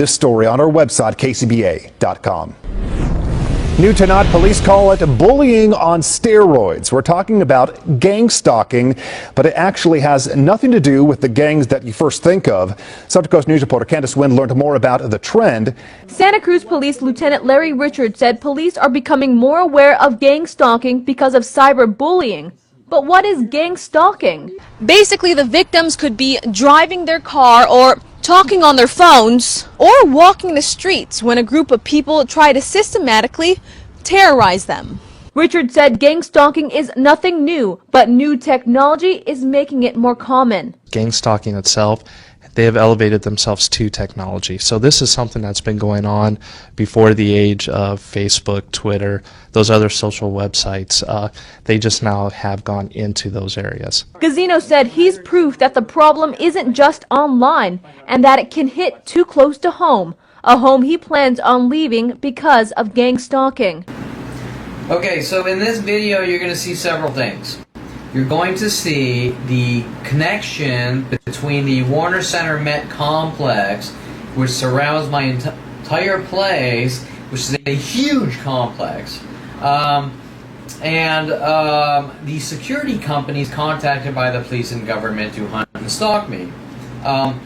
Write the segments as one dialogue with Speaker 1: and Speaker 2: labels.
Speaker 1: this story on our website, kcba.com. New tonight, police call it bullying on steroids. We're talking about gang stalking, but it actually has nothing to do with the gangs that you first think of. Central Coast News reporter Candace Wynn learned more about the trend.
Speaker 2: Santa Cruz Police Lieutenant Larry Richards said police are becoming more aware of gang stalking because of cyberbullying. But what is gang stalking? Basically, the victims could be driving their car or talking on their phones or walking the streets when a group of people try to systematically terrorize them. Richard said gang stalking is nothing new, but new technology is making it more common.
Speaker 3: Gang stalking itself, they have elevated themselves to technology. So this is something that's been going on before the age of Facebook, Twitter, those other social websites. They just now have gone into those areas.
Speaker 2: Gazzino said he's proof that the problem isn't just online and that it can hit too close to home, a home he plans on leaving because of gang stalking.
Speaker 4: Okay, so in this video you're going to see several things. You're going to see the connection between the Warner Center Met complex, which surrounds my entire place, which is a huge complex, and the security companies contacted by the police and government to hunt and stalk me. Now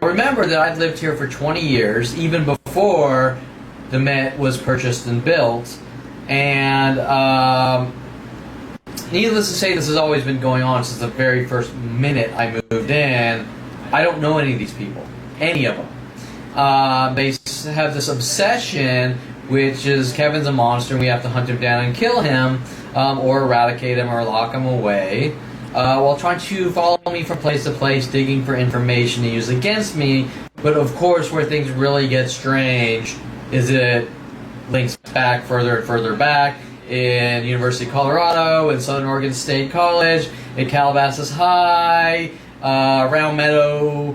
Speaker 4: remember that I've lived here for 20 years, even before the Met was purchased and built, and needless to say, this has always been going on since the very first minute I moved in. I don't know any of these people, any of them. They have this obsession, which is Kevin's a monster and we have to hunt him down and kill him, or eradicate him or lock him away, while trying to follow me from place to place, digging for information to use against me. But of course, where things really get strange is it links back further and further back. In University of Colorado, in Southern Oregon State College, in Calabasas High, Round Meadow,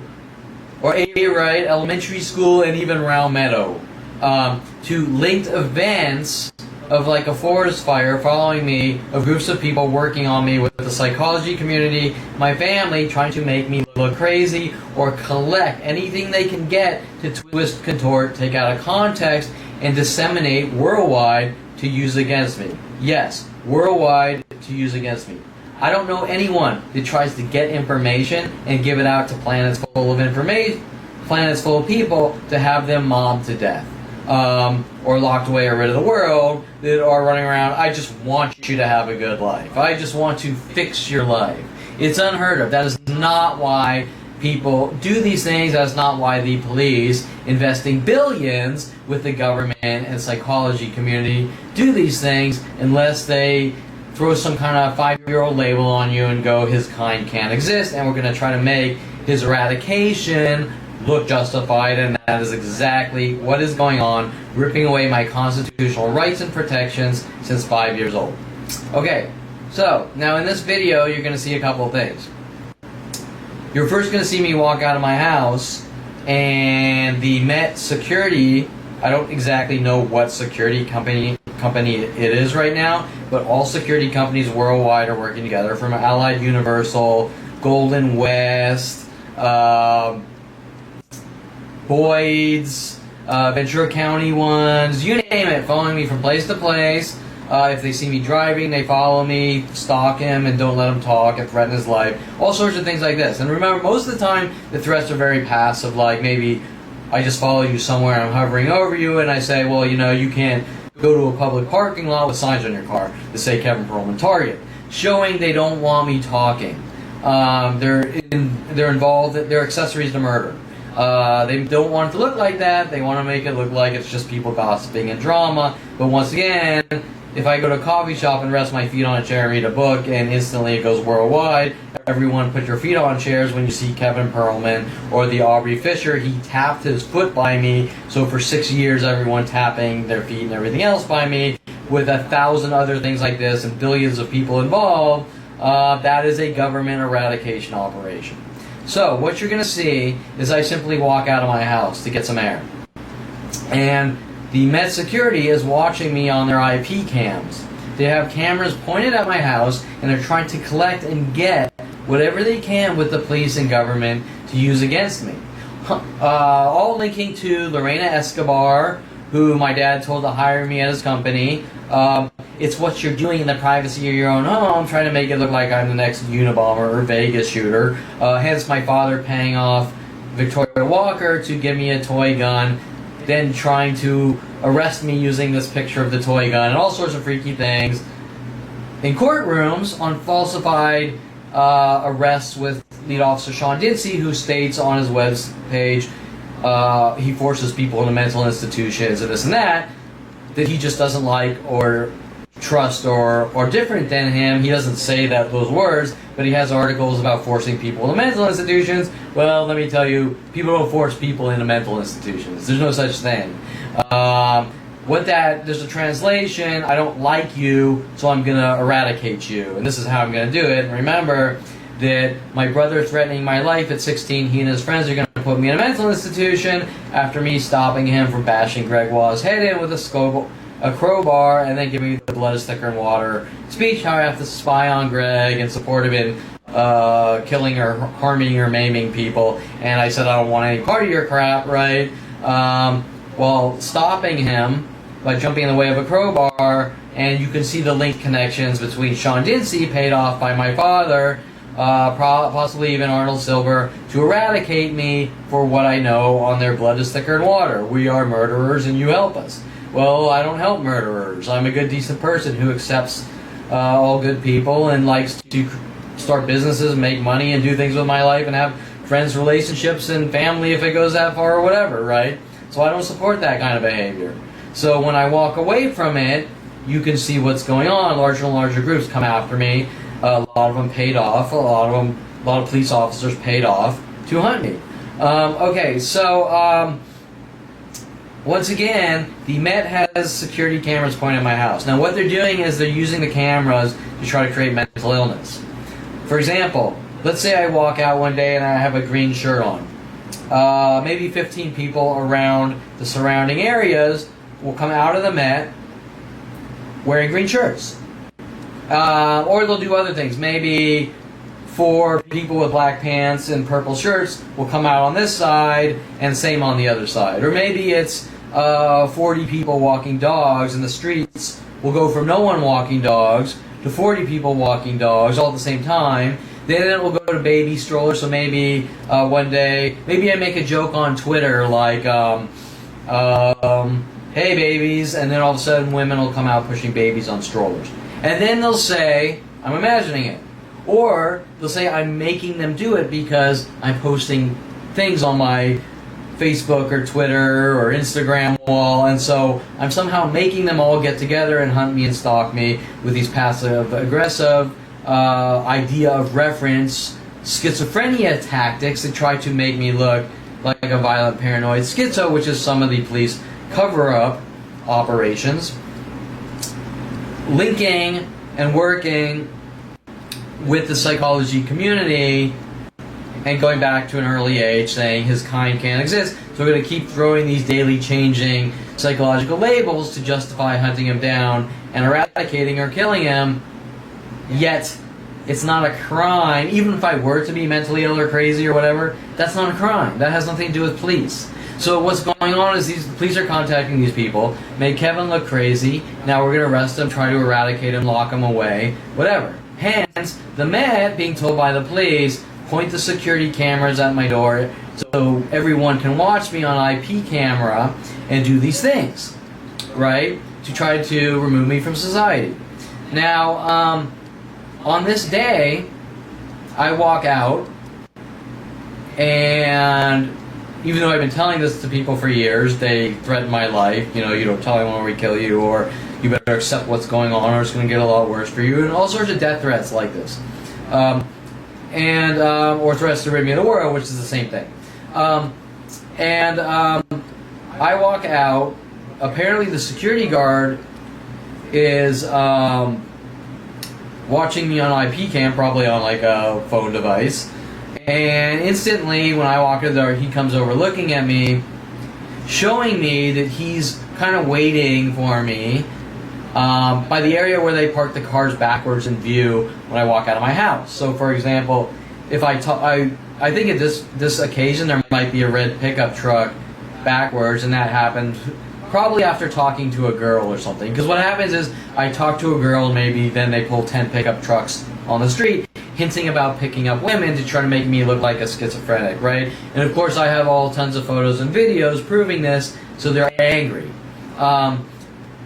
Speaker 4: or A-Right Elementary School, and even Round Meadow, to linked events of like a forest fire following me, of groups of people working on me with the psychology community, my family, trying to make me look crazy or collect anything they can get to twist, contort, take out of context, and disseminate worldwide to use against me. Yes, worldwide to use against me. I don't know anyone that tries to get information and give it out to planets full of information, planets full of people, to have them mobbed to death, or locked away or rid of the world, that are running around. I just want you to have a good life. I just want to fix your life. It's unheard of. That is not why people do these things. That's not why the police, investing billions with the government and psychology community, do these things, unless they throw some kind of 5-year-old label on you and go, his kind can't exist, and we're going to try to make his eradication look justified. And that is exactly what is going on, ripping away my constitutional rights and protections since 5 years old. Okay, so now in this video you're going to see a couple of things. You're first going to see me walk out of my house, and the Met security, I don't exactly know what security company it is right now, but all security companies worldwide are working together, from Allied Universal, Golden West, Boyd's, Ventura County ones, you name it, following me from place to place. If they see me driving, they follow me, stalk him, and don't let him talk and threaten his life. All sorts of things like this. And remember, most of the time, the threats are very passive, like maybe I just follow you somewhere, I'm hovering over you, and I say, well, you know, you can't go to a public parking lot with signs on your car that say Kevin Perlman Target, showing they don't want me talking. They're involved, they're accessories to murder. They don't want it to look like that. They want to make it look like it's just people gossiping and drama. But once again, if I go to a coffee shop and rest my feet on a chair and read a book, and instantly it goes worldwide, everyone put your feet on chairs when you see Kevin Perlman or the Aubrey Fisher. He tapped his foot by me, so for 6 years everyone tapping their feet and everything else by me, with 1,000 other things like this and billions of people involved. That is a government eradication operation. So what you're going to see is I simply walk out of my house to get some air, and the Met security is watching me on their IP cams. They have cameras pointed at my house, and they're trying to collect and get whatever they can with the police and government to use against me. all linking to Lorena Escobar, who my dad told to hire me at his company. It's what you're doing in the privacy of your own home, trying to make it look like I'm the next Unabomber or Vegas shooter. Hence my father paying off Victoria Walker to give me a toy gun, then trying to arrest me using this picture of the toy gun, and all sorts of freaky things. In courtrooms on falsified arrests with lead officer Sean Dinsey, who states on his webpage he forces people into mental institutions and this and that he just doesn't like or trust or different than him. He doesn't say those words, but he has articles about forcing people into mental institutions. Well, let me tell you, people don't force people into mental institutions. There's no such thing. There's a translation, I don't like you, so I'm going to eradicate you. And this is how I'm going to do it. And remember that my brother threatening my life at 16, he and his friends are going to put me in a mental institution after me stopping him from bashing Greg Waugh's head in with a crowbar, and then giving me the blood is thicker than water speech, how I have to spy on Greg and support him in killing or harming or maiming people. And I said I don't want any part of your crap, right? Stopping him by jumping in the way of a crowbar, and you can see the link connections between Sean Dinsey, paid off by my father, possibly even Arnold Silver, to eradicate me for what I know on their blood is thicker than water. We are murderers and you help us. Well, I don't help murderers. I'm a good, decent person who accepts all good people and likes to start businesses, make money, and do things with my life, and have friends, relationships, and family if it goes that far or whatever, right? So I don't support that kind of behavior. So when I walk away from it, you can see what's going on. Larger and larger groups come after me. A lot of them paid off. A lot of police officers paid off to hunt me. Once again, the Met has security cameras pointed at my house. Now what they're doing is they're using the cameras to try to create mental illness. For example, let's say I walk out one day and I have a green shirt on. Maybe 15 people around the surrounding areas will come out of the Met wearing green shirts. Or they'll do other things. Maybe 4 people with black pants and purple shirts will come out on this side and same on the other side. Or maybe it's 40 people walking dogs in the streets will go from no one walking dogs to 40 people walking dogs all at the same time. Then it will go to baby strollers. So maybe one day, maybe I make a joke on Twitter like, hey babies, and then all of a sudden women will come out pushing babies on strollers. And then they'll say, I'm imagining it. Or they'll say I'm making them do it because I'm posting things on my Facebook or Twitter or Instagram wall, and so I'm somehow making them all get together and hunt me and stalk me with these passive-aggressive idea of reference schizophrenia tactics that try to make me look like a violent paranoid schizo, which is some of the police cover-up operations, linking and working with the psychology community and going back to an early age saying his kind can't exist. So we're going to keep throwing these daily changing psychological labels to justify hunting him down and eradicating or killing him. Yet it's not a crime. Even if I were to be mentally ill or crazy or whatever, that's not a crime. That has nothing to do with police. So what's going on is these police are contacting these people, make Kevin look crazy. Now we're going to arrest him, try to eradicate him, lock him away, whatever. Hence, the Met being told by the police, point the security cameras at my door so everyone can watch me on IP camera and do these things, right? To try to remove me from society. Now, on this day, I walk out, and even though I've been telling this to people for years, they threaten my life. You know, you don't tell anyone we kill you, or you better accept what's going on, or it's going to get a lot worse for you, and all sorts of death threats like this. Or threats to rid me of the world, which is the same thing. I walk out. Apparently the security guard is watching me on IP cam, probably on like a phone device. And instantly, when I walk in there, he comes over looking at me, showing me that he's kind of waiting for me by the area where they park the cars backwards in view when I walk out of my house. So, for example, if I think at this occasion there might be a red pickup truck backwards, and that happened probably after talking to a girl or something. Because what happens is I talk to a girl, and maybe then they pull 10 pickup trucks on the street, hinting about picking up women to try to make me look like a schizophrenic, right? And of course I have all tons of photos and videos proving this, so they're angry.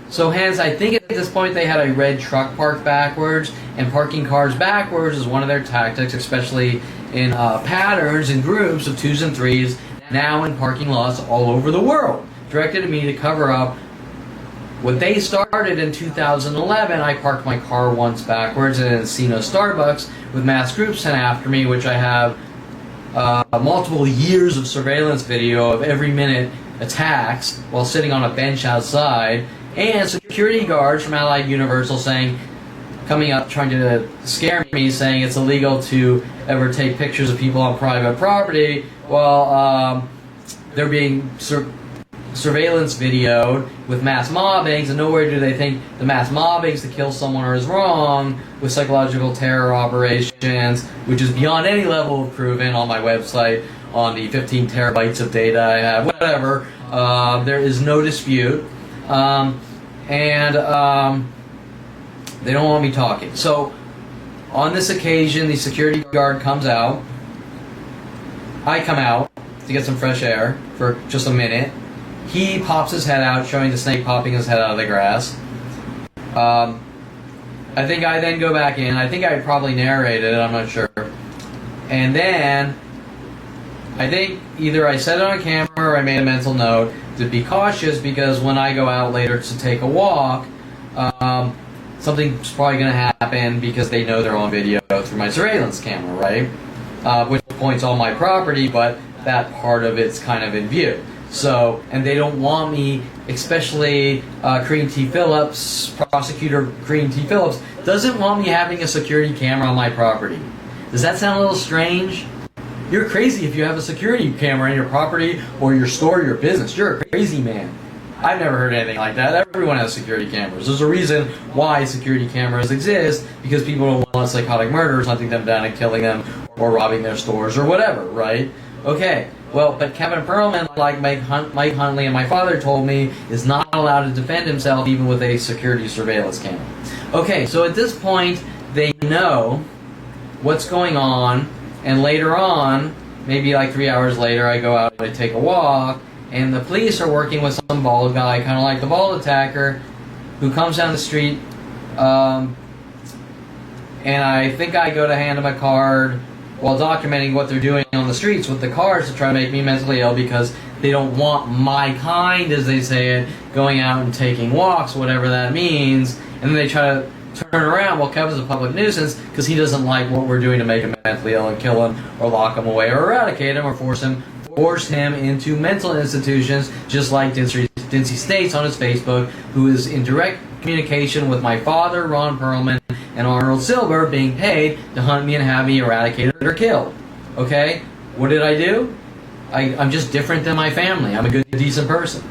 Speaker 4: So hence, I think at this point they had a red truck parked backwards, and parking cars backwards is one of their tactics, especially in patterns and groups of 2s and 3s, now in parking lots all over the world, directed at me to cover up what they started in 2011. I parked my car once backwards in an Encino Starbucks with mass groups sent after me, which I have multiple years of surveillance video of every minute attacks while sitting on a bench outside, and security guards from Allied Universal coming up trying to scare me, saying it's illegal to ever take pictures of people on private property while they're being surveillance videoed with mass mobbings, and nowhere do they think the mass mobbings to kill someone is wrong with psychological terror operations, which is beyond any level of proven on my website, on the 15 terabytes of data I have, whatever. There is no dispute. They don't want me talking. So on this occasion, the security guard comes out. I come out to get some fresh air for just a minute. He pops his head out, showing the snake popping his head out of the grass. I think I then go back in. I think I probably narrated it, I'm not sure. And then I think either I said it on camera or I made a mental note to be cautious, because when I go out later to take a walk, something's probably going to happen, because they know they're on video through my surveillance camera, right? Which points on my property, but that part of it's kind of in view. So, and they don't want me, especially Crean T. Phillips, prosecutor Crean T. Phillips, doesn't want me having a security camera on my property. Does that sound a little strange? You're crazy if you have a security camera in your property or your store or your business. You're a crazy man. I've never heard anything like that. Everyone has security cameras. There's a reason why security cameras exist, because people don't want psychotic murderers hunting them down and killing them or robbing their stores or whatever, right? Okay, well, but Kevin Perlman, like Mike Huntley and my father told me, is not allowed to defend himself even with a security surveillance camera. Okay, so at this point, they know what's going on, and later on, maybe like 3 hours later, I go out to take a walk, and the police are working with some bald guy, kind of like the bald attacker, who comes down the street, and I think I go to hand him a card while documenting what they're doing on the streets with the cars to try to make me mentally ill, because they don't want my kind, as they say it, going out and taking walks, whatever that means, and then they try to turn around. Well, Kevin's a public nuisance because he doesn't like what we're doing to make him mentally ill and kill him or lock him away or eradicate him or force him into mental institutions, just like Dincy states on his Facebook, who is in direct communication with my father, Ron Perlman, and Arnold Silber, being paid to hunt me and have me eradicated or killed. Okay? What did I do? I'm just different than my family. I'm a good, decent person.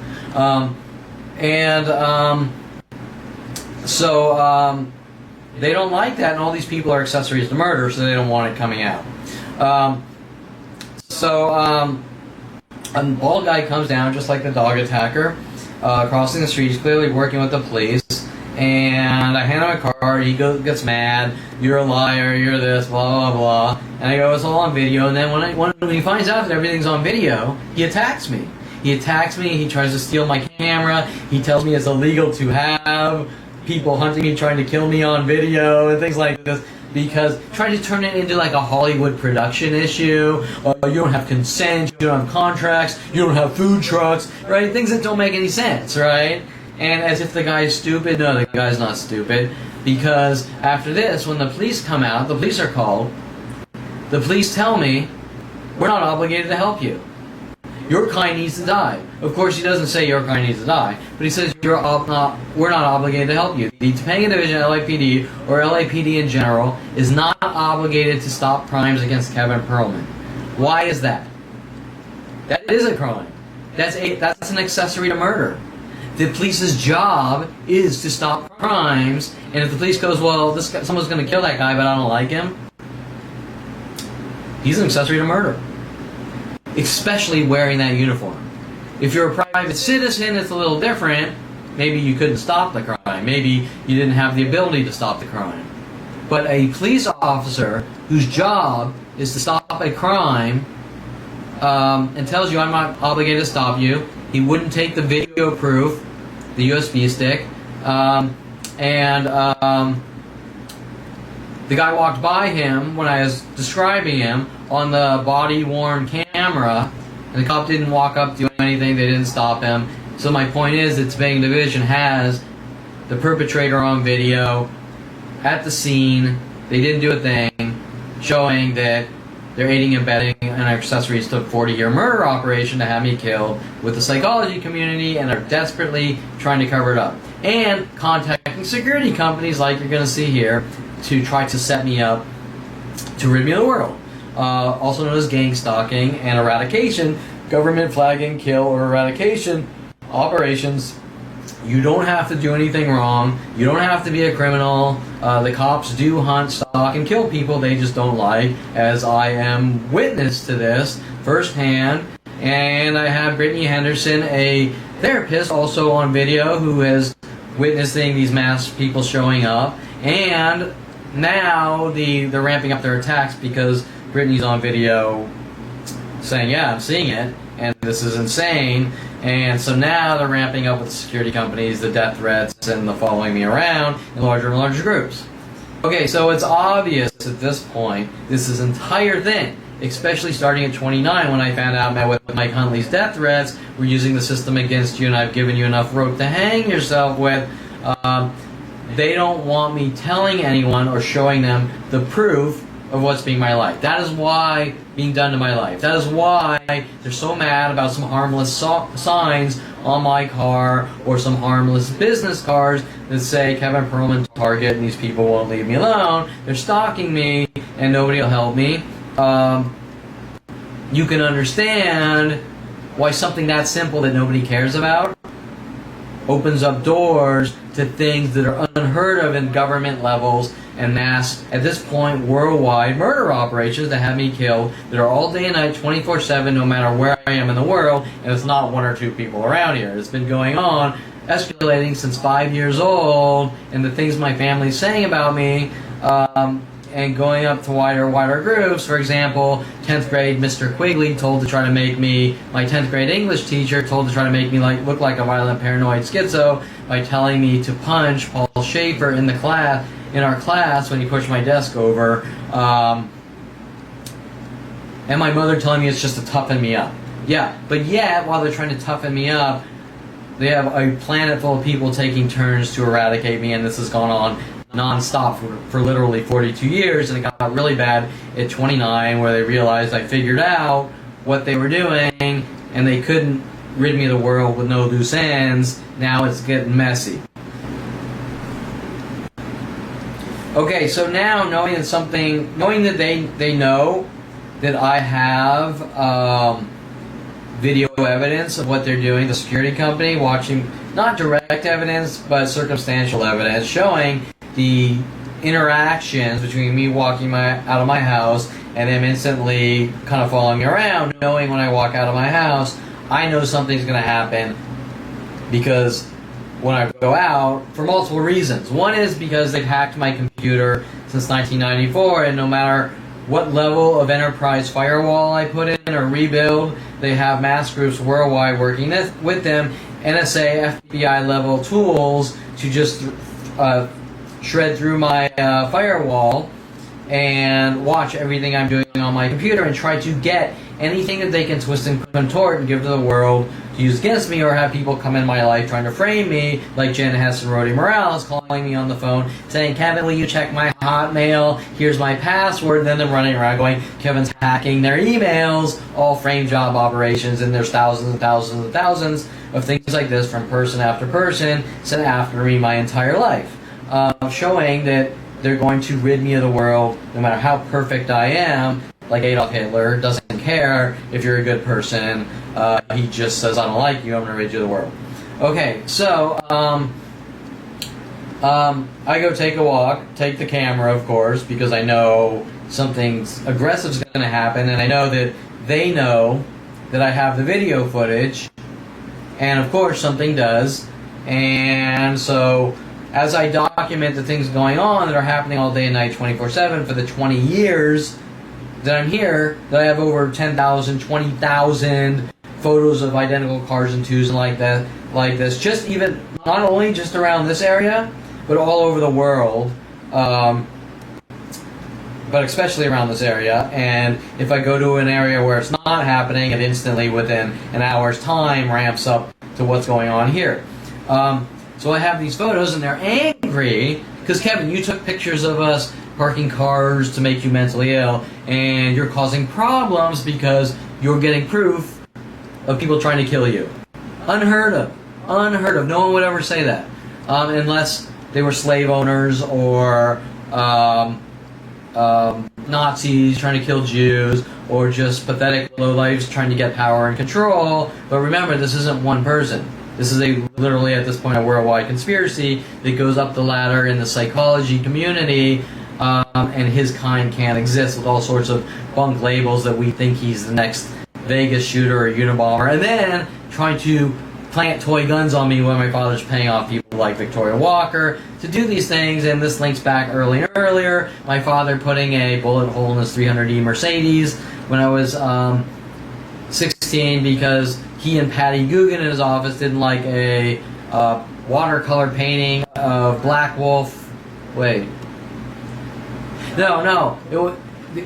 Speaker 4: So they don't like that, and all these people are accessories to murder, so they don't want it coming out. A bald guy comes down, just like the dog attacker, crossing the street. He's clearly working with the police, and I hand him a card. He gets mad. You're a liar. You're this. Blah blah blah. And I go, it's all on video. And then when he finds out that everything's on video, he attacks me. He tries to steal my camera. He tells me it's illegal to have people hunting me, trying to kill me on video, and things like this. Because trying to turn it into like a Hollywood production issue. You don't have consent, you don't have contracts, you don't have food trucks, right? Things that don't make any sense, right? And as if the guy's stupid. No, the guy's not stupid. Because after this, when the police come out, the police are called, the police tell me, we're not obligated to help you. Your kind needs to die. Of course, he doesn't say your kind needs to die, but he says we're not obligated to help you. The Topanga Division, LAPD, or LAPD in general, is not obligated to stop crimes against Kevin Perlman. Why is that? That is a crime. That's an accessory to murder. The police's job is to stop crimes, and if the police goes, well, someone's going to kill that guy, but I don't like him, he's an accessory to murder. Especially wearing that uniform. If you're a private citizen, it's a little different. Maybe you couldn't stop the crime. Maybe you didn't have the ability to stop the crime. But a police officer whose job is to stop a crime and tells you I'm not obligated to stop you, he wouldn't take the video proof, the USB stick, the guy walked by him when I was describing him on the body-worn camera, and the cop didn't walk up, do anything, they didn't stop him. So my point is that Stalking Division has the perpetrator on video at the scene. They didn't do a thing, showing that they're aiding and abetting an accessories to a 40-year murder operation to have me killed with the psychology community, and are desperately trying to cover it up. And contacting security companies like you're going to see here to try to set me up to rid me of the world. Also known as gang stalking and eradication, government flagging, kill, or eradication operations. You don't have to do anything wrong. You don't have to be a criminal. The cops do hunt, stalk, and kill people they just don't like, as I am witness to this firsthand. And I have Brittany Henderson, a therapist, also on video, who is witnessing these mass people showing up. And now they're ramping up their attacks because Brittany's on video saying, yeah, I'm seeing it, and this is insane. And so now they're ramping up with the security companies, the death threats, and the following me around in larger and larger groups. Okay, so it's obvious at this point, this entire thing, especially starting at 29 when I found out I met with Mike Huntley's death threats, we're using the system against you and I've given you enough rope to hang yourself with. They don't want me telling anyone or showing them the proof of what's being my life. That is why being done to my life. That is why they're so mad about some harmless signs on my car or some harmless business cards that say Kevin Perlman Target and these people won't leave me alone. They're stalking me and nobody will help me. You can understand why something that simple that nobody cares about opens up doors to things that are unheard of in government levels and mass, at this point, worldwide murder operations that have me killed, that are all day and night, 24/7, no matter where I am in the world, and it's not one or two people around here. It's been going on, escalating since 5 years old, and the things my family's saying about me, and going up to wider and wider groups. For example, 10th grade Mr. Quigley told to try to make me, my 10th grade English teacher told to try to make me look like a violent paranoid schizo by telling me to punch Paul Schaefer in our class when he pushed my desk over, and my mother telling me it's just to toughen me up. Yeah, but yet, while they're trying to toughen me up, they have a planet full of people taking turns to eradicate me, and this has gone on non-stop for literally 42 years, and it got really bad at 29 where they realized I figured out what they were doing and they couldn't rid me of the world with no loose ends. Now it's getting messy. Okay, so now knowing that they know that I have video evidence of what they're doing, the security company watching, not direct evidence, but circumstantial evidence showing the interactions between me walking out of my house and them instantly kind of following me around, knowing when I walk out of my house, I know something's going to happen because when I go out, for multiple reasons. One is because they've hacked my computer since 1994, and no matter what level of enterprise firewall I put in or rebuild, they have mass groups worldwide working with them, NSA, FBI level tools to just shred through my firewall and watch everything I'm doing on my computer and try to get anything that they can twist and contort and give to the world to use against me, or have people come in my life trying to frame me, like Jen Hess and Rody Morales calling me on the phone saying, Kevin, will you check my Hotmail? Here's my password. And then they're running around going, Kevin's hacking their emails, all frame job operations, and there's thousands and thousands and thousands of things like this from person after person sent after me my entire life, showing that they're going to rid me of the world no matter how perfect I am. Like Adolf Hitler doesn't care if you're a good person. He just says, I don't like you, I'm going to rid you of the world. Okay, so I go take a walk, take the camera, of course, because I know something aggressive is going to happen, and I know that they know that I have the video footage, and of course something does, and so as I document the things going on that are happening all day and night 24/7 for the 20 years that I'm here, that I have over 10,000, 20,000 photos of identical cars and twos and like this, just even, not only just around this area, but all over the world, but especially around this area. And if I go to an area where it's not happening, it instantly within an hour's time ramps up to what's going on here. So I have these photos and they're angry because, Kevin, you took pictures of us parking cars to make you mentally ill, and you're causing problems because you're getting proof of people trying to kill you. Unheard of. Unheard of. No one would ever say that. Unless they were slave owners or Nazis trying to kill Jews, or just pathetic lowlifes trying to get power and control. But remember, this isn't one person. This is literally at this point a worldwide conspiracy that goes up the ladder in the psychology community, and his kind can't exist with all sorts of bunk labels that we think he's the next Vegas shooter or Unabomber, and then trying to plant toy guns on me when my father's paying off people like Victoria Walker to do these things. And this links back earlier. My father putting a bullet hole in his 300E Mercedes when I was 16 because he and Patty Guggen in his office didn't like a watercolor painting of Black Wolf. Wait. No.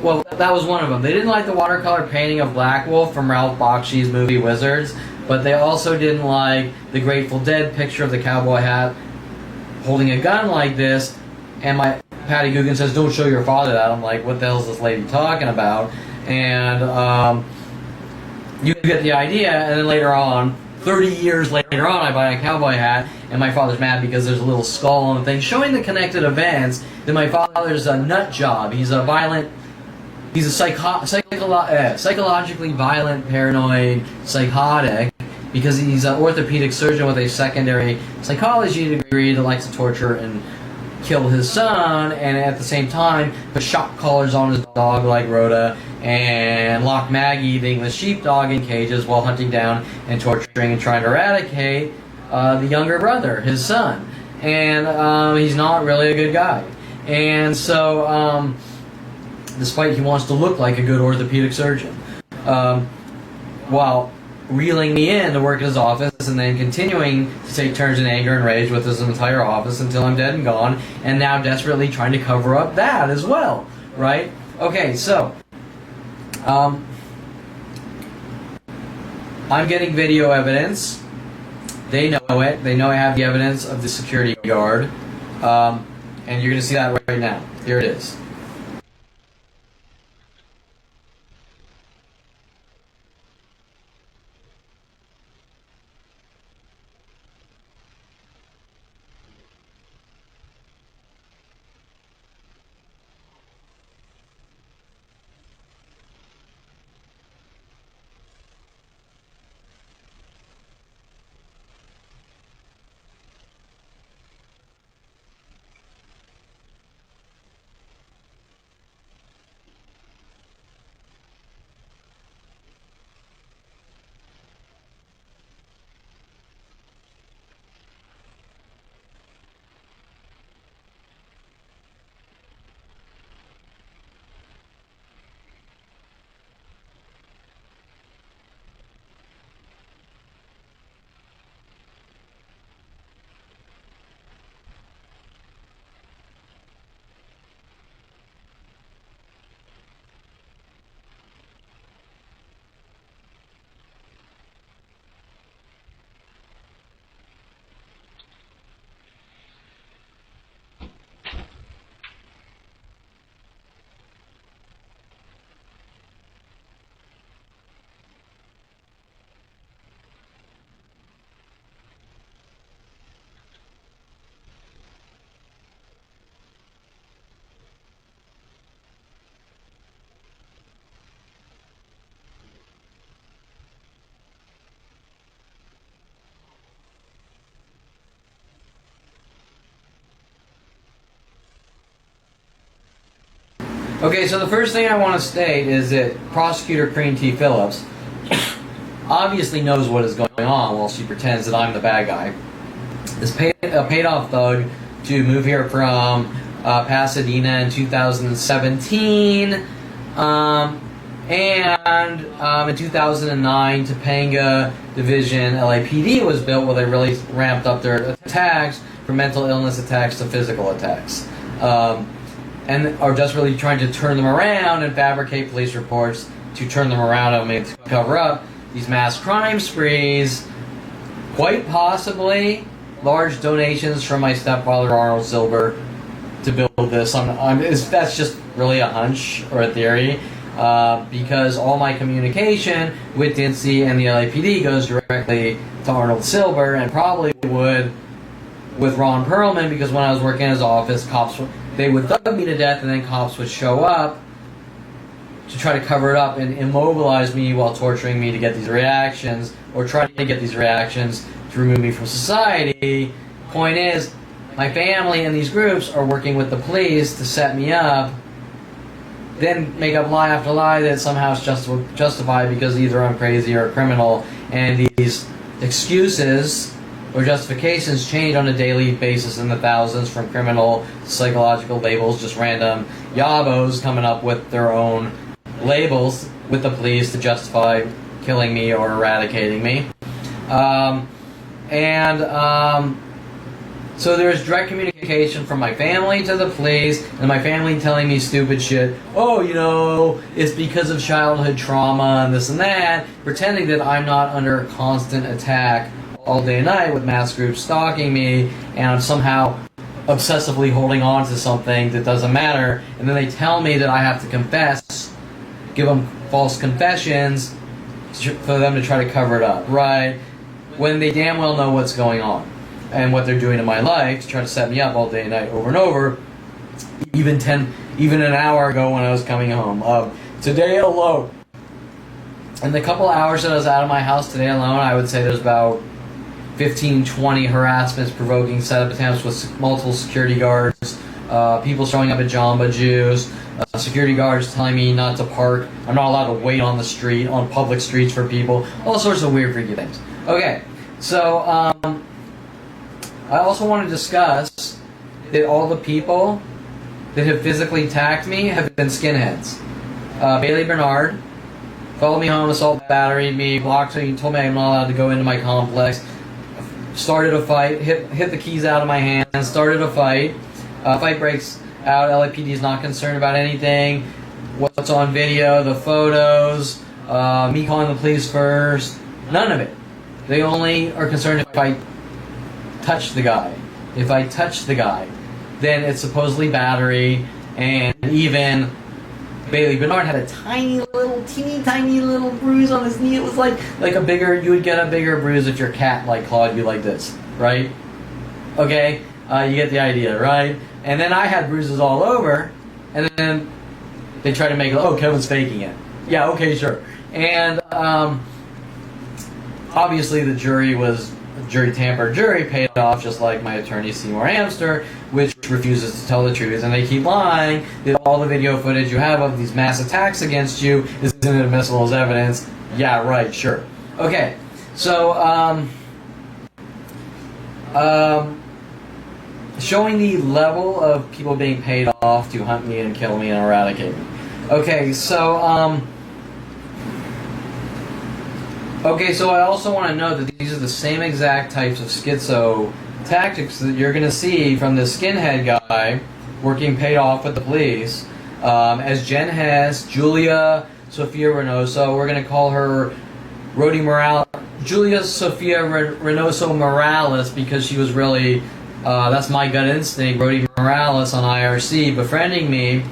Speaker 4: Well, that was one of them. They didn't like the watercolor painting of Black Wolf from Ralph Bakshi's movie Wizards, but they also didn't like the Grateful Dead picture of the cowboy hat holding a gun like this. And my Patty Guggen says, "Don't show your father that." I'm like, what the hell is this lady talking about? And you get the idea. And then later on, 30 years later on, I buy a cowboy hat, and my father's mad because there's a little skull on the thing, showing the connected events that my father's a nut job. He's a violent, he's a psychologically violent, paranoid, psychotic, because he's an orthopedic surgeon with a secondary psychology degree that likes to torture and kill his son, and at the same time put shock collars on his dog like Rhoda, and lock Maggie, the English sheepdog, in cages while hunting down and torturing and trying to eradicate the younger brother, his son. And he's not really a good guy. And so, despite he wants to look like a good orthopedic surgeon, while reeling me in to work in his office and then continuing to take turns in anger and rage with his entire office until I'm dead and gone, and now desperately trying to cover up that as well, right? Okay, so I'm getting video evidence. They know it. They know I have the evidence of the security guard, and you're going to see that right now. Here it is. Okay, so the first thing I want to state is that Prosecutor Crean T. Phillips obviously knows what is going on while she pretends that I'm the bad guy. Is a paid-off thug to move here from Pasadena in 2017, and in 2009, Topanga Division LAPD was built where they really ramped up their attacks from mental illness attacks to physical attacks. And are just really trying to turn them around and fabricate police reports to turn them around and to cover up these mass crime sprees. Quite possibly large donations from my stepfather Arnold Silver to build this. That's just really a hunch or a theory, because all my communication with Dincy and the LAPD goes directly to Arnold Silver, and probably would with Ron Perlman, because when I was working in his office, they would thug me to death, and then cops would show up to try to cover it up and immobilize me while torturing me to get these reactions, or try to get these reactions to remove me from society. Point is, my family and these groups are working with the police to set me up, then make up lie after lie that somehow it's justified because either I'm crazy or a criminal, and these excuses or justifications change on a daily basis in the thousands, from criminal to psychological labels, just random yabos coming up with their own labels with the police to justify killing me or eradicating me. So there's direct communication from my family to the police, and my family telling me stupid shit. Oh, you know, it's because of childhood trauma and this and that, pretending that I'm not under constant attack all day and night with mass groups stalking me, and I'm somehow obsessively holding on to something that doesn't matter. And then they tell me that I have to confess, give them false confessions for them to try to cover it up, right? When they damn well know what's going on and what they're doing in my life to try to set me up all day and night over and over. Even an hour ago when I was coming home. Today alone, in the couple hours that I was out of my house today alone, I would say there's about 15, 20 harassments, provoking setup attempts with multiple security guards, people showing up at Jamba Juice, security guards telling me not to park. I'm not allowed to wait on the street, on public streets for people. All sorts of weird, freaky things. Okay, so I also want to discuss that all the people that have physically attacked me have been skinheads. Bailey Bernard followed me home, assault battery me, blocked me, told me I'm not allowed to go into my complex. Started a fight, hit the keys out of my hands, started a fight. Fight breaks out, LAPD is not concerned about anything. What's on video, the photos, me calling the police first, none of it. They only are concerned if I touch the guy. If I touch the guy, then it's supposedly battery, and even Bailey Bernard had a teeny tiny little bruise on his knee. It was like a bigger, you would get a bigger bruise if your cat clawed you like this, right? Okay, you get the idea, right? And then I had bruises all over, and then they try to make, oh, Kevin's faking it. Yeah, okay, sure. And obviously the jury tampered jury paid off, just like my attorney Seymour Amster, which refuses to tell the truth, and they keep lying that all the video footage you have of these mass attacks against you is inadmissible as evidence. Yeah, right, sure. Okay, so showing the level of people being paid off to hunt me and kill me and eradicate me. Okay, so I also want to note that these are the same exact types of schizo tactics that you're going to see from this skinhead guy working paid off with the police, as Jen Hess, Julia Sophia Reynoso. We're going to call her Julia Sophia Reynoso Morales, because she was really, that's my gut instinct, Rody Morales on IRC befriending me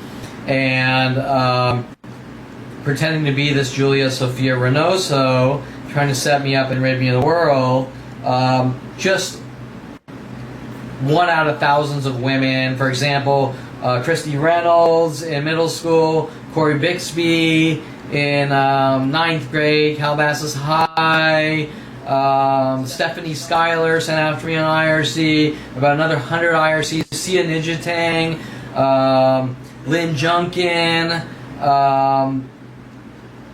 Speaker 4: and pretending to be this Julia Sophia Reynoso, trying to set me up and rid me of the world. Just one out of thousands of women. For example, Christy Reynolds in middle school, Corey Bixby in 9th grade, Calabasas High, Stephanie Schuyler sent after me on IRC, about another 100 IRCs, Sia Nijitang, Lynn Junkin,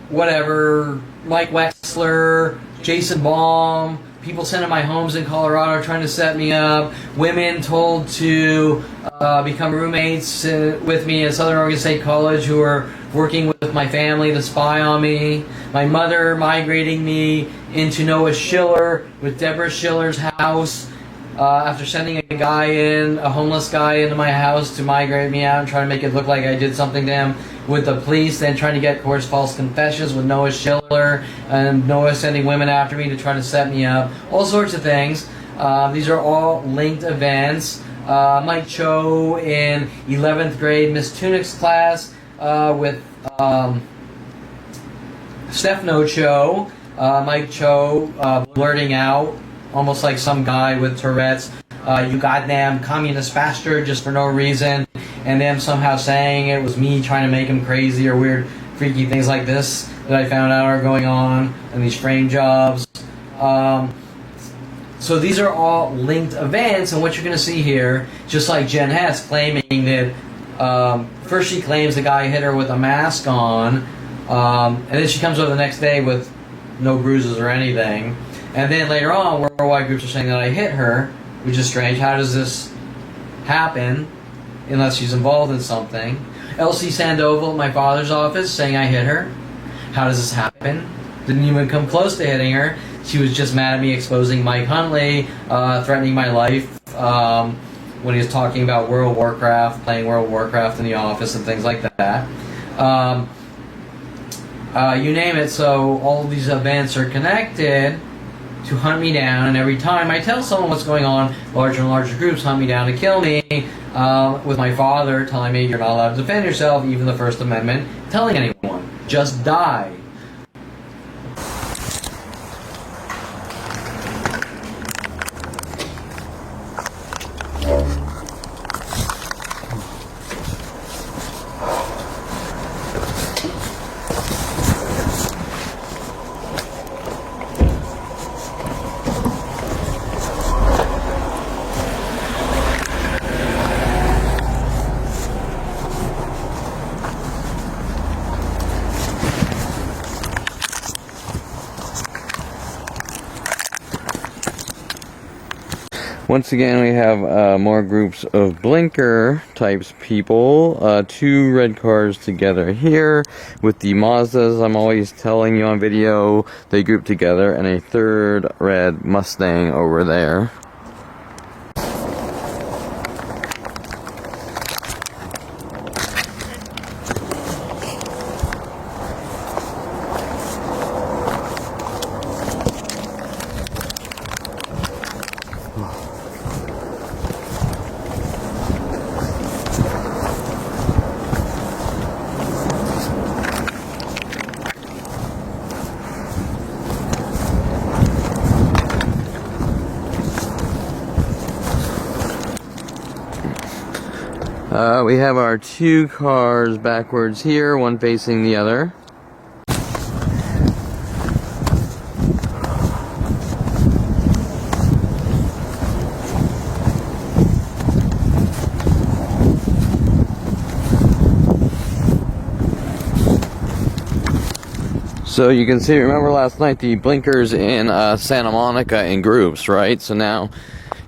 Speaker 4: whatever, Mike Wexler, Jason Baum, people sent to my homes in Colorado trying to set me up, women told to become roommates with me at Southern Oregon State College who are working with my family to spy on me, my mother migrating me into Noah Schiller with Deborah Schiller's house after sending a homeless guy into my house to migrate me out and try to make it look like I did something to him with the police, then trying to get, of course, false confessions with Noah Schiller, and Noah sending women after me to try to set me up, all sorts of things. These are all linked events. Mike Cho in 11th grade Miss Tunic's class with Stefano Cho, Mike Cho blurting out, almost like some guy with Tourette's, you goddamn communist bastard, just for no reason, and them somehow saying it was me trying to make him crazy or weird, freaky things like this that I found out are going on, and these frame jobs. So these are all linked events, and what you're going to see here, just like Jen Hess claiming that, first she claims the guy hit her with a mask on, and then she comes over the next day with no bruises or anything. And then later on, worldwide groups are saying that I hit her, which is strange. How does this happen unless she's involved in something? Elsie Sandoval at my father's office saying I hit her. How does this happen? Didn't even come close to hitting her. She was just mad at me exposing Mike Huntley, threatening my life when he was talking about World of Warcraft, playing World of Warcraft in the office and things like that. You name it, so all these events are connected to hunt me down, and every time I tell someone what's going on, larger and larger groups hunt me down to kill me, with my father telling me you're not allowed to defend yourself, even the First Amendment, telling anyone, just die. Once again, we have more groups of blinker types people. 2 red cars together here with the Mazdas I'm always telling you on video they group together, and a 3rd red Mustang over there. We have our 2 cars backwards here, one facing the other. So you can see, remember last night the blinkers in Santa Monica in groups, right? So now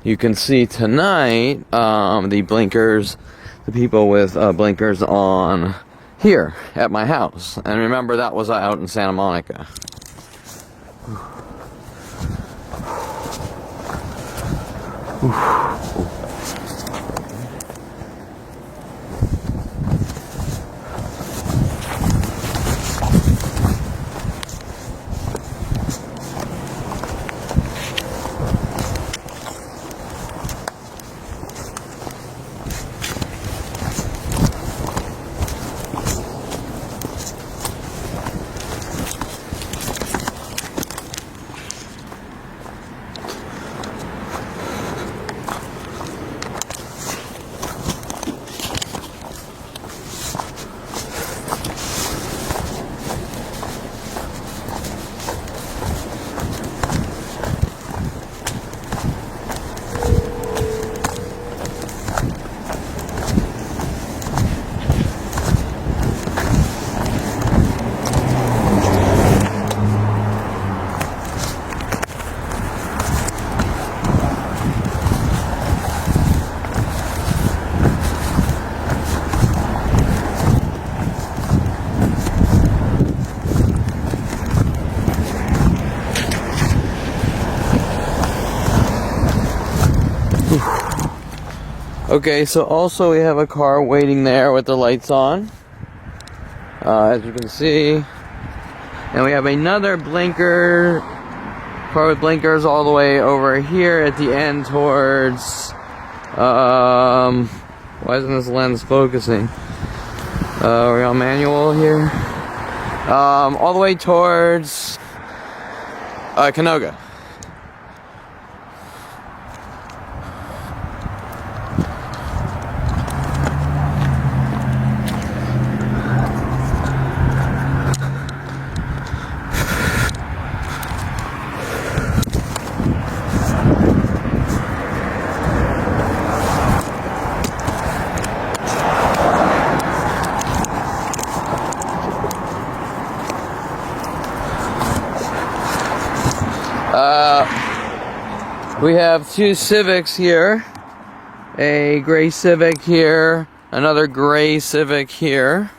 Speaker 4: you can see tonight the blinkers, the people with blinkers on here at my house. And remember, that was out in Santa Monica. Okay, so also we have a car waiting there with the lights on, as you can see. And we have another blinker, car with blinkers all the way over here at the end towards, why isn't this lens focusing? We're on manual here. All the way towards, Canoga. We have two Civics here, a gray Civic here, another gray Civic here.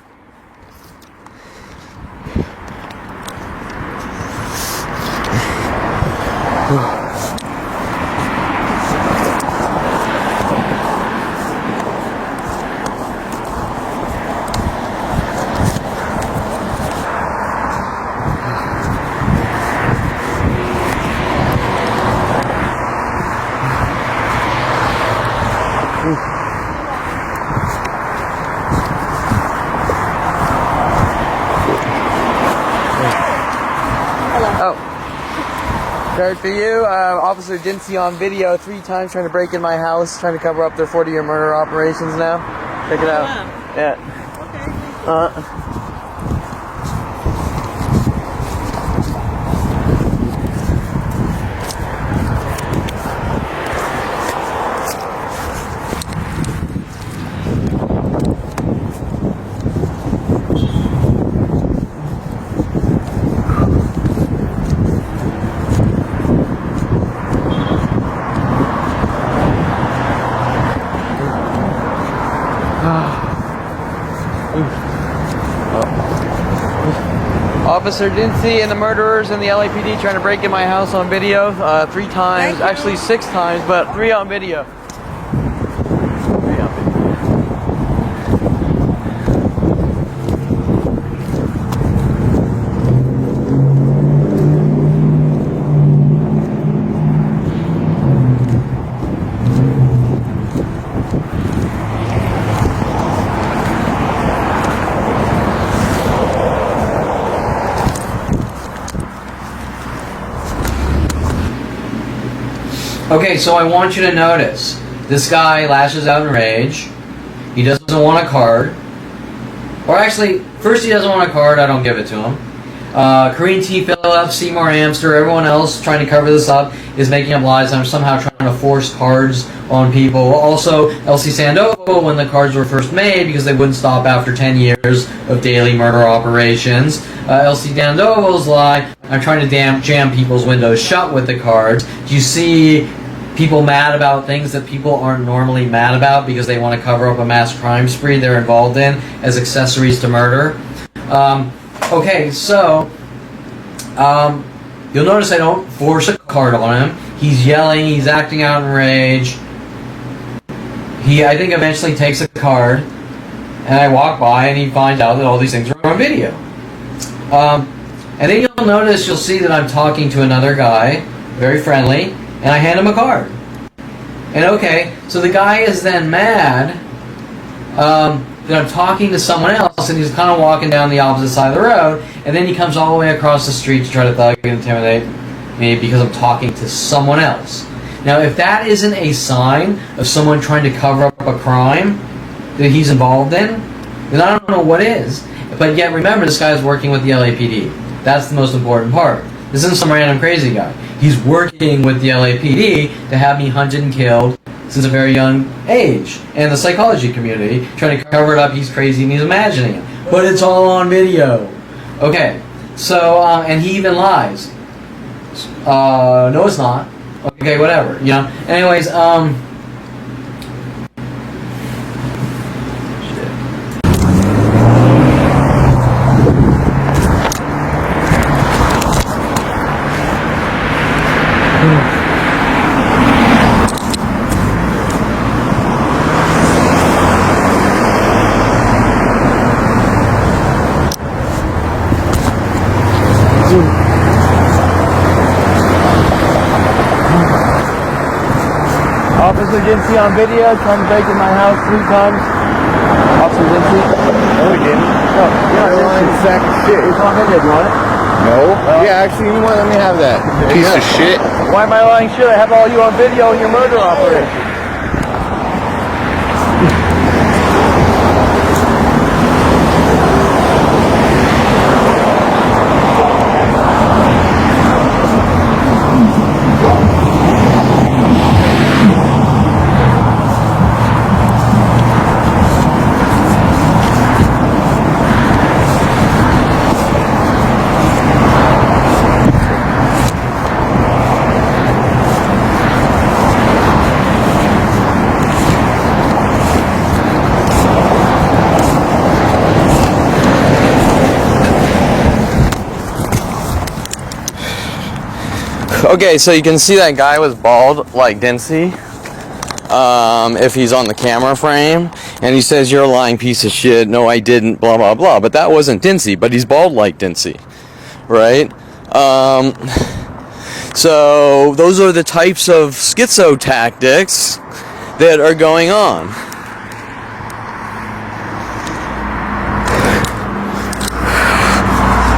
Speaker 4: Sorry for you. Officer Dincy on video 3 times trying to break in my house, trying to cover up their 40-year murder operations now. Check it out. Yeah. Officer Dincy and the murderers and the LAPD trying to break in my house on video 3 times, actually 6 times, but 3 on video. Okay, so I want you to notice, this guy lashes out in rage. He doesn't want a card. Or actually, first he doesn't want a card, I don't give it to him. Korean T. Phillips, Seymour Amster, everyone else trying to cover this up is making up lies. I'm somehow trying to force cards on people. Also, Elsie Sandoval, when the cards were first made, because they wouldn't stop after 10 years of daily murder operations. Elsie Sandoval's lie, I'm trying to jam people's windows shut with the cards. Do you see people mad about things that people aren't normally mad about because they want to cover up a mass crime spree they're involved in as accessories to murder? Okay, so you'll notice I don't force a card on him. He's yelling, he's acting out in rage. He, I think, eventually takes a card, and I walk by and he finds out that all these things are on video. And then you'll notice, you'll see that I'm talking to another guy, very friendly, and I hand him a card. And okay, so the guy is then mad that I'm talking to someone else, and he's kind of walking down the opposite side of the road, and then he comes all the way across the street to try to thug and intimidate me because I'm talking to someone else. Now, if that isn't a sign of someone trying to cover up a crime that he's involved in, then I don't know what is. But yet, remember, this guy is working with the LAPD. That's the most important part. This isn't some random crazy guy. He's working with the LAPD to have me hunted and killed since a very young age. And the psychology community, trying to cover it up, he's crazy and he's imagining it. But it's all on video. Okay, so, and he even lies. No, it's not. Okay, whatever, you know. Anyways,
Speaker 5: Officer Dincy on video trying to break in my house 3 times. Officer Dincy? No, he didn't. No, you're lying sack of shit. It's on video, do you want it? No. Yeah, actually, you know what? Let me have that. Piece of shit. Why am I lying shit? I have all you on video in your murder operation. Okay, so you can see that guy was bald like Dincy, if he's on the camera frame, and he says, "You're a lying piece of shit, no I didn't, blah blah blah," but that wasn't Dincy, but he's bald like Dincy, right? So those are the types of schizo tactics that are going on.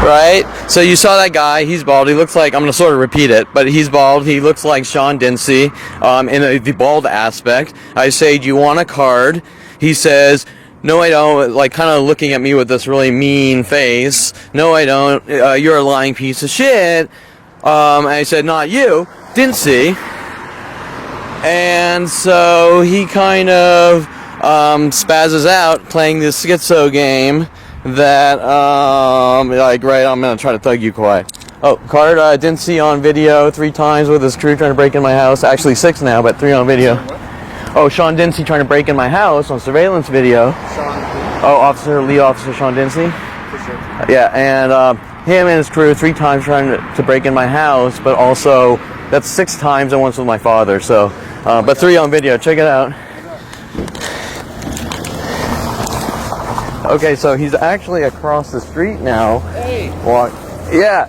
Speaker 5: Right? So you saw that guy, he's bald, he looks like, I'm going to sort of repeat it, but he's bald, he looks like Sean Dincy, in the bald aspect. I say, "Do you want a card?" He says, "No I don't," like kind of looking at me with this really mean face. "No I don't, you're a lying piece of shit." I said, "Not you, Dincy." And so he kind of spazzes out playing this schizo game that, like, right, I'm going to try to thug you quiet. Oh, card, Dincy on video 3 times with his crew trying to break in my house. Actually 6 now, but 3 on video. Oh, Sean Dincy trying to break in my house on surveillance video. Oh, Lead Officer Sean Dincy? For sure. Yeah, and him and his crew 3 times trying to break in my house, but also, that's 6 times and once with my father, so, but 3 on video. Check it out. Okay, so he's actually across the street now. Hey. Yeah.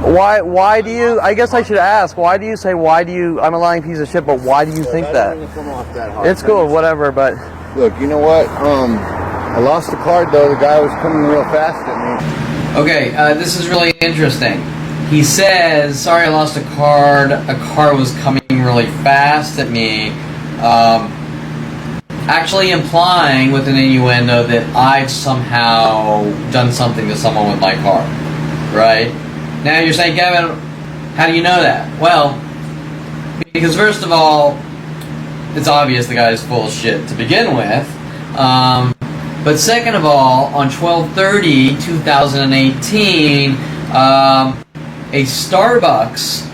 Speaker 5: Why do you, I guess I should ask, why do you say, I'm a lying piece of shit, but why do you think that? It's cool, whatever, but.
Speaker 6: Look, you know what? I lost the card though, the guy was coming real fast at me.
Speaker 4: Okay, this is really interesting. He says, "Sorry, I lost a card. A car was coming really fast at me." Actually implying with an innuendo that I've somehow done something to someone with my car. Right? Now you're saying, "Kevin, how do you know that?" Well, because first of all, it's obvious the guy's full of shit to begin with. But second of all, on 12/30/2018, a Starbucks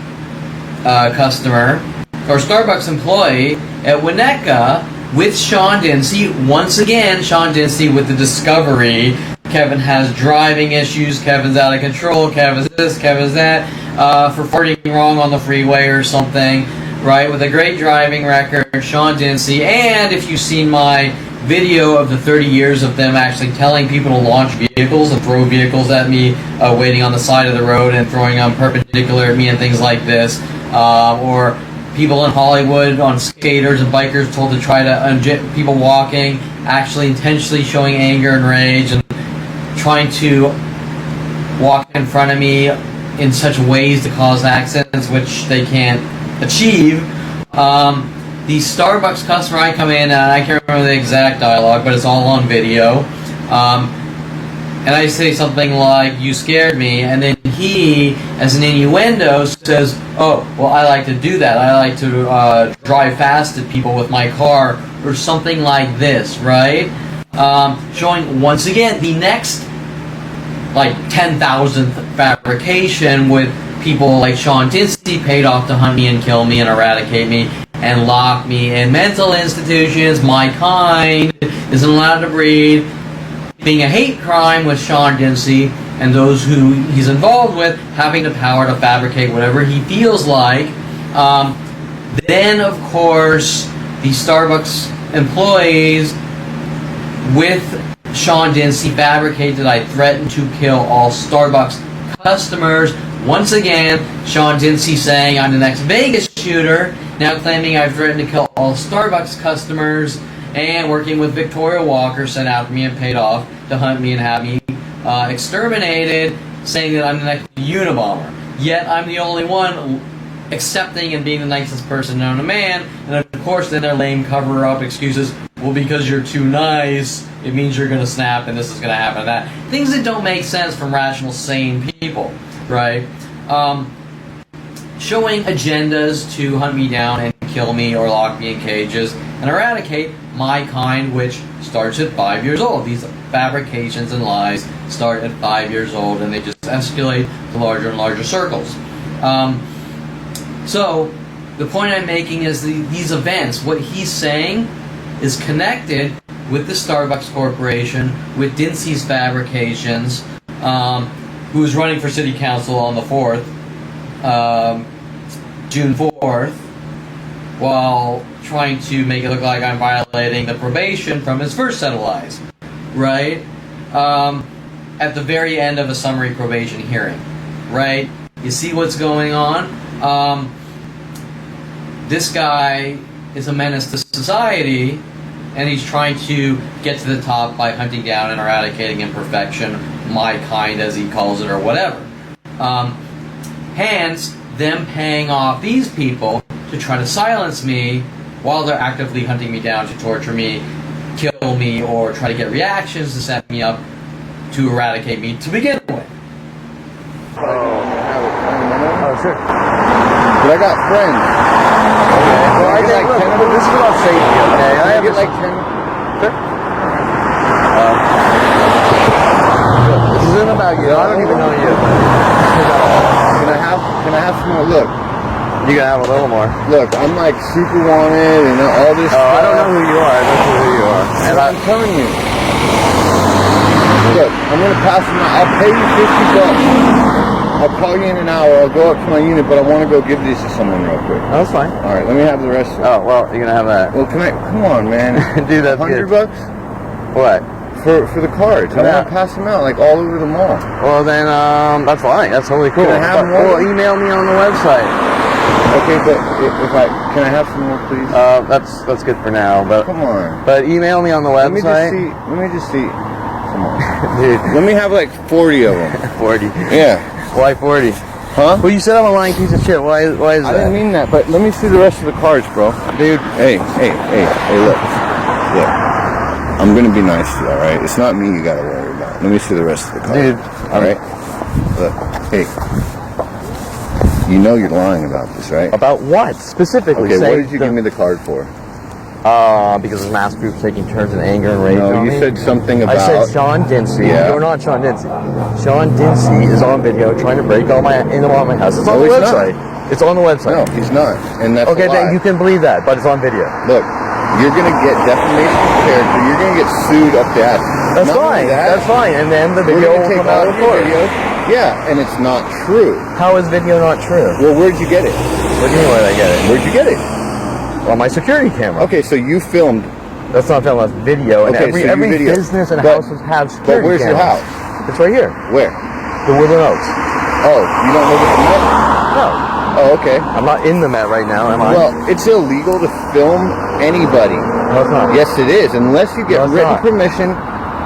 Speaker 4: customer, or Starbucks employee at Winnetka with Sean Dincy, once again, Sean Dincy with the discovery, Kevin has driving issues, Kevin's out of control, Kevin's this, Kevin's that, for farting wrong on the freeway or something, right, with a great driving record, Sean Dincy, and if you've seen my video of the 30 years of them actually telling people to launch vehicles and throw vehicles at me, waiting on the side of the road and throwing them perpendicular at me and things like this, or people in Hollywood on skaters and bikers told to try to people walking, actually intentionally showing anger and rage and trying to walk in front of me in such ways to cause accidents which they can't achieve. The Starbucks customer, I come in, and I can't remember the exact dialogue, but it's all on video. And I say something like, "You scared me," and then he, as an innuendo, says, "Oh, well, I like to do that. I like to drive fast at people with my car," or something like this, right? Showing, once again, the next, like, 10,000th fabrication with people like Sean Dincy paid off to hunt me and kill me and eradicate me and lock me in mental institutions. My kind isn't allowed to breathe. Being a hate crime with Sean Dincy and those who he's involved with having the power to fabricate whatever he feels like. Then, of course, the Starbucks employees with Sean Dincy fabricated I threatened to kill all Starbucks customers Once again, Sean Dinsey saying I'm the next Vegas shooter, now claiming I've threatened to kill all Starbucks customers, and working with Victoria Walker sent out for me and paid off to hunt me and have me exterminated, saying that I'm the next Unabomber. Yet I'm the only one accepting and being the nicest person known to man, and of course then their lame cover-up excuses, well, because you're too nice, it means you're going to snap and this is going to happen and that. Things that don't make sense from rational, sane people, right? Showing agendas to hunt me down and kill me or lock me in cages and eradicate my kind, which starts at 5 years old. These fabrications and lies start at 5 years old, and they just escalate to larger and larger circles. So, the point I'm making is these events, what he's saying is connected with the Starbucks Corporation, with Dinsey's fabrications, who is running for city council on the 4th, June 4th, while trying to make it look like I'm violating the probation from his first set of lies, right? At the very end of a summary probation hearing, right? You see what's going on? This guy is a menace to society, and he's trying to get to the top by hunting down and eradicating imperfection, my kind as he calls it, or whatever. Hence, them paying off these people to try to silence me while they're actively hunting me down to torture me, kill me, or try to get reactions to set me up to eradicate me to begin with.
Speaker 6: Oh, sure. But I got friends. Okay. Well, I get like 10 of them. This is about safety, okay? I have like 10. Sure. This isn't about you. I don't even know you. Can I have some more? Look. You can have a little more. Look, I'm like super wanted and all this stuff. I don't know who you are. I don't know who you are. And I'm telling you. Look, I'm going to pass them out. I'll pay you $50. I'll call you in an hour. I'll go up to my unit, but I want to go give these to someone real quick. Oh, that's fine. All right, let me have the rest of it. Oh, well, you're going to have that. Well, can I? Come on, man. Dude, that's $100? What? For the cards. I want to pass them out, like, all over the mall. Well, then, that's fine. That's totally cool. Can I have more? Well, email me on the website. Okay, but can I have some more, please? That's good for now, but... Come on. But email me on the website. Let me just see. Come on. Dude. Let me have, like, 40 of them. 40? Yeah. Why 40? Huh? Well, you said I'm a lying piece of shit. Why is that? I didn't mean that, but let me see the rest of the cards, bro. Dude. Hey, look. Look. I'm gonna be nice to you, alright? It's not me you gotta worry about. Let me see the rest of the cards. Dude. Alright? Look. Hey. You know you're lying about this, right? About what? Specifically? Okay, what did you give me the card for? Because the mass group's taking turns in anger and rage. No, you said something about... I said Sean Dinsey. Yeah. You're not Sean Dinsey. Sean Dinsey is on video trying to break into all my house. It's on the website. It's on the website. No, he's not. And that's okay, then you can believe that, but it's on video. Look, you're going to get defamation of character. You're going to get sued up to ass. That's fine. That's fine. And then the video will come out of court. Yeah, and it's not true. How is video not true? Well, where'd you get it? What do you mean where'd I get it? Where'd you get it? On my security camera. Okay, so you filmed. That's not film, that's video. And okay, every business and houses have security cameras. But where's your house? It's right here. Where? The Woodland Oaks. Oh, you don't live at the Met? No. Oh, okay. I'm not in the Met right now, am I? Well, it's illegal to film anybody. No, it's not. Yes, it is, unless you get written permission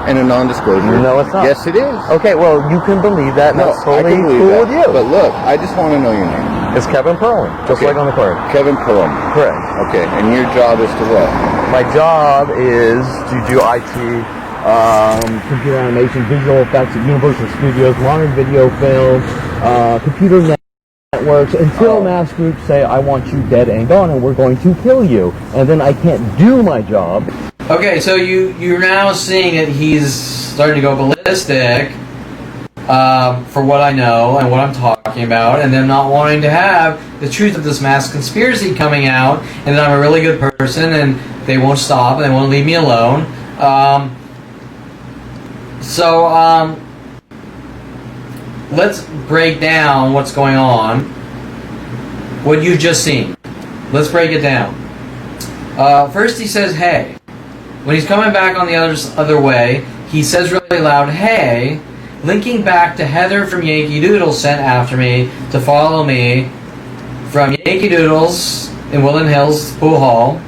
Speaker 6: and a non-disclosure. No, it's not. Yes, it is. Okay, well, you can believe that. No, that's totally cool with you. But look, I just want to know your name. It's Kevin Perlman, just like on the card. Kevin Perlman. Correct. Okay, and your job is to what? My job is to do IT, computer animation, visual effects at Universal Studios, modern video film, computer networks, until mass groups say, I want you dead and gone, and we're going to kill you. And then I can't do my job. Okay, so you're now seeing that he's starting to go ballistic. For what I know and what I'm talking about, and them not wanting to have the truth of this mass conspiracy coming out, and that I'm a really good person, and they won't stop, and they won't leave me alone. Let's break down what's going on, what you've just seen. Let's break it down. First he says, hey. When he's coming back on the other way, he says really loud, hey,
Speaker 4: linking back to Heather from Yankee Doodles sent after me to follow me from Yankee Doodles in Woodland Hills Pool Hall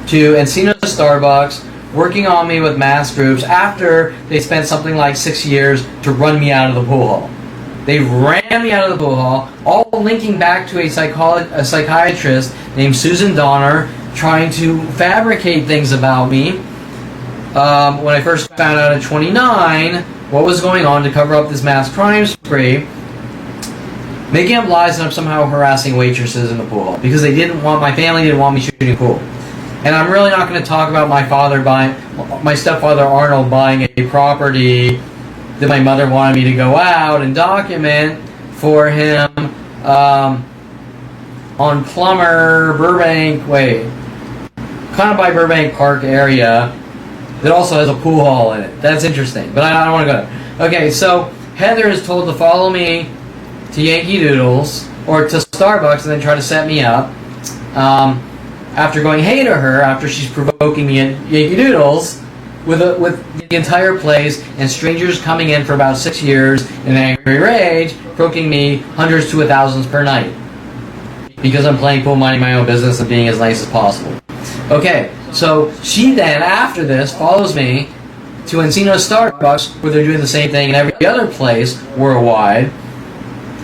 Speaker 4: to Encino Starbucks, working on me with mass groups after they spent something like 6 years to run me out of the pool hall. They ran me out of the pool hall, all linking back to a psychiatrist named Susan Donner, trying to fabricate things about me. When I first found out at 29 what was going on to cover up this mass crime spree, making up lies that I'm somehow harassing waitresses in the pool hall because my family didn't want me shooting pool. And I'm really not going to talk about my stepfather Arnold buying a property that my mother wanted me to go out and document for him on Plummer, Burbank, kind of by Burbank Park area that also has a pool hall in it. That's interesting, but I don't want to go there. Okay, so Heather is told to follow me to Yankee Doodles or to Starbucks and then try to set me up. After going hey to her, after she's provoking me at Yankee Doodles with the entire place and strangers coming in for about 6 years in angry rage, provoking me hundreds to thousands per night because I'm playing pool, minding my own business, and being as nice as possible. Okay, so she then, after this, follows me to Encino Starbucks, where they're doing the same thing in every other place worldwide,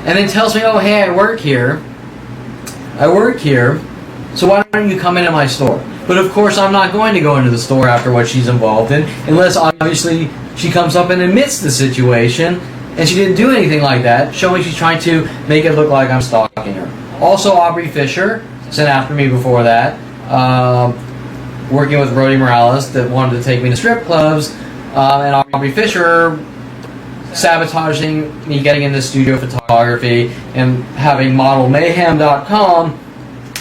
Speaker 4: and then tells me, oh, hey, I work here, so why don't you come into my store? But of course, I'm not going to go into the store after what she's involved in, unless obviously she comes up and admits the situation, and she didn't do anything like that, showing she's trying to make it look like I'm stalking her. Also, Aubrey Fisher sent after me before that, working with Rody Morales that wanted to take me to strip clubs, and Aubrey Fisher sabotaging me getting into studio photography and having modelmayhem.com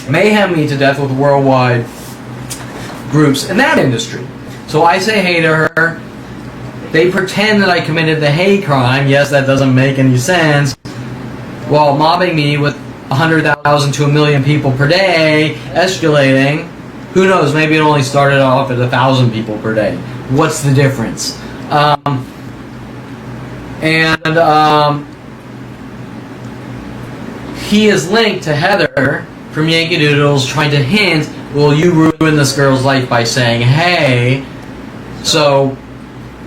Speaker 4: mayhem me to death with worldwide groups in that industry. So I say hey to her. They pretend that I committed the hate crime. Yes, that doesn't make any sense. While mobbing me with 100,000 to 1 million people per day, escalating. Who knows? Maybe it only started off at 1,000 people per day. What's the difference? He is linked to Heather from Yankee Doodles, trying to hint, will you ruin this girl's life by saying, hey, so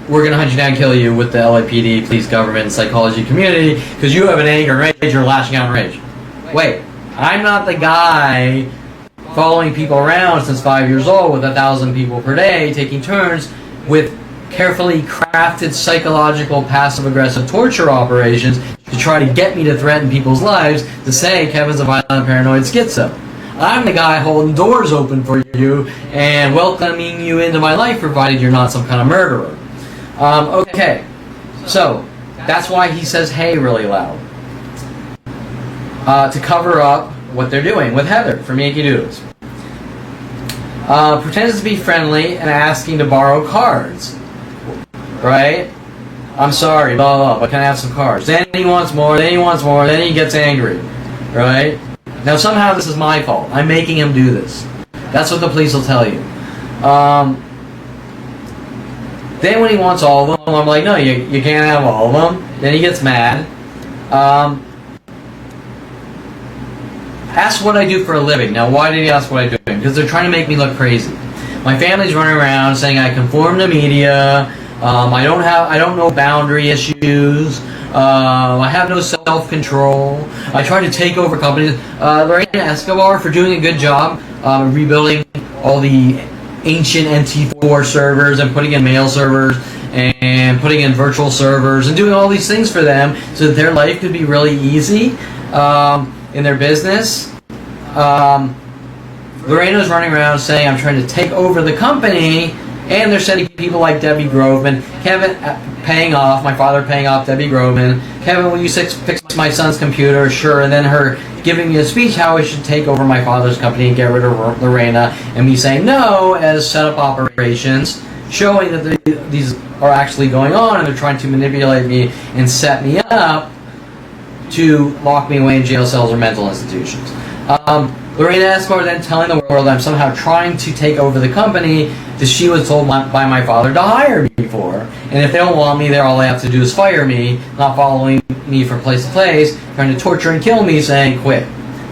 Speaker 4: we're going to hunt you down and kill you with the LAPD, police, government, and psychology community, because you have an anger and rage, you're lashing out in rage. Wait, I'm not the guy following people around since 5 years old with 1,000 people per day, taking turns with carefully crafted psychological passive-aggressive torture operations to try to get me to threaten people's lives, to say Kevin's a violent, paranoid schizo. I'm the guy holding doors open for you and welcoming you into my life, provided you're not some kind of murderer. Okay, so that's why he says hey really loud. To cover up what they're doing with Heather from Yankee Doodles. Pretends to be friendly and asking to borrow cards. Right? I'm sorry, blah, blah, but can I have some cards? Then he wants more, then he wants more, then he gets angry. Right? Now somehow this is my fault. I'm making him do this. That's what the police will tell you. Then when he wants all of them, I'm like, no, you can't have all of them. Then he gets mad. Ask what I do for a living. Now, why did he ask what I do? Because they're trying to make me look crazy. My family's running around saying I conform to media. I don't know boundary issues. I have no self-control. I try to take over companies. Lorena Escobar for doing a good job rebuilding all the ancient NT4 servers and putting in mail servers and putting in virtual servers and doing all these things for them so that their life could be really easy in their business. Lorena's running around saying I'm trying to take over the company, and they're sending people like Debbie Groveman, Kevin my father paying off Debbie Groveman, Kevin, will you fix my son's computer? Sure. And then her giving me a speech how I should take over my father's company and get rid of Lorena, and me saying no as setup operations, showing that these are actually going on and they're trying to manipulate me and set me up to lock me away in jail cells or mental institutions. Lorena Escobar then telling the world I'm somehow trying to take over the company that she was told by my father to hire me for. And if they don't want me there, all they have to do is fire me, not following me from place to place, trying to torture and kill me, saying quit.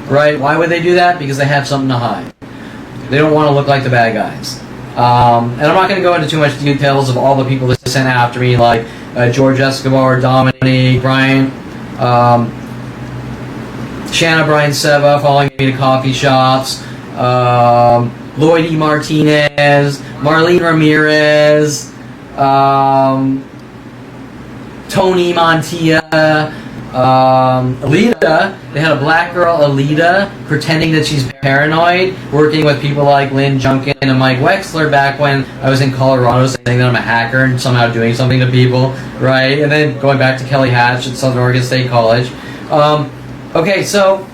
Speaker 4: Right? Why would they do that? Because they have something to hide. They don't want to look like the bad guys. And I'm not going to go into too much details of all the people that sent after me, like George Escobar, Dominique, Brian, Shanna Brian Seva following me to coffee shops, Lloyd E. Martinez, Marlene Ramirez, Tony Montilla, Alita. They had a black girl, Alita, pretending that she's paranoid, working with people like Lynn Junkin and Mike Wexler back when I was in Colorado, saying that I'm a hacker and somehow doing something to people, right? And then going back to Kelly Hatch at Southern Oregon State College. Okay, so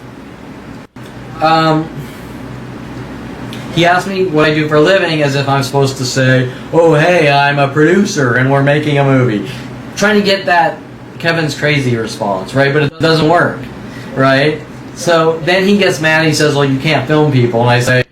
Speaker 4: he asked me what I do for a living as if I'm supposed to say, oh, hey, I'm a producer and we're making a movie. Trying to get that Kevin's crazy response, right? But it doesn't work, right? So then he gets mad and he says, well, you can't film people. And I say,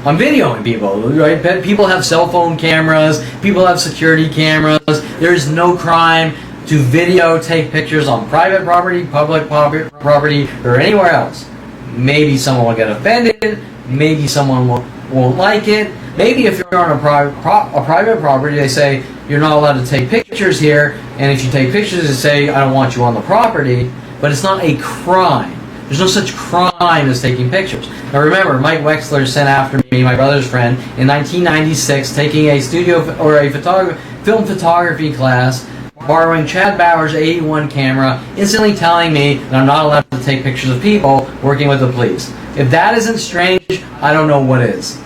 Speaker 4: I'm videoing people, right? People have cell phone cameras. People have security cameras. There's no crime to take pictures on private property, public property, or anywhere else. Maybe someone will get offended. Maybe someone won't like it. Maybe if you're on a private property, they say you're not allowed to take pictures here, and if you take pictures, they say I don't want you on the property. But it's not a crime. There's no such crime as taking pictures. Now remember, Mike Wexler sent after me, my brother's friend, in 1996, taking a film photography class, borrowing Chad Bauer's 81 camera, instantly telling me that I'm not allowed to take pictures of people working with the police. If that isn't strange, I don't know what is.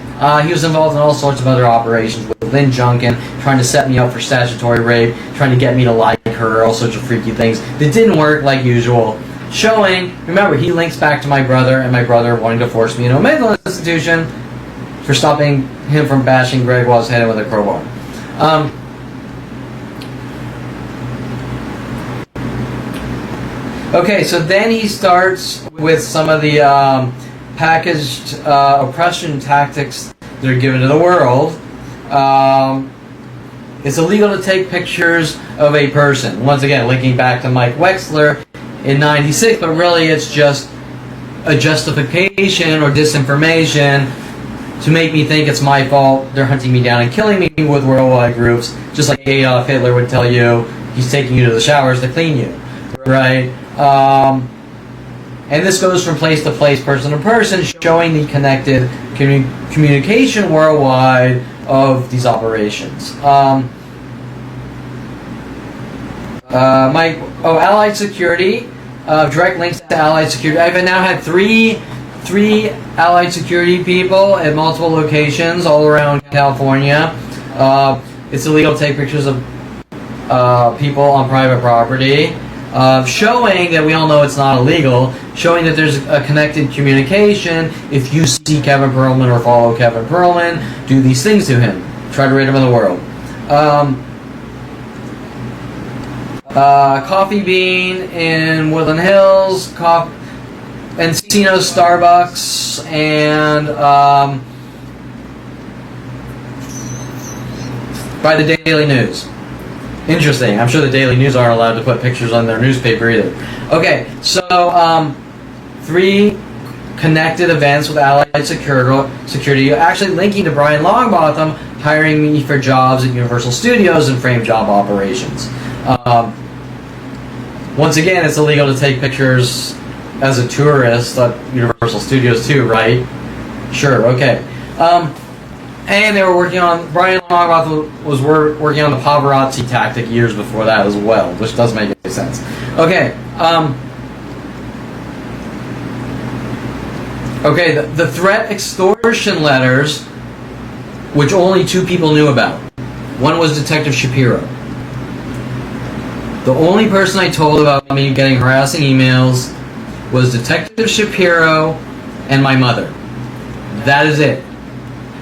Speaker 4: He was involved in all sorts of other operations with Lynn Junkin, trying to set me up for statutory rape, trying to get me to like her, all sorts of freaky things that didn't work like usual. Showing, remember, he links back to my brother, and my brother wanting to force me into a mental institution for stopping him from bashing Greg while I was headed with a crowbar. Okay, so then he starts with some of the packaged oppression tactics that are given to the world. It's illegal to take pictures of a person. Once again, linking back to Mike Wexler in '96, but really it's just a justification or disinformation to make me think it's my fault. They're hunting me down and killing me with worldwide groups, just like Adolf Hitler would tell you he's taking you to the showers to clean you, right? And this goes from place to place, person to person, showing the connected communication worldwide of these operations. Allied Security, direct links to Allied Security. I've now had three Allied Security people at multiple locations all around California. It's illegal to take pictures of people on private property. Showing that we all know it's not illegal, showing that there's a connected communication. If you see Kevin Perlman or follow Kevin Perlman, do these things to him. Try to rid him of the world. Coffee Bean in Woodland Hills, Encino Starbucks, and by the Daily News. Interesting. I'm sure the Daily News aren't allowed to put pictures on their newspaper either. Okay, so 3 connected events with Allied Security, actually linking to Brian Longbotham hiring me for jobs at Universal Studios and frame job operations. Once again, it's illegal to take pictures as a tourist at Universal Studios too, right? Sure, okay. And they were working on, Brian Longbotham was working on the paparazzi tactic years before that as well, which does make any sense. Okay, the threat extortion letters, which only 2 people knew about. One was Detective Shapiro. The only person I told about me getting harassing emails was Detective Shapiro and my mother. That is it.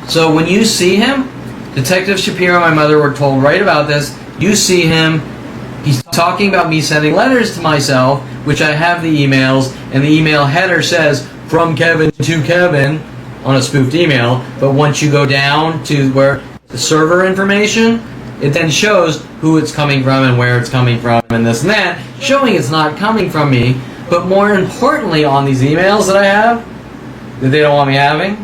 Speaker 4: So when you see him, Detective Shapiro and my mother were told right about this. You see him, he's talking about me sending letters to myself, which I have the emails, and the email header says, from Kevin to Kevin, on a spoofed email. But once you go down to where the server information, it then shows who it's coming from and where it's coming from and this and that, showing it's not coming from me. But more importantly, on these emails that I have, that they don't want me having,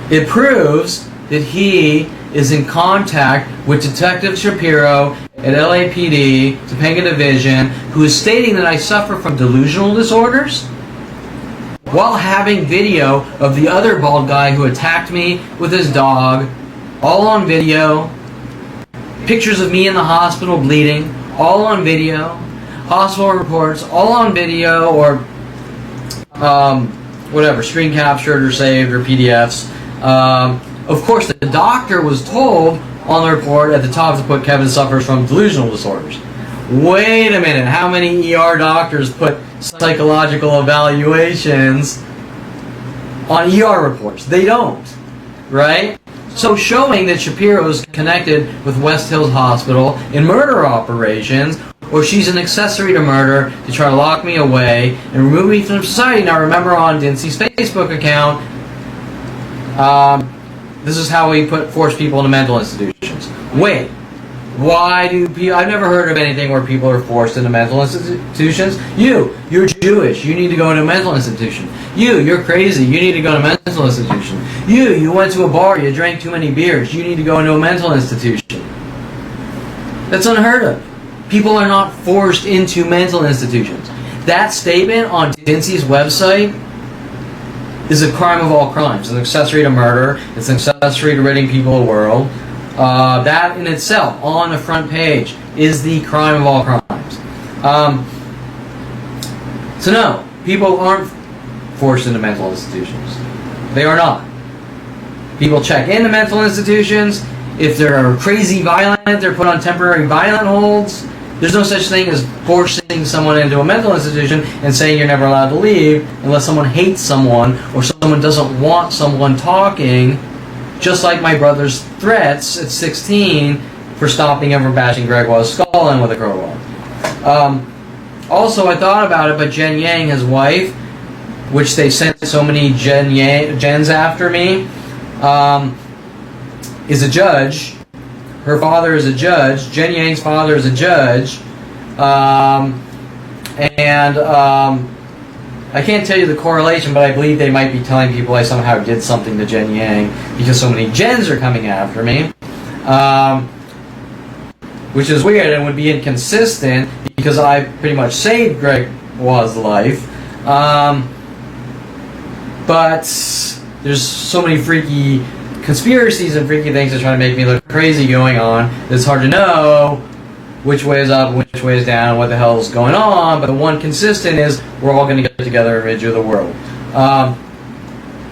Speaker 4: it proves that he is in contact with Detective Shapiro at LAPD, Topanga Division, who is stating that I suffer from delusional disorders, while having video of the other bald guy who attacked me with his dog, all on video, pictures of me in the hospital bleeding, all on video, hospital reports, all on video, or whatever, screen captured or saved or PDFs. Of course, the doctor was told on the report at the top to put Kevin suffers from delusional disorders. Wait a minute, how many ER doctors put psychological evaluations on ER reports? They don't, right? So showing that Shapiro is connected with West Hills Hospital in murder operations, or she's an accessory to murder to try to lock me away and remove me from society. Now remember, on Dincy's Facebook account, this is how we force people into mental institutions. Wait, why do people... I've never heard of anything where people are forced into mental institutions. You're Jewish, you need to go into a mental institution. You're crazy, you need to go to a mental institution. You went to a bar, you drank too many beers, you need to go into a mental institution. That's unheard of. People are not forced into mental institutions. That statement on Dincy's website is a crime of all crimes. It's an accessory to murder. It's an accessory to ridding people of the world. That in itself, on the front page, is the crime of all crimes. So no, people aren't forced into mental institutions. They are not. People check into mental institutions. If they're crazy violent, they're put on temporary violent holds. There's no such thing as forcing someone into a mental institution and saying you're never allowed to leave unless someone hates someone or someone doesn't want someone talking, just like my brother's threats at 16 for stopping him from bashing Greg Waugh's skull in with a crowbar. Also, I thought about it, but Jen Yang, his wife, which they sent so many Jens after me, is a judge. Her father is a judge. Jen Yang's father is a judge. I can't tell you the correlation, but I believe they might be telling people I somehow did something to Jen Yang because so many Jens are coming after me. Which is weird and would be inconsistent because I pretty much saved Greg Waugh's life. But there's so many freaky conspiracies and freaky things that try to make me look crazy going on. It's hard to know which way is up, which way is down, what the hell is going on, but the one consistent is we're all going to get together and rid you of the world.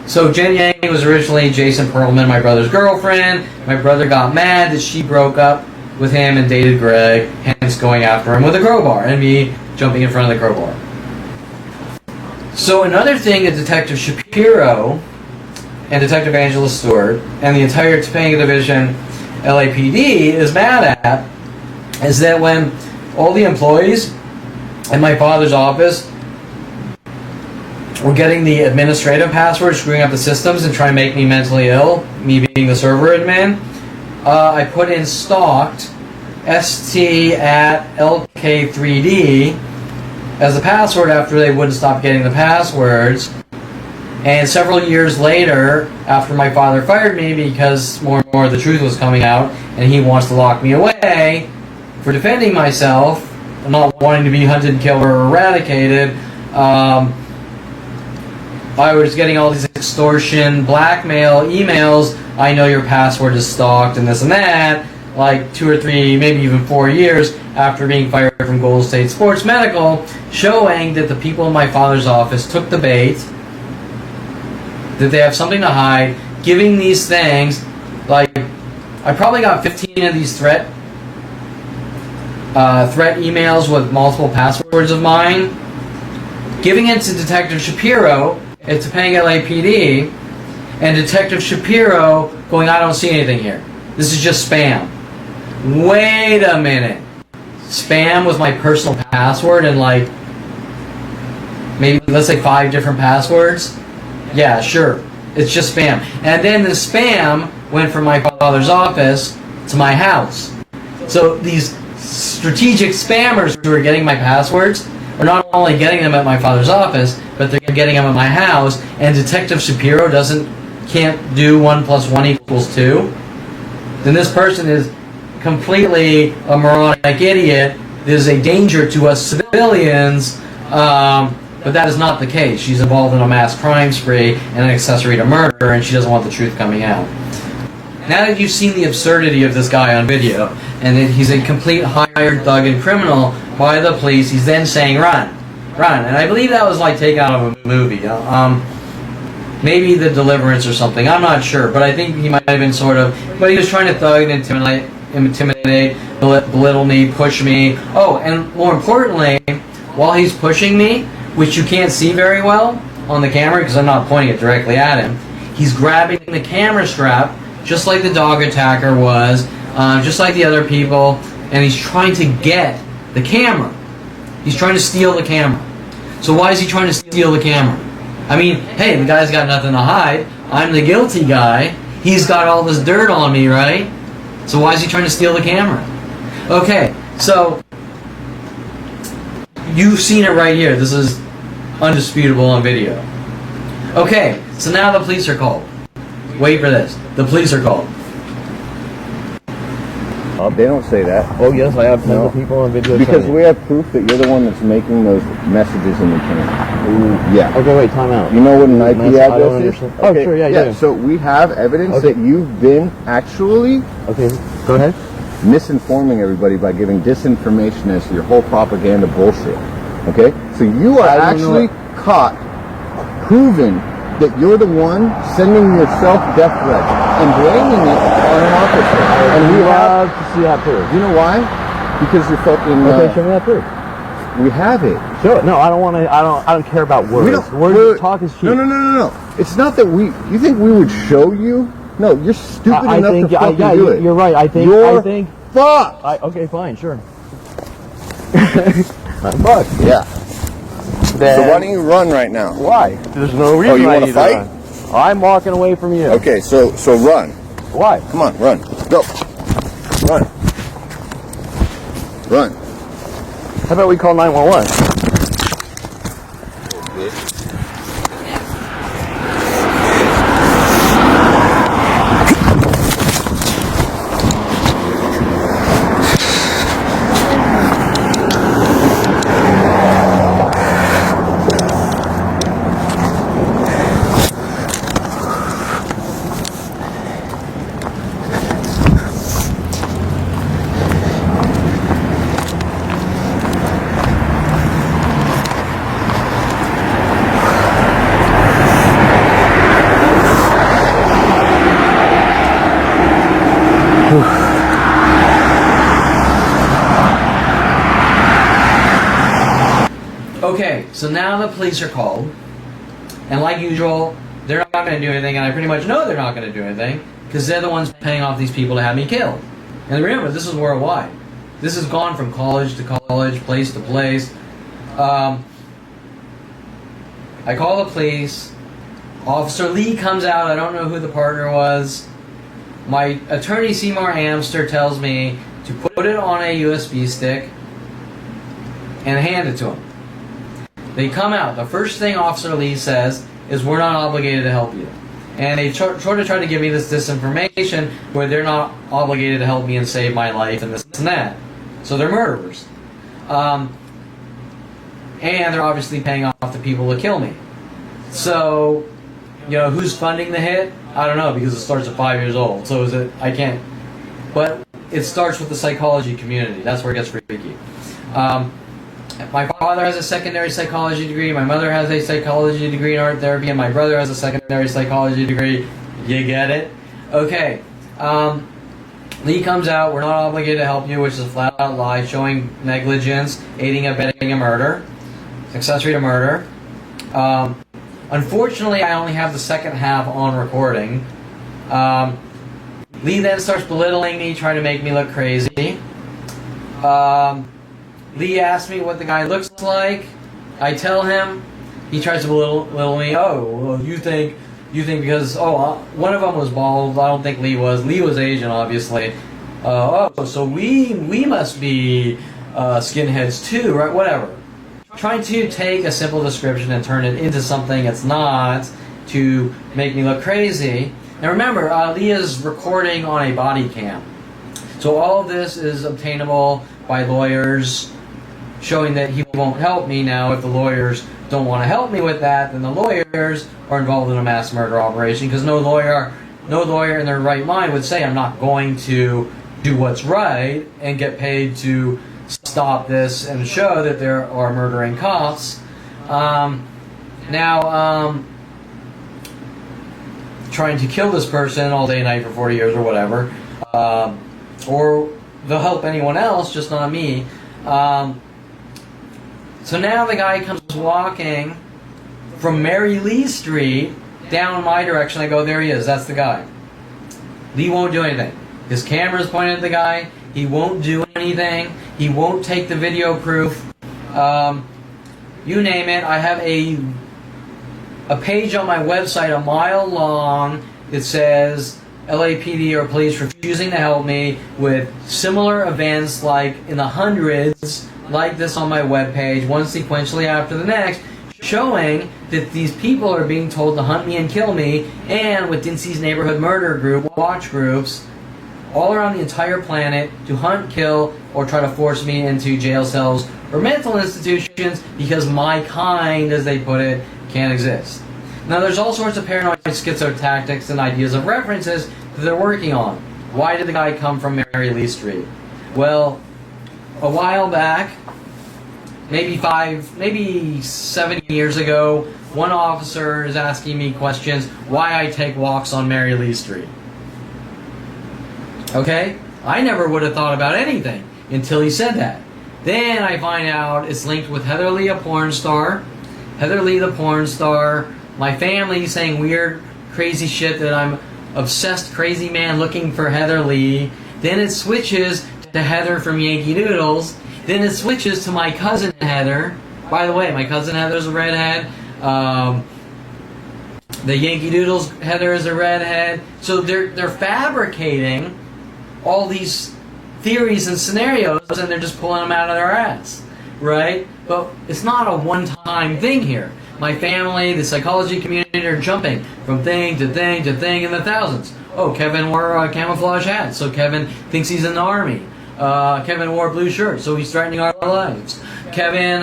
Speaker 4: So Jen Yang was originally Jason Perlman, my brother's girlfriend. My brother got mad that she broke up with him and dated Greg, hence going after him with a crowbar and me jumping in front of the crowbar. So another thing that Detective Shapiro and Detective Angela Stewart and the entire Topanga Division LAPD is mad at is that when all the employees in my father's office were getting the administrative password, screwing up the systems and trying to make me mentally ill, me being the server admin, I put in stalked ST at LK3D as the password after they wouldn't stop getting the passwords. And several years later, after my father fired me because more and more of the truth was coming out and he wants to lock me away for defending myself, not wanting to be hunted, killed, or eradicated, I was getting all these extortion, blackmail emails. I know your password is stalked and this and that, like 2 or 3, maybe even 4 years after being fired from Gold State Sports Medical, showing that the people in my father's office took the bait, that they have something to hide, giving these things, like, I probably got 15 of these threat emails with multiple passwords of mine, giving it to Detective Shapiro at Topanga LAPD, and Detective Shapiro going, I don't see anything here. This is just spam. Wait a minute. Spam with my personal password and like, maybe, let's say 5 different passwords? Yeah, sure. It's just spam. And then the spam went from my father's office to my house. So these strategic spammers who are getting my passwords are not only getting them at my father's office, but they're getting them at my house. And Detective Shapiro can't do 1 + 1 = 2. Then this person is completely a moronic idiot. There's a danger to us civilians. But that is not the case. She's involved in a mass crime spree and an accessory to murder, and she doesn't want the truth coming out. Now that you've seen the absurdity of this guy on video, and that he's a complete hired thug and criminal by the police, he's then saying, run, run. And I believe that was like taken out of a movie. Maybe The Deliverance or something. I'm not sure, but I think he might have been but he was trying to thug and intimidate, belittle me, push me. Oh, and more importantly, while he's pushing me, which you can't see very well on the camera because I'm not pointing it directly at him, he's grabbing the camera strap just like the dog attacker was, just like the other people, and he's trying to get the camera. He's trying to steal the camera. So why is he trying to steal the camera? I mean, hey, the guy's got nothing to hide. I'm the guilty guy. He's got all this dirt on me, right? So why is he trying to steal the camera? Okay, so you've seen it right here. This is undisputable on video. Okay, so now the police are called. Wait for this. The police are called.
Speaker 6: They don't say that.
Speaker 5: Oh yes, I have tons of people on video.
Speaker 6: Because we have proof that you're the one that's making those messages in the camera. Ooh, yeah.
Speaker 5: Okay, wait, time out.
Speaker 6: You know what an IP address is?
Speaker 5: Oh, sure, yeah.
Speaker 6: So we have evidence that you've been actually
Speaker 5: Go ahead.
Speaker 6: misinforming everybody by giving disinformation as to your whole propaganda bullshit. Okay? So you are actually caught, proven that you're the one sending yourself death threats and blaming it on an officer. And we have
Speaker 5: to see that proof.
Speaker 6: You know why? Because you're fucking.
Speaker 5: Okay, show me that proof.
Speaker 6: We have it.
Speaker 5: Sure. No, I don't want to. I don't care about words. Talk is cheap.
Speaker 6: No. It's not that we. You think we would show you? No, you're stupid enough to fucking do it.
Speaker 5: You're right. I think.
Speaker 6: Fuck.
Speaker 5: Okay, fine, sure. Fuck.
Speaker 6: Yeah. So why don't you run right now?
Speaker 5: Why? There's no reason.
Speaker 6: Oh, you want to fight?
Speaker 5: I'm walking away from you.
Speaker 6: Okay, so run.
Speaker 5: Why?
Speaker 6: Come on, run. Go. Run. Run.
Speaker 5: How about we call 911?
Speaker 4: Okay, so now the police are called, and like usual, they're not going to do anything, and I pretty much know they're not going to do anything, because they're the ones paying off these people to have me killed. And remember, this is worldwide. This has gone from college to college, place to place. I call the police. Officer Lee comes out. I don't know who the partner was. My attorney, Seymour Amster, tells me to put it on a USB stick and hand it to him. They come out. The first thing Officer Lee says is, we're not obligated to help you. And they sort of try to give me this disinformation where they're not obligated to help me and save my life and this and that. So they're murderers. And they're obviously paying off the people to kill me. So, you know, who's funding the hit? I don't know, because it starts at 5 years old. So is it, I can't. But it starts with the psychology community. That's where it gets freaky. My father has a secondary psychology degree, my mother has a psychology degree in art therapy, and my brother has a secondary psychology degree. You get it? Okay. Lee comes out, we're not obligated to help you, which is a flat out lie, showing negligence, aiding and abetting a murder, accessory to murder. Unfortunately, I only have the second half on recording. Lee then starts belittling me, trying to make me look crazy. Lee asks me what the guy looks like. I tell him. He tries to belittle me. Oh, well, you think you think because, one of them was bald, I don't think Lee was. Lee was Asian, obviously. So we must be skinheads too, right? Whatever. Trying to take a simple description and turn it into something it's not to make me look crazy. And remember, Lee is recording on a body cam. So all of this is obtainable by lawyers, showing that he won't help me. Now, if the lawyers don't want to help me with that, then the lawyers are involved in a mass murder operation, because no lawyer in their right mind would say, I'm not going to do what's right and get paid to stop this and show that there are murdering cops. Trying to kill this person all day and night for 40 years or whatever, or they'll help anyone else, just not me. So now the guy comes walking from Mary Lee Street down my direction. I go, there he is, that's the guy. Lee won't do anything. His camera's pointed at the guy. He won't do anything. He won't take the video proof. You name it. I have a page on my website a mile long. It says LAPD or police refusing to help me with similar events like in the hundreds, like this on my webpage, one sequentially after the next, showing that these people are being told to hunt me and kill me, and with Dincy's neighborhood murder group, watch groups, all around the entire planet to hunt, kill, or try to force me into jail cells or mental institutions because my kind, as they put it, can't exist. Now there's all sorts of paranoid schizo tactics and ideas of references that they're working on. Why did the guy come from Mary Lee Street? Well, a while back, maybe 7 years ago, one officer is asking me questions why I take walks on Mary Lee Street. Okay? I never would have thought about anything until he said that. Then I find out it's linked with Heather Lee, a porn star. Heather Lee, the porn star. My family saying weird, crazy shit that I'm obsessed, crazy man looking for Heather Lee. Then it switches to Heather from Yankee Doodles. Then it switches to my cousin Heather. By the way, my cousin Heather's a redhead. The Yankee Doodles Heather is a redhead. So they're fabricating all these theories and scenarios, and they're just pulling them out of their ass, right? But it's not a one-time thing here. My family, the psychology community are jumping from thing to thing to thing in the thousands. Oh, Kevin wore a camouflage hat, so Kevin thinks he's in the army. Kevin wore a blue shirt, so he's threatening our lives. Kevin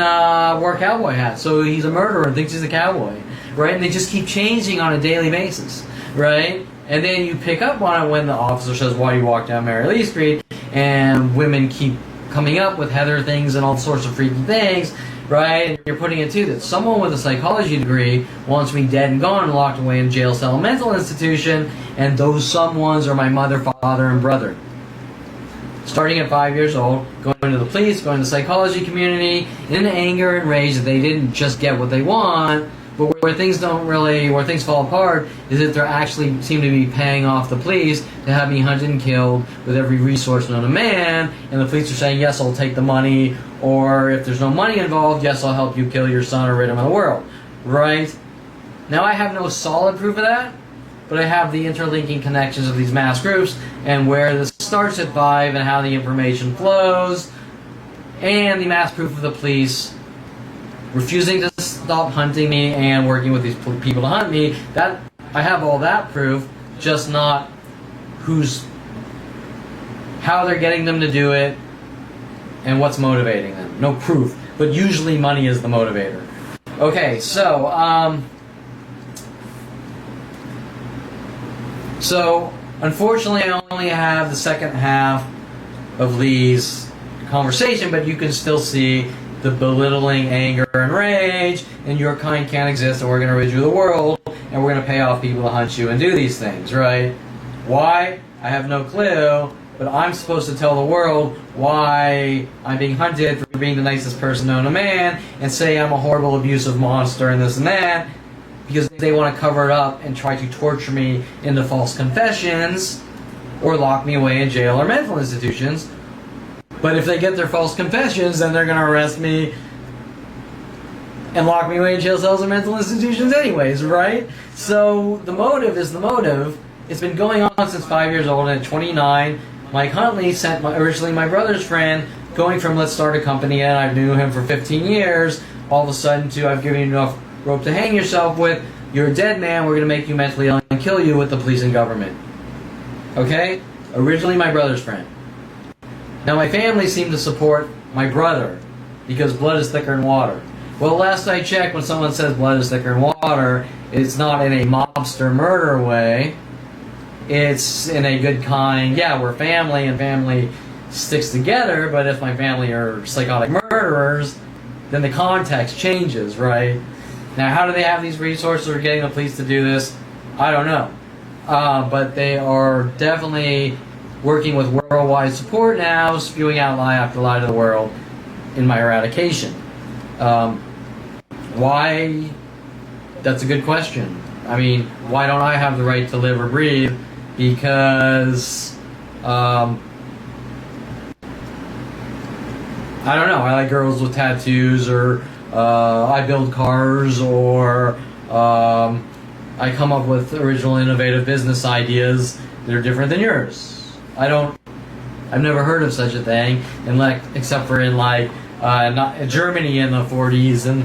Speaker 4: wore a cowboy hat, so he's a murderer and thinks he's a cowboy, right? And they just keep changing on a daily basis, right? And then you pick up on it when the officer says, why you walk down Mary Lee Street, and women keep coming up with Heather things and all sorts of freaky things, right? And you're putting it to that someone with a psychology degree wants me dead and gone and locked away in jail cell mental institution, and those someones are my mother, father, and brother. Starting at 5 years old, going to the police, going to the psychology community, in anger and rage that they didn't just get what they want, but where things fall apart is that they actually seem to be paying off the police to have me hunted and killed with every resource known to man, and the police are saying, yes, I'll take the money, or if there's no money involved, yes, I'll help you kill your son or rid him of the world, right? Now, I have no solid proof of that, but I have the interlinking connections of these mass groups and where this starts at 5 and how the information flows, and the mass proof of the police refusing to stop hunting me and working with these people to hunt me. That I have all that proof, just not how they're getting them to do it and what's motivating them. No proof, but usually money is the motivator. Okay, so unfortunately I only have the second half of Lee's conversation, but you can still see the belittling anger and rage, and your kind can't exist, and we're going to rid you of the world, and we're going to pay off people to hunt you and do these things, right? Why? I have no clue, but I'm supposed to tell the world why I'm being hunted for being the nicest person known to man, and say I'm a horrible, abusive monster and this and that, because they want to cover it up and try to torture me into false confessions, or lock me away in jail or mental institutions. But if they get their false confessions, then they're going to arrest me and lock me away in jail cells and mental institutions anyways, right? So the motive is the motive. It's been going on since 5 years old, and at 29, Mike Huntley sent originally my brother's friend, going from let's start a company, and I knew him for 15 years, all of a sudden to I've given you enough rope to hang yourself with, you're a dead man, we're going to make you mentally ill and kill you with the police and government. Okay? Originally my brother's friend. Now my family seemed to support my brother, because blood is thicker than water. Well, last I checked, when someone says blood is thicker than water, it's not in a mobster murder way. It's in a good kind, yeah, we're family and family sticks together, but if my family are psychotic murderers, then the context changes, right? Now, how do they have these resources or getting the police to do this? I don't know. But they are definitely working with worldwide support now, spewing out lie after lie to the world in my eradication. Why? That's a good question. I mean, why don't I have the right to live or breathe? Because, I don't know, I like girls with tattoos, or I build cars, or I come up with original innovative business ideas that are different than yours. I've never heard of such a thing, except for in Germany in the 40s and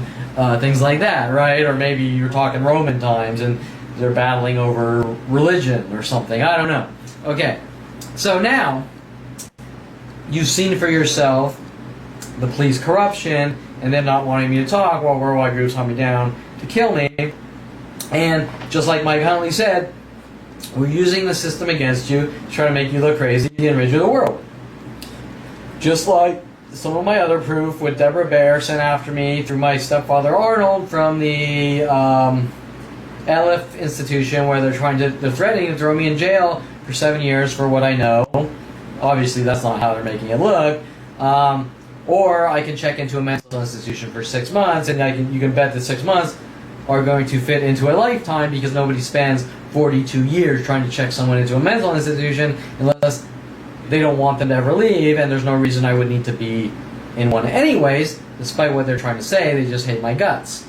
Speaker 4: things like that, right? Or maybe you're talking Roman times and they're battling over religion or something. I don't know. Okay, so now you've seen for yourself the police corruption and them not wanting me to talk while worldwide groups hunt me down to kill me. And just like Mike Huntley said, we're using the system against you to try to make you look crazy and rid you of the world. Just like some of my other proof with Deborah Bear sent after me through my stepfather Arnold from the LF institution, where they're threatening to throw me in jail for 7 years for what I know. Obviously, that's not how they're making it look. Or I can check into a mental institution for 6 months, and you can bet that 6 months are going to fit into a lifetime, because nobody spends 42 years trying to check someone into a mental institution unless they don't want them to ever leave, and there's no reason I would need to be in one anyways, despite what they're trying to say. They just hate my guts.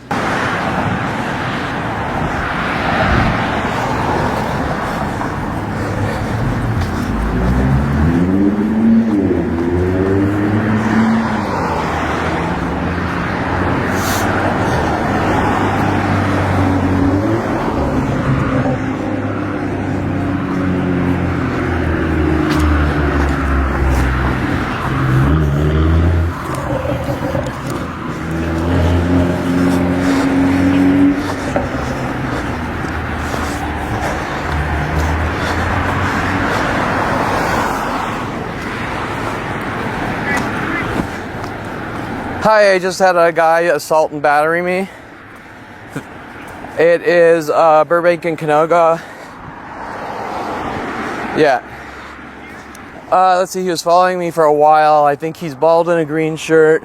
Speaker 5: Hi, I just had a guy assault and battery me. It is Burbank and Canoga. Yeah. Let's see, he was following me for a while. I think he's bald in a green shirt.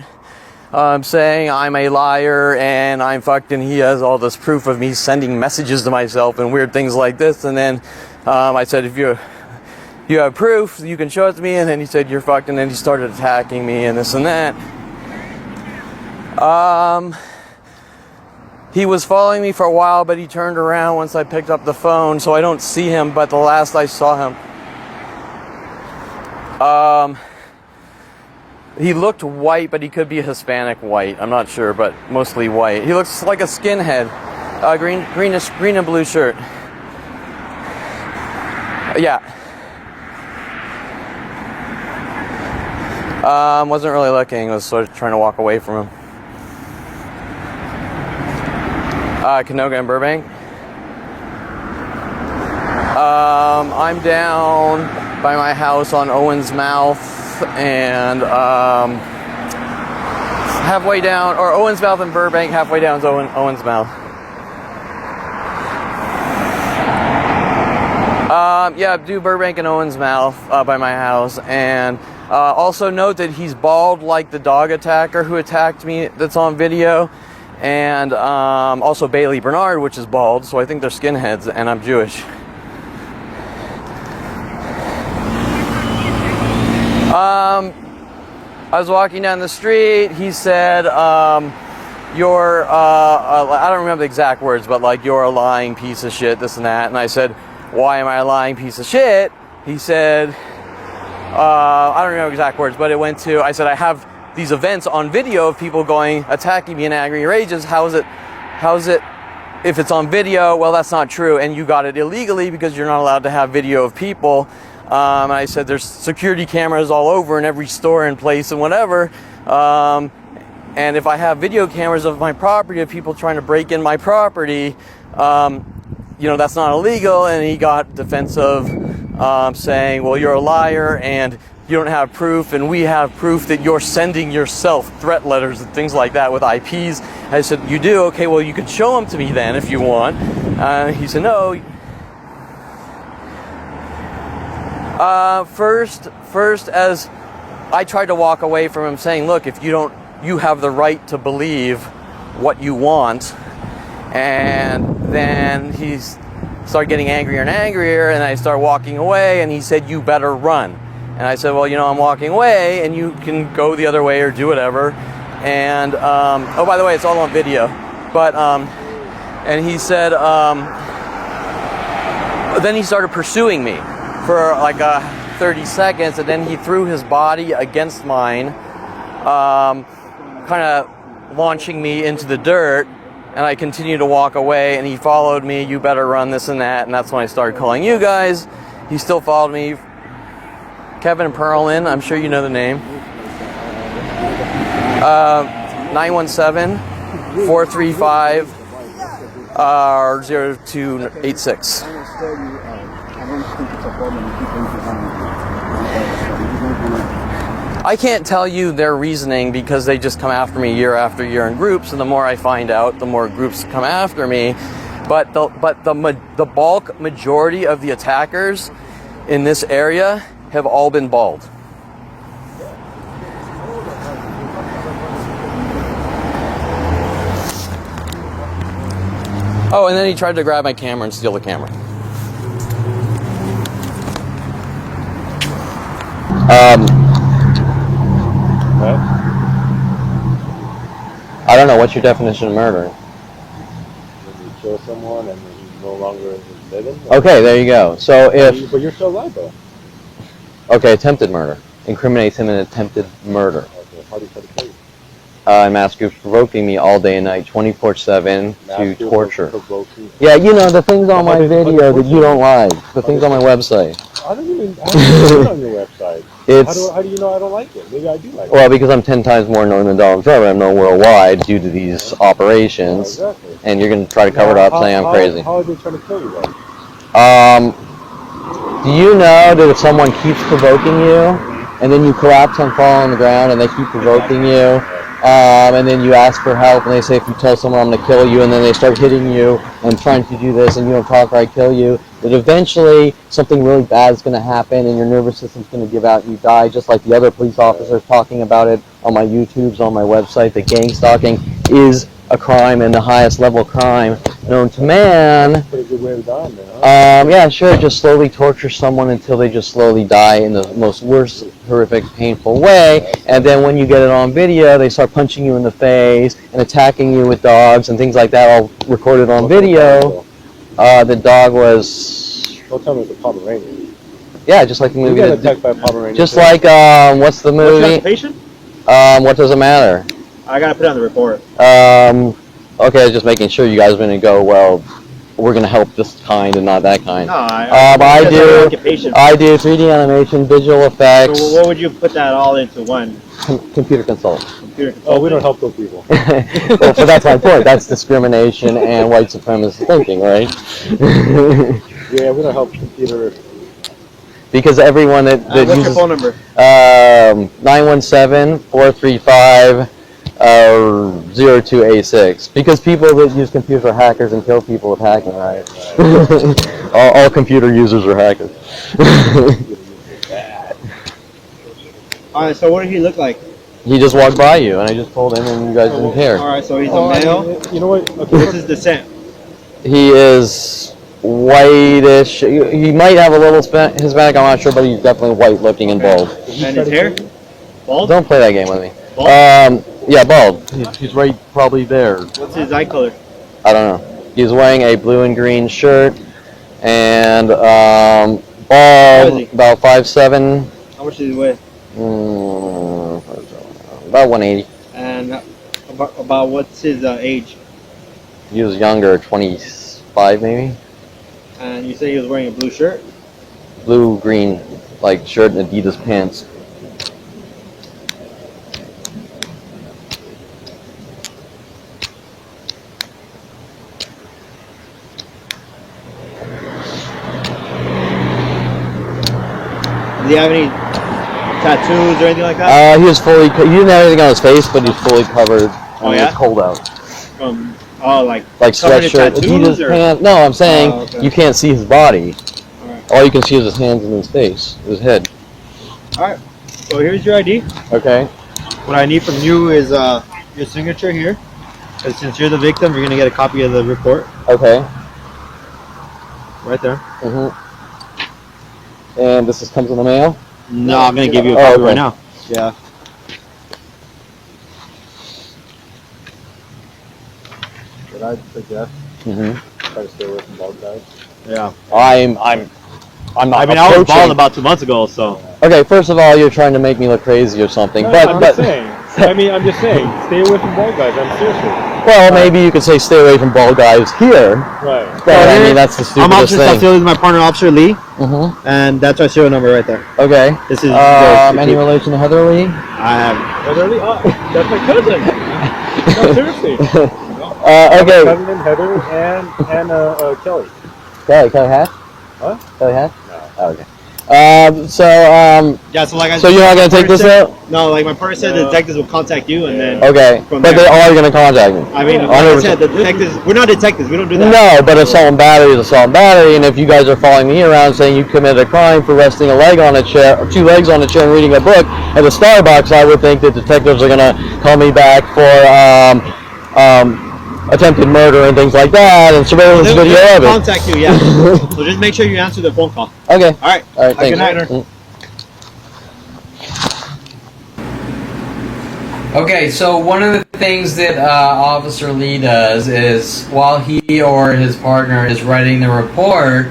Speaker 5: Saying I'm a liar and I'm fucked, and he has all this proof of me sending messages to myself and weird things like this. And then I said, if you have proof, you can show it to me. And then he said, you're fucked. And then he started attacking me and this and that. He was following me for a while, but he turned around once I picked up the phone, so I don't see him, but the last I saw him, he looked white, but he could be a Hispanic white. I'm not sure, but mostly white. He looks like a skinhead. Green and blue shirt. Yeah. Wasn't really looking. I was sort of trying to walk away from him. Canoga and Burbank. I'm down by my house on Owens Mouth, and halfway down, or Owens Mouth and Burbank, halfway down is Owens Mouth. Yeah, do Burbank and Owens Mouth by my house, and also note that he's bald like the dog attacker who attacked me that's on video. And also Bailey Bernard, which is bald, so I think they're skinheads, and I'm Jewish. I was walking down the street. He said, you're, I don't remember the exact words, but like, you're a lying piece of shit, this and that. And I said, why am I a lying piece of shit? He said, I don't remember exact words, but it went to, I said, I have these events on video of people attacking me in angry rages. How is it, if it's on video? Well, that's not true. And you got it illegally because you're not allowed to have video of people. And I said, there's security cameras all over in every store and place and whatever. And if I have video cameras of my property, of people trying to break in my property, that's not illegal. And he got defensive, saying, well, you're a liar and you don't have proof, and we have proof that you're sending yourself threat letters and things like that with IPs. I said, you do? Okay, well, you can show them to me then if you want. He said, no. First, as I tried to walk away from him, saying, look, if you have the right to believe what you want. And then he started getting angrier and angrier, and I started walking away, and he said, you better run. And I said, well, I'm walking away, and you can go the other way or do whatever. And, oh, by the way, it's all on video. But, and he said, then he started pursuing me for like 30 seconds, and then he threw his body against mine, kind of launching me into the dirt. And I continued to walk away, and he followed me, you better run, this and that. And that's when I started calling you guys. He still followed me. Kevin Perlin, I'm sure you know the name. 917-435-0286. I can't tell you their reasoning because they just come after me year after year in groups, and the more I find out, the more groups come after me. But the bulk majority of the attackers in this area have all been bald. Oh, and then he tried to grab my camera and steal the camera. I don't know. What's your definition of murder?
Speaker 7: When you kill someone and he's no longer living.
Speaker 5: Okay, there you go. So if...
Speaker 7: But you're still alive, though.
Speaker 5: Okay, attempted murder. Incriminates him in attempted murder.
Speaker 7: Okay, how do you try to kill you?
Speaker 5: Mass groups provoking me all day and night, 24/7 to torture.
Speaker 7: Provoking.
Speaker 5: Yeah, the things on my video that you don't like. The things on my website.
Speaker 7: I don't even put it on your website. How do you know I don't like it? Maybe I do like it.
Speaker 5: Well, because I'm 10 times more known than Donald Trump. I'm known worldwide due to these operations.
Speaker 7: Exactly.
Speaker 5: And you're going to try to cover it up saying I'm crazy.
Speaker 7: How are they trying to kill you, though?
Speaker 5: Do you know that if someone keeps provoking you, and then you collapse and fall on the ground, and they keep provoking you, and then you ask for help, and they say, if you tell someone I'm going to kill you, and then they start hitting you and trying to do this, and you don't talk or I kill you, that eventually something really bad is going to happen, and your nervous system's going to give out, and you die, just like the other police officers talking about it on my YouTubes, on my website, that gang stalking is a crime and the highest level crime known to man.
Speaker 7: Pretty good way of dying, man, huh?
Speaker 5: Yeah, sure. Just slowly torture someone until they just slowly die in the most worst, horrific, painful way. And then when you get it on video, they start punching you in the face and attacking you with dogs and things like that, all recorded on video. The dog was...
Speaker 7: Don't tell me it's a Pomeranian.
Speaker 5: Yeah, just like the movie.
Speaker 7: You got attacked by a Pomeranian.
Speaker 5: Just like, what's the movie?
Speaker 8: What's your occupation?
Speaker 5: What does it matter?
Speaker 8: I gotta put it on the report.
Speaker 5: Okay, I was just making sure you guys were going to go, well, we're going to help this kind and not that kind.
Speaker 8: No,
Speaker 5: I do 3D animation, visual effects.
Speaker 8: So what would you put that all into one?
Speaker 5: Computer consultant.
Speaker 7: Oh, we don't help those people.
Speaker 5: Well, so that's my point. That's discrimination and white supremacist thinking, right?
Speaker 7: Yeah, we don't help computer.
Speaker 5: Because everyone that
Speaker 8: what's
Speaker 5: uses...
Speaker 8: your phone number?
Speaker 5: 917-435-0286. Because people that use computers are hackers and kill people with hacking, right? all computer users are hackers.
Speaker 8: Alright, so what did he look like?
Speaker 5: He just walked by you, and I just told him, and you guys didn't care.
Speaker 8: Alright, so he's a male?
Speaker 7: You know what? Okay,
Speaker 8: What's his descent?
Speaker 5: He is whitish. He might have a little Hispanic, I'm not sure, but he's definitely white looking and bald.
Speaker 8: And his hair? Bald?
Speaker 5: Don't play that game with me. Yeah, bald. He's right probably there.
Speaker 8: What's his eye color?
Speaker 5: I don't know. He's wearing a blue and green shirt and
Speaker 8: How
Speaker 5: bald,
Speaker 8: is he?
Speaker 5: about 5'7".
Speaker 8: How much does he weigh?
Speaker 5: About 180.
Speaker 8: And about what's his age?
Speaker 5: He was younger, 25 maybe.
Speaker 8: And you say he was wearing a blue shirt?
Speaker 5: Blue, green, like shirt and Adidas pants.
Speaker 8: Does he have any tattoos or anything like that?
Speaker 5: He was fully. He didn't have anything on his face, but he's fully covered.
Speaker 8: Oh,
Speaker 5: and
Speaker 8: yeah?
Speaker 5: It's cold out.
Speaker 8: Like covered in
Speaker 5: Sweatshirt,
Speaker 8: tattoos,
Speaker 5: Adidas
Speaker 8: or?
Speaker 5: pants. No, I'm saying
Speaker 8: Oh, okay.
Speaker 5: you can't see his body.
Speaker 8: Alright.
Speaker 5: All you can see is his hands and his face, his head.
Speaker 8: Alright. So here's your ID.
Speaker 5: Okay.
Speaker 8: What I need from you is your signature here. Because since you're the victim, you're gonna get a copy of the report
Speaker 5: Okay.
Speaker 8: right there.
Speaker 5: And this comes in the mail.
Speaker 8: No, I'm gonna give you a
Speaker 5: Oh,
Speaker 8: copy
Speaker 5: okay.
Speaker 8: right now. Yeah.
Speaker 7: What I'd suggest, try to stay away from bald guys.
Speaker 8: Yeah.
Speaker 5: I'm not.
Speaker 8: I mean, I was
Speaker 5: approaching-
Speaker 8: bald about 2 months ago, so.
Speaker 5: Okay, first of all, you're trying to make me look crazy or something.
Speaker 7: No,
Speaker 5: but
Speaker 7: I'm just saying. I'm just saying. Stay away from bald guys. I'm seriously.
Speaker 5: well, maybe you could say stay away from bald guys here.
Speaker 7: Right.
Speaker 5: But I mean, that's the
Speaker 8: I'm
Speaker 5: stupidest
Speaker 8: Officer
Speaker 5: thing.
Speaker 8: Salcedo, this is my partner, Officer Lee, and that's our serial number right there.
Speaker 5: Okay.
Speaker 8: This is
Speaker 5: Any relation to Heather Lee?
Speaker 8: I have.
Speaker 7: Literally, that's my cousin. No, seriously.
Speaker 5: Okay.
Speaker 7: Cousin and Heather and Kelly.
Speaker 5: Kelly Hatch?
Speaker 7: Huh?
Speaker 5: Kelly Hatch?
Speaker 7: No.
Speaker 5: Oh, okay.
Speaker 8: Yeah, so like I
Speaker 5: So you're not gonna take this out?
Speaker 8: No, like my partner said, the detectives will contact you, and then.
Speaker 5: Okay.
Speaker 8: From
Speaker 5: But
Speaker 8: there.
Speaker 5: they are gonna contact me.
Speaker 8: I mean, like I said, the detectives. We're not detectives. We don't do that.
Speaker 5: No, but assault and battery is assault and battery, and if you guys are following me around saying you committed a crime for resting a leg on a chair, or 2 legs on a chair and reading a book at a Starbucks, I would think that detectives are gonna call me back for attempted murder and things like that, and surveillance
Speaker 8: They'll
Speaker 5: video of it.
Speaker 8: contact you, yeah. So just make sure you answer the phone call.
Speaker 5: Okay.
Speaker 8: All right.
Speaker 5: All right.
Speaker 8: Have a good
Speaker 5: Thanks.
Speaker 8: night.
Speaker 4: Okay, so one of the things that Officer Lee does is while he or his partner is writing the report,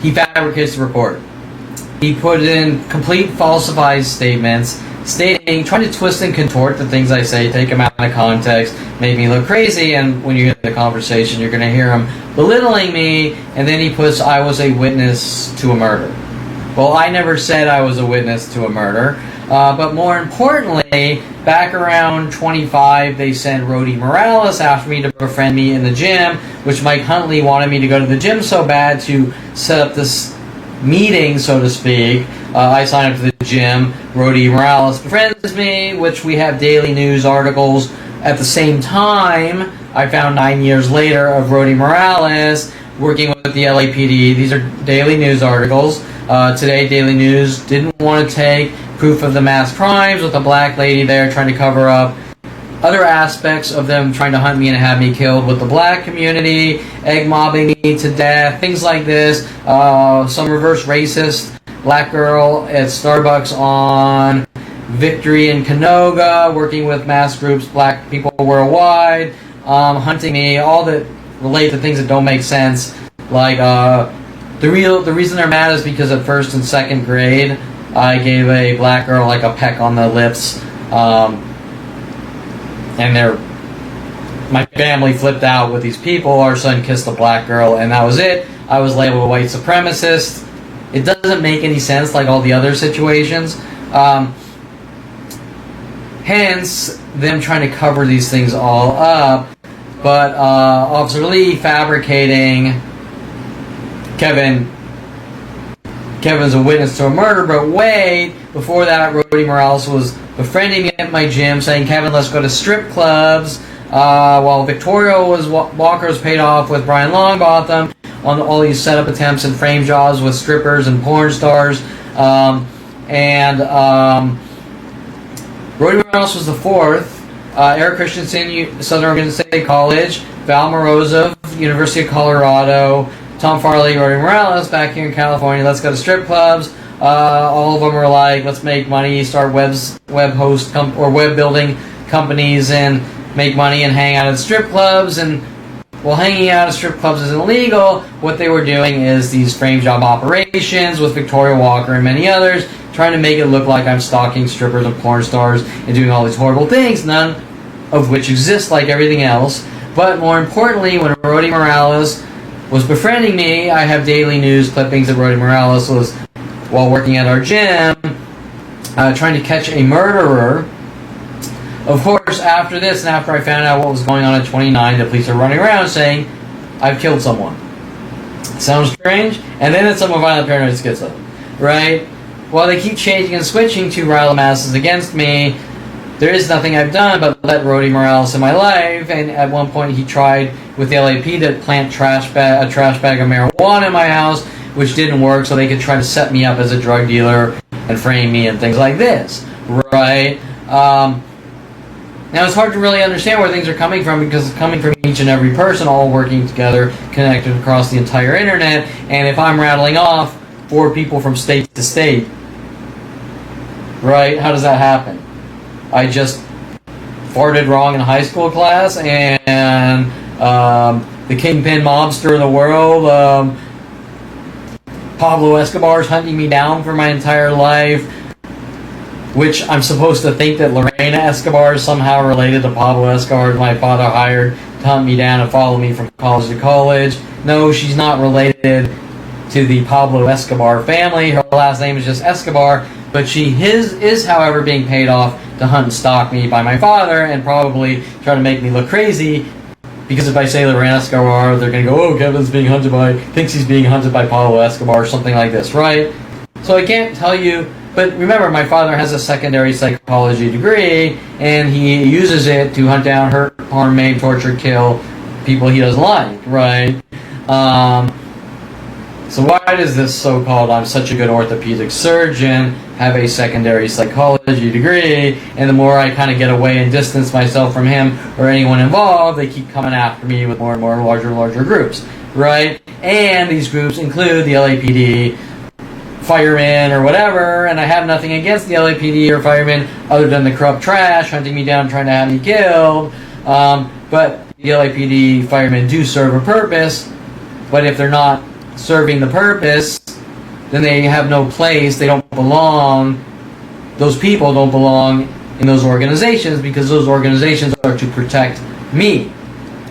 Speaker 4: he fabricates the report. He put in complete falsified statements, trying to twist and contort the things I say, take them out of context, make me look crazy, and when you hear the conversation, you're going to hear him belittling me, and then he puts, I was a witness to a murder. Well, I never said I was a witness to a murder. But more importantly, back around 25, they sent Rody Morales after me to befriend me in the gym, which Mike Huntley wanted me to go to the gym so bad to set up this meeting, so to speak. I signed up to the gym. Rody Morales befriends me, which we have daily news articles. At the same time, I found 9 years later of Rody Morales working with the LAPD. These are daily news articles. Today, Daily News didn't want to take proof of the mass crimes with a black lady there trying to cover up other aspects of them trying to hunt me and have me killed with the black community, egg mobbing me to death, things like this. Some reverse racist black girl at Starbucks on Victory in Canoga, working with mass groups, black people worldwide, hunting me, all that relate to things that don't make sense. Like the reason they're mad is because at first and second grade, I gave a black girl like a peck on the lips, and my family flipped out with these people. Our son kissed a black girl, and that was it. I was labeled a white supremacist. It doesn't make any sense like all the other situations. Hence, them trying to cover these things all up. But Officer Lee fabricating Kevin's a witness to a murder, but wait, before that, Rody Morales was befriending me at my gym, saying, Kevin, let's go to strip clubs, while Walker was paid off with Brian Longbotham on all these setup attempts and frame jobs with strippers and porn stars, Rody Morales was the fourth, Eric Christensen, Southern Oregon State College, Val Morozov, University of Colorado, Tom Farley, Rody Morales, back here in California. Let's go to strip clubs. All of them are like, let's make money, start web building companies and make money and hang out at strip clubs. And well, hanging out at strip clubs isn't illegal. What they were doing is these frame job operations with Victoria Walker and many others, trying to make it look like I'm stalking strippers and porn stars and doing all these horrible things, none of which exist like everything else. But more importantly, when Rody Morales was befriending me, I have daily news clippings that Rody Morales was, while working at our gym, trying to catch a murderer. Of course, after this and after I found out what was going on at 29, the police are running around saying, I've killed someone. Sounds strange? And then it's some violent paranoid schizo, right? Well, they keep changing and switching to rile the masses against me. There is nothing I've done but let Rody Morales in my life, and at one point he tried with the LAPD to plant a trash bag of marijuana in my house, which didn't work, so they could try to set me up as a drug dealer and frame me and things like this, right? Now, it's hard to really understand where things are coming from because it's coming from each and every person all working together, connected across the entire internet, and if I'm rattling off 4 people from state to state, right, how does that happen? I just farted wrong in high school class, and the kingpin mobster of the world, Pablo Escobar's hunting me down for my entire life, which I'm supposed to think that Lorena Escobar is somehow related to Pablo Escobar, my father hired to hunt me down and follow me from college to college. No, she's not related to the Pablo Escobar family. Her last name is just Escobar, but she is, however, being paid off to hunt and stalk me by my father and probably try to make me look crazy, because if I say Lorena Escobar, they're going to go, oh, Kevin's thinks he's being hunted by Pablo Escobar or something like this, right? So I can't tell you, but remember, my father has a secondary psychology degree, and he uses it to hunt down, hurt, harm, maim, torture, kill people he doesn't like, right? So why does this so-called I'm such a good orthopedic surgeon have a secondary psychology degree, and the more I kind of get away and distance myself from him or anyone involved, they keep coming after me with more and more larger groups, right? And these groups include the LAPD, firemen, or whatever, and I have nothing against the LAPD or firemen other than the corrupt trash hunting me down, trying to have me killed, but the LAPD firemen do serve a purpose, but if they're not serving the purpose, then they have no place, they don't belong, those people don't belong in those organizations, because those organizations are to protect me.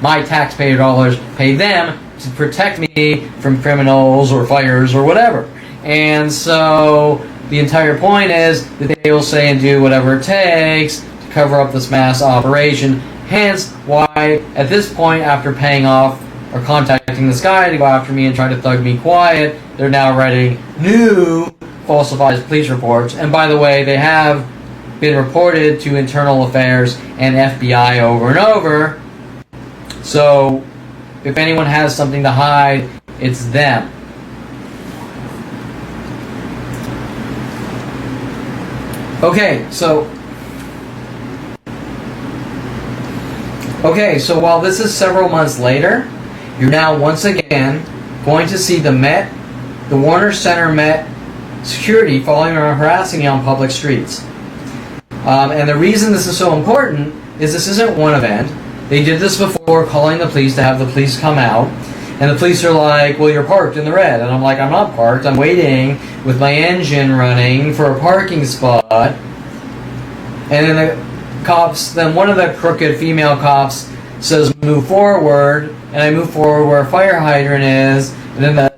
Speaker 4: My taxpayer dollars pay them to protect me from criminals or fires or whatever. And so the entire point is that they will say and do whatever it takes to cover up this mass operation. Hence why at this point, after paying off or contacting this guy to go after me and try to thug me quiet, they're now writing new falsified police reports. And by the way, they have been reported to Internal Affairs and FBI over and over. So if anyone has something to hide, it's them. Okay, so while this is several months later, you're now once again going to see the Warner Center Met security following around harassing me on public streets. And the reason this is so important is this isn't one event. They did this before, calling the police to have the police come out. And the police are like, well, you're parked in the red. And I'm like, I'm not parked. I'm waiting with my engine running for a parking spot. And then the cops, then one of the crooked female cops says, move forward. And I move forward where a fire hydrant is. And then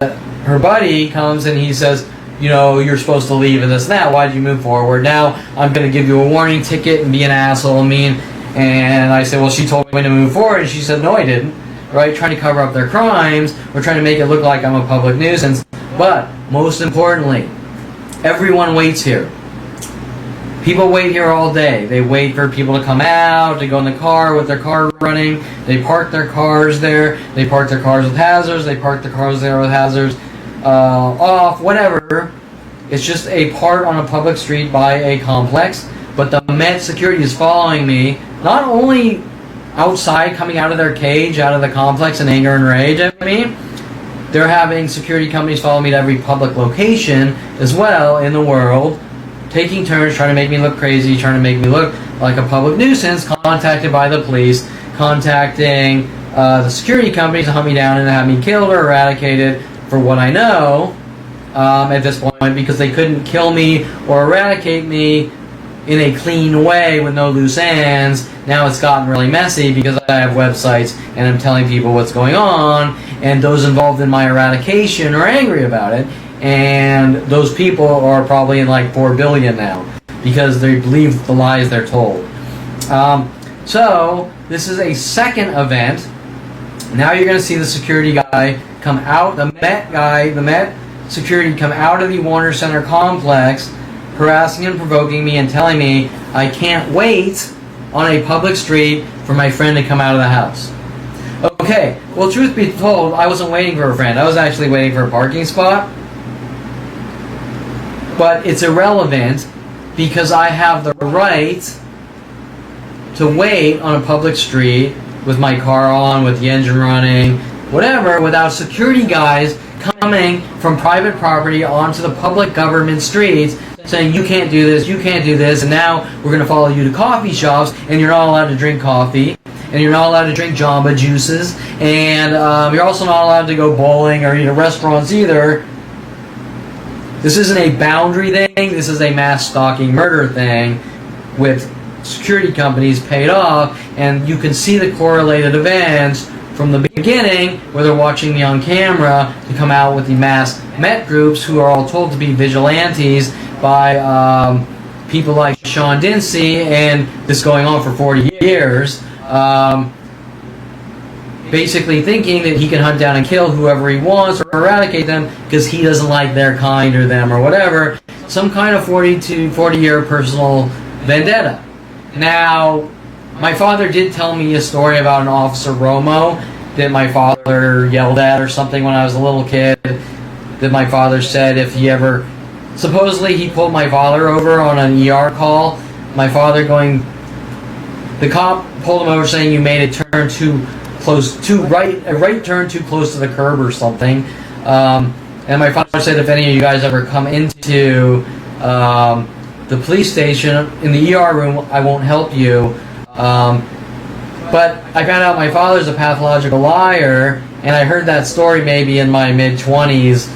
Speaker 4: her buddy comes and he says, you know, you're supposed to leave and this and that. Why did you move forward? Now I'm going to give you a warning ticket and be an asshole and mean. And I said, well, she told me to move forward. And she said, no, I didn't. Right? Trying to cover up their crimes or trying to make it look like I'm a public nuisance. But most importantly, everyone waits here. People wait here all day. They wait for people to come out, to go in the car with their car running. They park their cars there. They park their cars with hazards. They park their cars there with hazards off, whatever. It's just a part on a public street by a complex. But the Met security is following me, not only outside, coming out of their cage, out of the complex in anger and rage at me. they're having security companies follow me to every public location as well in the world, taking turns trying to make me look crazy, trying to make me look like a public nuisance, contacted by the police, contacting the security companies to hunt me down and have me killed or eradicated for what I know at this point, because they couldn't kill me or eradicate me in a clean way with no loose ends. Now it's gotten really messy because I have websites and I'm telling people what's going on, and those involved in my eradication are angry about it, and those people are probably in like 4 billion now because they believe the lies they're told. So this is a second event. Now you're going to see the security guy come out, the Met security come out of the Warner Center complex, harassing and provoking me and telling me I can't wait on a public street for my friend to come out of the house. Okay, well, truth be told, I wasn't waiting for a friend. I was actually waiting for a parking spot. But it's irrelevant because I have the right to wait on a public street with my car on, with the engine running, whatever, without security guys coming from private property onto the public government streets saying you can't do this, and now we're going to follow you to coffee shops, and you're not allowed to drink coffee, and you're not allowed to drink Jamba juices, and you're also not allowed to go bowling or eat at restaurants either. This isn't a boundary thing, this is a mass stalking murder thing with security companies paid off, and you can see the correlated events from the beginning where they're watching me on camera to come out with the mass Met groups who are all told to be vigilantes by people like Sean Dinsey, and this going on for 40 years, basically thinking that he can hunt down and kill whoever he wants or eradicate them because he doesn't like their kind or them or whatever. Some kind of 40-year personal vendetta. Now, my father did tell me a story about an Officer Romo that my father yelled at or something when I was a little kid, that my father said if he ever... Supposedly he pulled my father over on an ER call. My father going... The cop pulled him over saying you made a turn too close, a right turn too close to the curb or something. And my father said if any of you guys ever come into the police station, in the ER room, I won't help you. But I found out my father's a pathological liar, and I heard that story maybe in my mid-20s.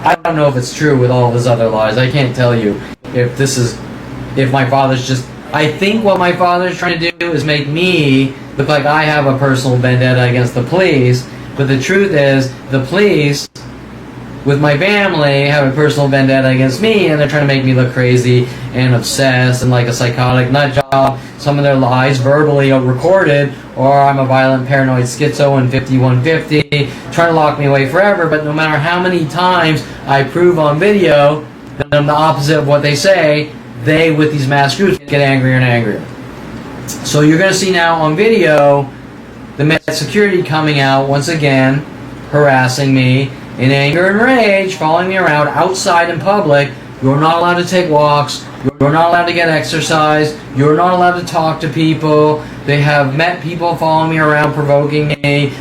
Speaker 4: I don't know if it's true with all of his other lies. I can't tell you if my father's just... I think what my father's trying to do is make me look like I have a personal vendetta against the police, but the truth is the police, with my family, have a personal vendetta against me, and they're trying to make me look crazy and obsessed and like a psychotic nut job. Some of their lies verbally are recorded, or I'm a violent paranoid schizo in 5150, trying to lock me away forever, but no matter how many times I prove on video that I'm the opposite of what they say, they, with these mass groups, get angrier and angrier. So you're going to see now on video the Met security coming out once again, harassing me in anger and rage, following me around outside in public. You're not allowed to take walks. You're not allowed to get exercise. You're not allowed to talk to people. They have Met people following me around, provoking me.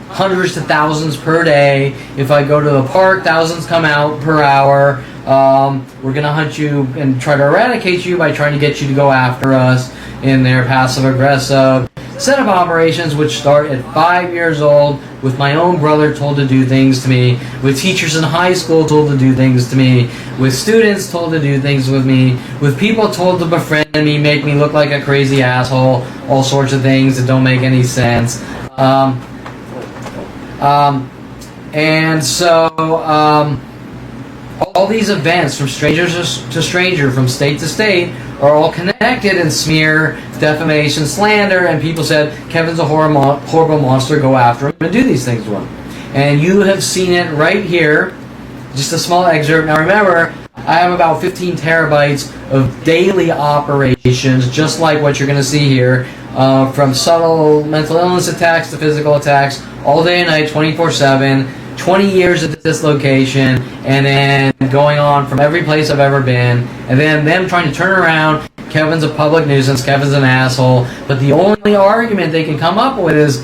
Speaker 4: Hundreds to thousands per day. If I go to the park, thousands come out per hour. We're going to hunt you and try to eradicate you by trying to get you to go after us in their passive-aggressive set of operations, which start at 5 years old, with my own brother told to do things to me, with teachers in high school told to do things to me, with students told to do things with me, with people told to befriend me, make me look like a crazy asshole, all sorts of things that don't make any sense. And so all these events, from stranger to stranger, from state to state, are all connected in smear, defamation, slander, and people said, Kevin's a horrible monster, go after him and do these things to him. And you have seen it right here, just a small excerpt. Now remember, I have about 15 terabytes of daily operations, just like what you're going to see here, from subtle mental illness attacks to physical attacks, all day and night, 24/7, 20 years at this location, and then going on from every place I've ever been, and then them trying to turn around, Kevin's a public nuisance, Kevin's an asshole, but the only argument they can come up with is,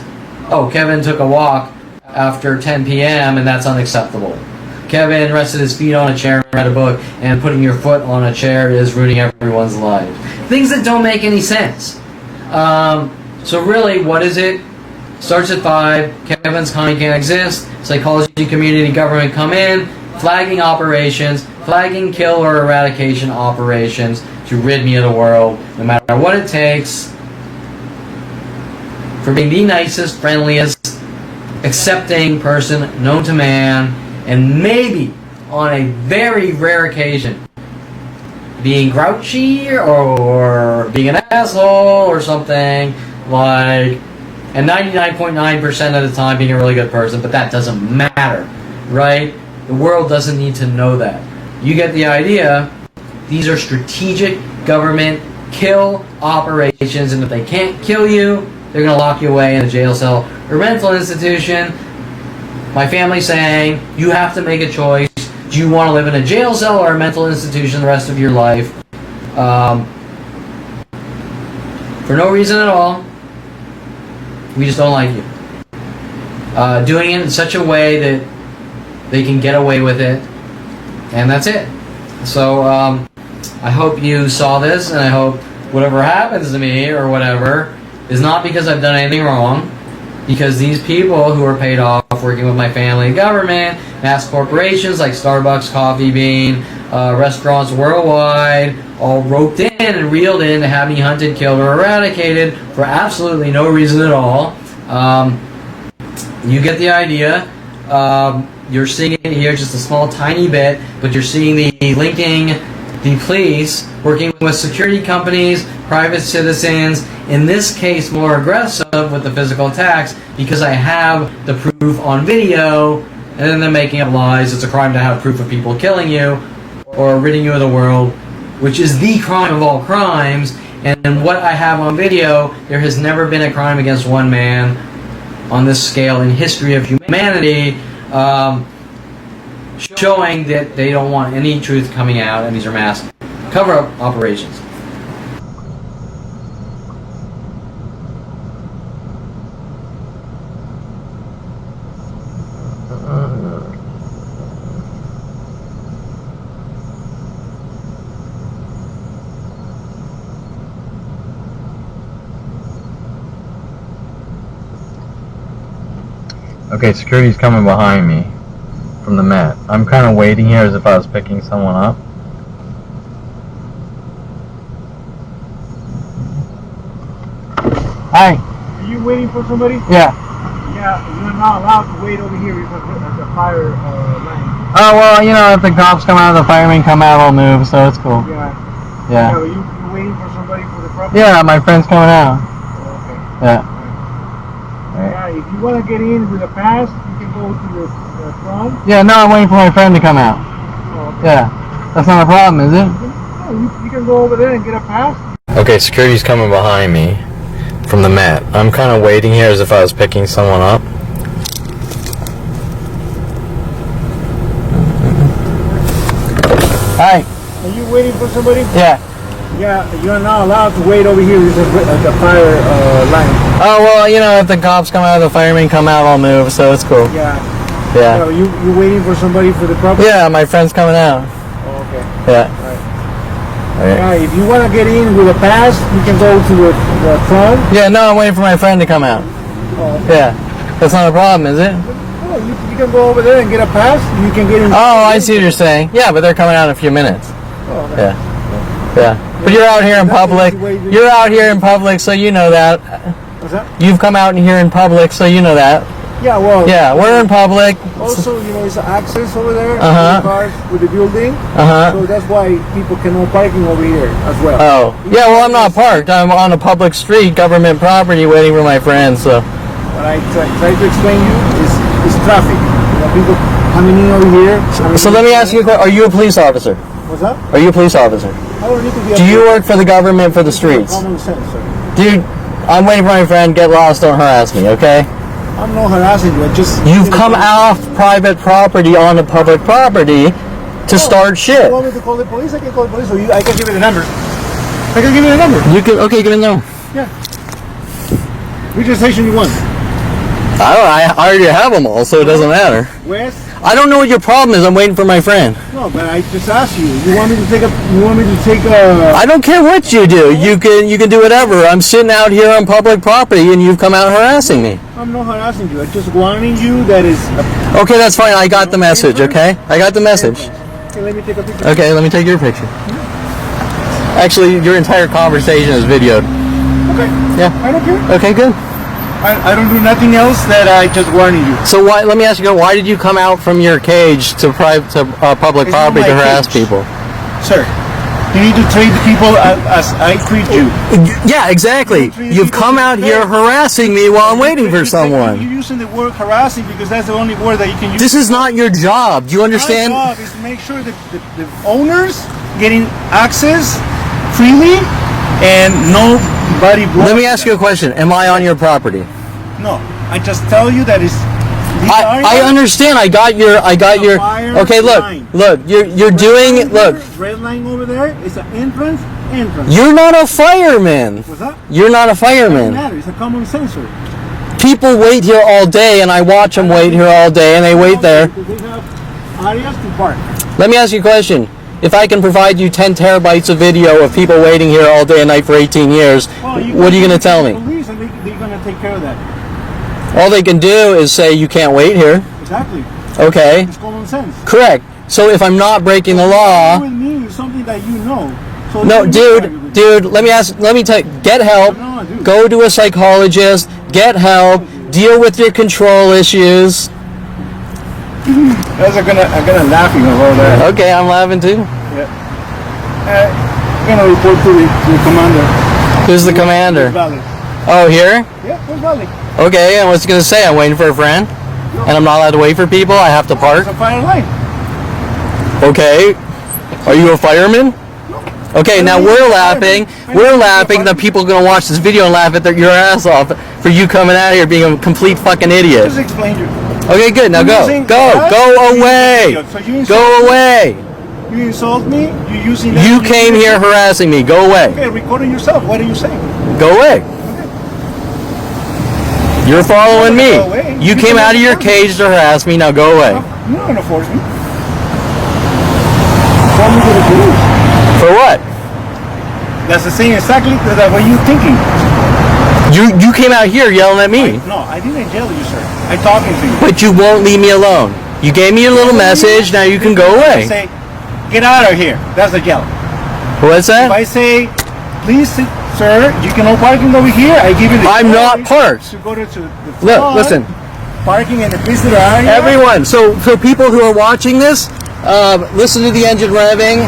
Speaker 4: oh, Kevin took a walk after 10 p.m. and that's unacceptable. Kevin rested his feet on a chair and read a book, and putting your foot on a chair is ruining everyone's life. Things that don't make any sense. So really, what is it? Starts at 5, Kevin's Connie can't exist, psychology, community, government come in, flagging operations, flagging kill or eradication operations to rid me of the world, no matter what it takes, for being the nicest, friendliest, accepting person known to man, and maybe, on a very rare occasion, being grouchy or being an asshole or something, like, and 99.9% of the time being a really good person, but that doesn't matter, right? The world doesn't need to know that. You get the idea. These are strategic government kill operations, and if they can't kill you, they're going to lock you away in a jail cell or mental institution. My family's saying, you have to make a choice. Do you want to live in a jail cell or a mental institution the rest of your life? For no reason at all. We just don't like you. Doing it in such a way that they can get away with it. And that's it. So I hope you saw this, and I hope whatever happens to me or whatever is not because I've done anything wrong, because these people who are paid off working with my family and government, mass corporations like Starbucks, Coffee Bean, restaurants worldwide, all roped in and reeled in to have me hunted, killed, or eradicated for absolutely no reason at all. You get the idea. You're seeing it here just a small tiny bit, but you're seeing the linking the police working with security companies, private citizens, in this case more aggressive with the physical attacks because I have the proof on video, and then they're making up lies. It's a crime to have proof of people killing you or ridding you of the world, which is the crime of all crimes. And what I have on video, there has never been a crime against one man on this scale in history of humanity, showing that they don't want any truth coming out, and these are mass cover-up operations.
Speaker 8: Okay, security's coming behind me from the mat. I'm kind of waiting here as if I was picking someone up. Hi.
Speaker 7: Are you waiting for somebody?
Speaker 8: Yeah.
Speaker 7: Yeah, you're not allowed to wait over here because at the fire line.
Speaker 8: Oh, well, you know, if the cops come out, the firemen come out, I'll move, so it's cool.
Speaker 7: Yeah.
Speaker 8: Yeah.
Speaker 7: So you waiting for somebody for the property?
Speaker 8: Yeah, my friend's coming out.
Speaker 7: Oh, okay.
Speaker 8: Yeah.
Speaker 7: Yeah, if you want to get in with a pass, you can go to the front.
Speaker 8: Yeah, no, I'm waiting for my friend to come out.
Speaker 7: Oh, okay.
Speaker 8: Yeah. That's not a problem, is it?
Speaker 7: No, you can go over there and get a pass.
Speaker 8: Okay, security's coming behind me from the mat. I'm kind of waiting here as if I was picking someone up. Hi.
Speaker 7: Are you waiting for somebody?
Speaker 8: Yeah.
Speaker 7: Yeah, you're not allowed to wait over here at the fire line.
Speaker 8: Oh, well, you know, if the cops come out, the firemen come out, I'll move, so it's cool.
Speaker 7: Yeah.
Speaker 8: Yeah.
Speaker 7: So you waiting for somebody for the property?
Speaker 8: Yeah, my friend's coming out.
Speaker 7: Oh, okay.
Speaker 8: Yeah.
Speaker 7: Right. Yeah, if you want to get in with a pass, you can go to the front.
Speaker 8: Yeah, no, I'm waiting for my friend to come out.
Speaker 7: Oh, okay.
Speaker 8: Yeah. That's not a problem, is it?
Speaker 7: Oh, you can go over there and get a pass. You can get in.
Speaker 8: Oh, I see what you're saying. Yeah, but they're coming out in a few minutes.
Speaker 7: Oh, okay.
Speaker 8: Yeah. Yeah. But you're out here in public. You're out here in public, so you know that.
Speaker 7: What's that?
Speaker 8: You've come out in here in public, so you know that.
Speaker 7: Yeah, well.
Speaker 8: Yeah, we're in public.
Speaker 7: Also, you know, it's access over there.
Speaker 8: Uh-huh.
Speaker 7: The cars with the building.
Speaker 8: Uh-huh.
Speaker 7: So that's why people cannot parking over here as well.
Speaker 8: Oh. Yeah, well, I'm not parked. I'm on a public street, government property, waiting for my friend, so.
Speaker 7: What I try to explain you is traffic. You know, people coming in over here.
Speaker 8: So let me ask you a question. Are you a police officer?
Speaker 7: What's that?
Speaker 8: Are you a police officer?
Speaker 7: I don't need to be.
Speaker 8: Do you work for the government for the streets?
Speaker 7: Common sense, sir.
Speaker 8: Dude, I'm waiting for my friend. Get lost. Don't harass me, okay?
Speaker 7: I'm not harassing you. I just.
Speaker 8: You've come off private property onto public property to start shit.
Speaker 7: You want me to call the police? I can call the police, or I can give you the number. I can give you the number.
Speaker 8: You can. Okay, give me the number.
Speaker 7: Yeah. Which station you want?
Speaker 5: I already have them all, so it doesn't matter.
Speaker 7: Where's?
Speaker 5: I don't know what your problem is. I'm waiting for my friend.
Speaker 7: No, but I just asked you. You want me to take a?
Speaker 5: I don't care what you do. You can do whatever. I'm sitting out here on public property, and you've come out harassing me.
Speaker 7: I'm not harassing you. I'm just warning you that is.
Speaker 5: Okay, that's fine. I got the message. Okay, I got the message.
Speaker 7: Okay, let me take a picture.
Speaker 5: Okay, let me take your picture. Actually, your entire conversation is videoed.
Speaker 7: Okay.
Speaker 5: Yeah.
Speaker 7: I don't care.
Speaker 5: Okay, good.
Speaker 7: I don't do nothing else. That I just warning you.
Speaker 5: So why? Let me ask you, why did you come out from your cage to public
Speaker 7: It's
Speaker 5: property
Speaker 7: not
Speaker 5: to
Speaker 7: my
Speaker 5: harass
Speaker 7: cage.
Speaker 5: people?
Speaker 7: Sir, you need to treat the people as I treat you.
Speaker 5: Yeah, exactly. You've come out here harassing me while I'm waiting for
Speaker 7: You're
Speaker 5: someone.
Speaker 7: using the word harassing because that's the only word that you can use.
Speaker 5: This is not your job. Do you understand?
Speaker 7: My job is to make sure that the owners getting access freely and nobody.
Speaker 5: Let me ask you a question. Am I on your property?
Speaker 7: No, I just tell you that it's.
Speaker 5: I understand. I got your. Okay, look. You're doing. Look.
Speaker 7: Red line over there is an entrance.
Speaker 5: You're not a fireman.
Speaker 7: What's that?
Speaker 5: You're not a
Speaker 7: Doesn't
Speaker 5: fireman.
Speaker 7: matter. It's a common sensor.
Speaker 5: People wait here all day, and I watch them wait here all day, and they wait there.
Speaker 7: They have areas to park.
Speaker 5: Let me ask you a question. If I can provide you 10 terabytes of video of people waiting here all day and night for 18 years, what are you going to tell me?
Speaker 7: Police, and they're going to take care of that.
Speaker 5: All they can do is say you can't wait here.
Speaker 7: Exactly.
Speaker 5: Okay.
Speaker 7: It's common sense.
Speaker 5: Correct. So if I'm not breaking the law,
Speaker 7: With me is something that you know. So
Speaker 5: no,
Speaker 7: you
Speaker 5: dude. Let me tell you. Get help.
Speaker 7: No, dude.
Speaker 5: Go to a psychologist. Get help. Deal with your control issues.
Speaker 7: Guys are gonna laughing about that.
Speaker 5: Okay, I'm laughing too.
Speaker 7: Yeah. I'm gonna report to the commander.
Speaker 5: Who's the commander?
Speaker 7: Valley.
Speaker 5: Oh, here?
Speaker 7: Yeah, West Valley.
Speaker 5: Okay, and what's it gonna say? I'm waiting for a friend, and I'm not allowed to wait for people. I have to park.
Speaker 7: It's a fire line.
Speaker 5: Okay. Are you a fireman? Okay, now we're laughing. We're laughing. The people are gonna watch this video and laugh at your ass off for you coming out here being a complete fucking idiot.
Speaker 7: Just explain you.
Speaker 5: Okay, good. Now go.
Speaker 7: Using
Speaker 5: Go.
Speaker 7: us,
Speaker 5: Go away.
Speaker 7: So you insult
Speaker 5: Go
Speaker 7: me?
Speaker 5: away.
Speaker 7: You insult me. You using.
Speaker 5: You came here harassing me. Go away.
Speaker 7: Okay, recording yourself. What are you saying?
Speaker 5: Go away. You're following me.
Speaker 7: Go away.
Speaker 5: You came out of your cage to harass me. Now go away.
Speaker 7: You're not gonna force me. What am I gonna do?
Speaker 5: For what?
Speaker 7: That's the same exactly that what you thinking.
Speaker 5: You came out here yelling at me.
Speaker 7: No, I didn't yell at you, sir. I'm talking to you.
Speaker 5: But you won't leave me alone. You gave me your little message. Now you can go away.
Speaker 7: Say, get out of here. That's a yell.
Speaker 5: What's
Speaker 7: If
Speaker 5: that?
Speaker 7: I say, please, sir, you can no parking over here. I give you the.
Speaker 5: I'm not
Speaker 7: choice
Speaker 5: parked.
Speaker 7: To go to the
Speaker 5: Look,
Speaker 7: front,
Speaker 5: listen.
Speaker 7: Parking in the visitor area.
Speaker 5: Everyone, so for people who are watching this, listen to the engine revving.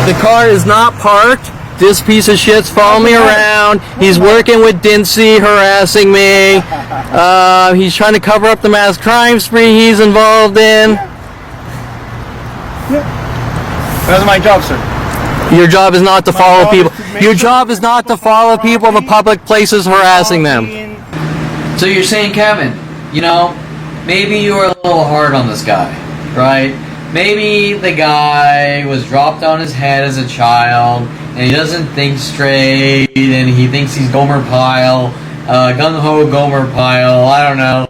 Speaker 5: The car is not parked. This piece of shit's following me around. He's working with Dincy, harassing me. He's trying to cover up the mass crime spree he's involved in.
Speaker 7: Yeah. That's my job, sir.
Speaker 5: Your job is not to follow
Speaker 7: job
Speaker 5: people.
Speaker 7: is to make
Speaker 5: Your
Speaker 7: sure
Speaker 5: job is not to follow people to public places harassing them.
Speaker 4: So you're saying, Kevin, you know, maybe you were a little hard on this guy, right? Maybe the guy was dropped on his head as a child, and he doesn't think straight, and he thinks he's Gomer Pyle, gung-ho Gomer Pyle, I don't know,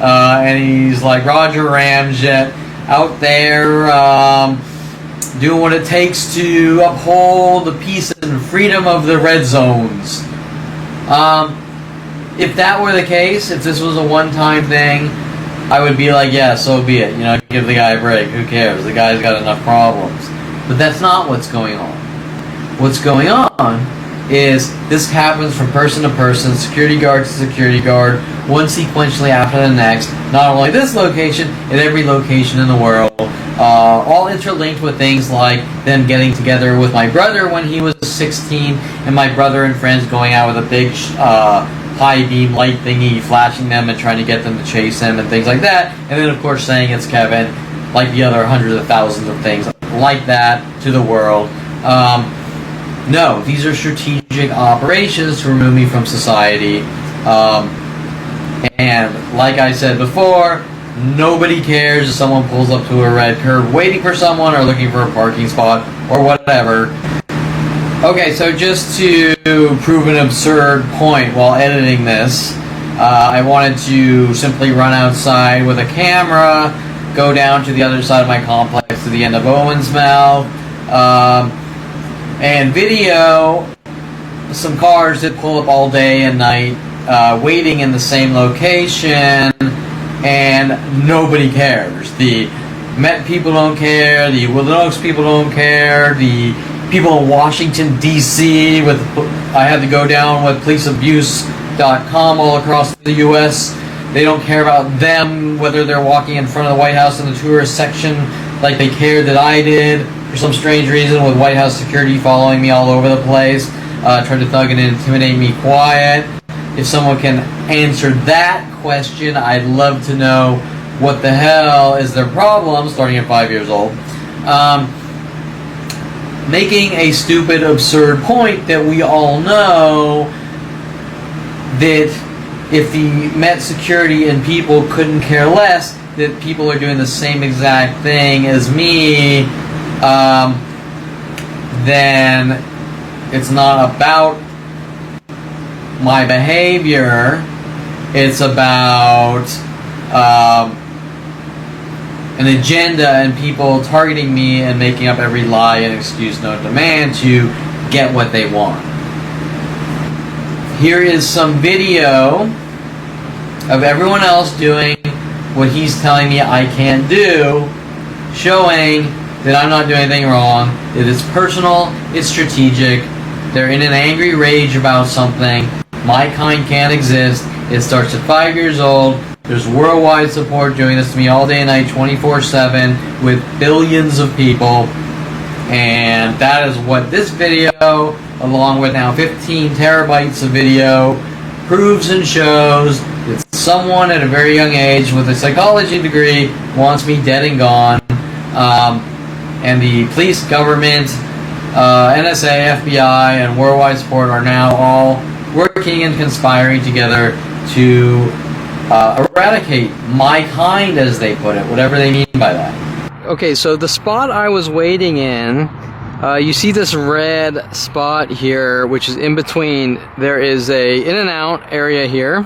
Speaker 4: and he's like Roger Ramjet out there doing what it takes to uphold the peace and freedom of the red zones. If that were the case, if this was a one-time thing, I would be like, yeah, so be it. You know, give the guy a break. Who cares? The guy's got enough problems. But that's not what's going on. What's going on is this happens from person to person, security guard to security guard, one sequentially after the next. Not only this location, at every location in the world. All interlinked with things like them getting together with my brother when he was 16, and my brother and friends going out with a big high beam light thingy, flashing them and trying to get them to chase him and things like that. And then, of course, saying it's Kevin, like the other hundreds of thousands of things like that to the world. No, these are strategic operations to remove me from society. And like I said before, nobody cares if someone pulls up to a red curb waiting for someone or looking for a parking spot or whatever. Okay, so just to prove an absurd point while editing this, I wanted to simply run outside with a camera, go down to the other side of my complex to the end of Owen's Mouth, and video some cars that pull up all day and night, waiting in the same location, and nobody cares. The Met people don't care, the Woodland Oaks people don't care, the people in Washington, D.C., I had to go down with policeabuse.com all across the U.S., they don't care about them, whether they're walking in front of the White House in the tourist section like they cared that I did, for some strange reason, with White House security following me all over the place, trying to thug and intimidate me quiet. If someone can answer that question, I'd love to know what the hell is their problem, starting at 5 years old. Making a stupid, absurd point that we all know that if the Met security and people couldn't care less, that people are doing the same exact thing as me, then it's not about my behavior, it's about an agenda and people targeting me and making up every lie and excuse known to man to get what they want. Here is some video of everyone else doing what he's telling me I can't do, showing that I'm not doing anything wrong, that it's personal, it's strategic, they're in an angry rage about something, my kind can't exist, it starts at 5 years old, there's worldwide support doing this to me all day and night, 24/7, with billions of people, and that is what this video, along with now 15 terabytes of video, proves and shows that someone at a very young age with a psychology degree wants me dead and gone, and the police, government, NSA, FBI, and worldwide support are now all working and conspiring together to eradicate my kind, as they put it, whatever they mean by that. Okay, so the spot I was waiting in, you see this red spot here, which is in between. There is a in and out area here,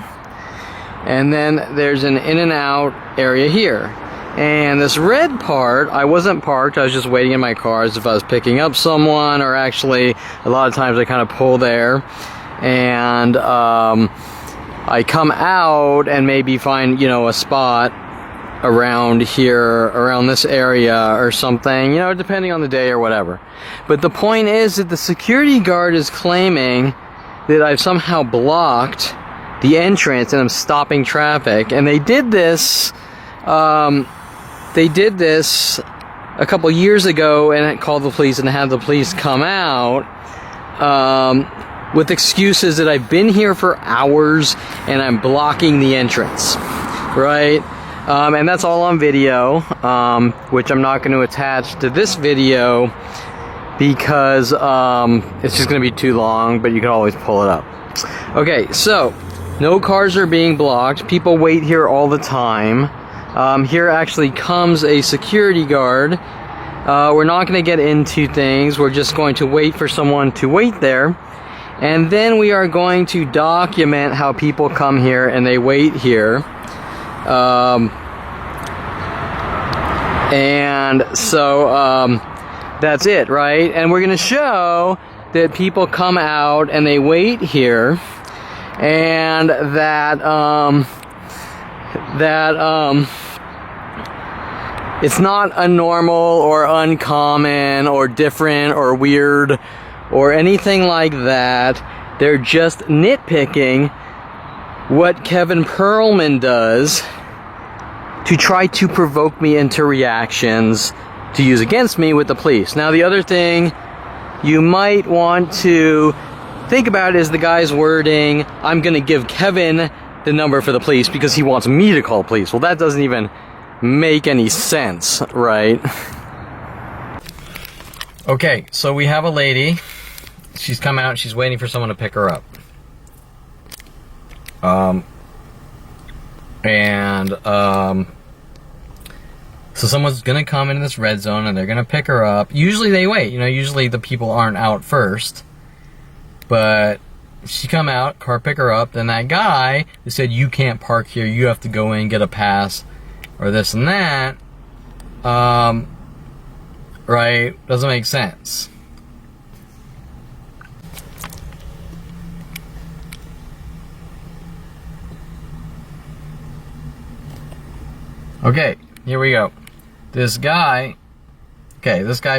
Speaker 4: and then there's an in and out area here. And this red part, I wasn't parked, I was just waiting in my car as if I was picking up someone, or actually, a lot of times I kind of pull there, and I come out and maybe find, you know, a spot around here, around this area or something, you know, depending on the day or whatever. But the point is that the security guard is claiming that I've somehow blocked the entrance and I'm stopping traffic. And they did this, a couple years ago, and it called the police and had the police come out, with excuses that I've been here for hours and I'm blocking the entrance, right? And that's all on video, which I'm not going to attach to this video because it's just going to be too long, but you can always pull it up. Okay, so no cars are being blocked. People wait here all the time. Here actually comes a security guard. We're not going to get into things. We're just going to wait for someone to wait there. And then we are going to document how people come here and they wait here. And so that's it, right? And we're going to show that people come out and they wait here, and that it's not abnormal or uncommon or different or weird or anything like that. They're just nitpicking what Kevin Perlman does to try to provoke me into reactions to use against me with the police. Now, the other thing you might want to think about is the guy's wording, I'm going to give Kevin the number for the police because he wants me to call police. Well, that doesn't even make any sense, right? Okay, so we have a lady. She's come out, she's waiting for someone to pick her up. So someone's gonna come into this red zone and they're gonna pick her up. Usually they wait, you know, usually the people aren't out first. But she come out, car pick her up, then that guy who said, you can't park here, you have to go in, get a pass, or this and that, right, doesn't make sense. Okay, here we go. This guy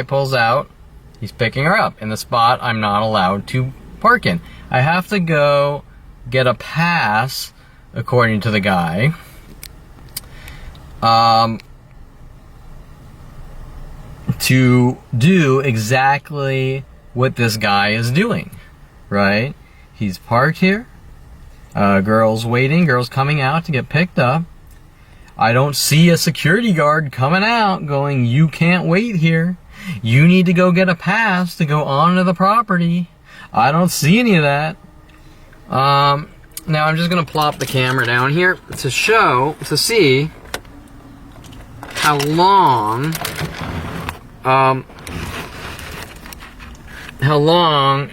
Speaker 4: pulls out, he's picking her up in the spot I'm not allowed to park in. I have to go get a pass, according to the guy. To do exactly what this guy is doing, right? He's parked here. Girl's waiting. Girl's coming out to get picked up. I don't see a security guard coming out going, you can't wait here. You need to go get a pass to go onto the property. I don't see any of that. Now I'm just going to plop the camera down here to see how long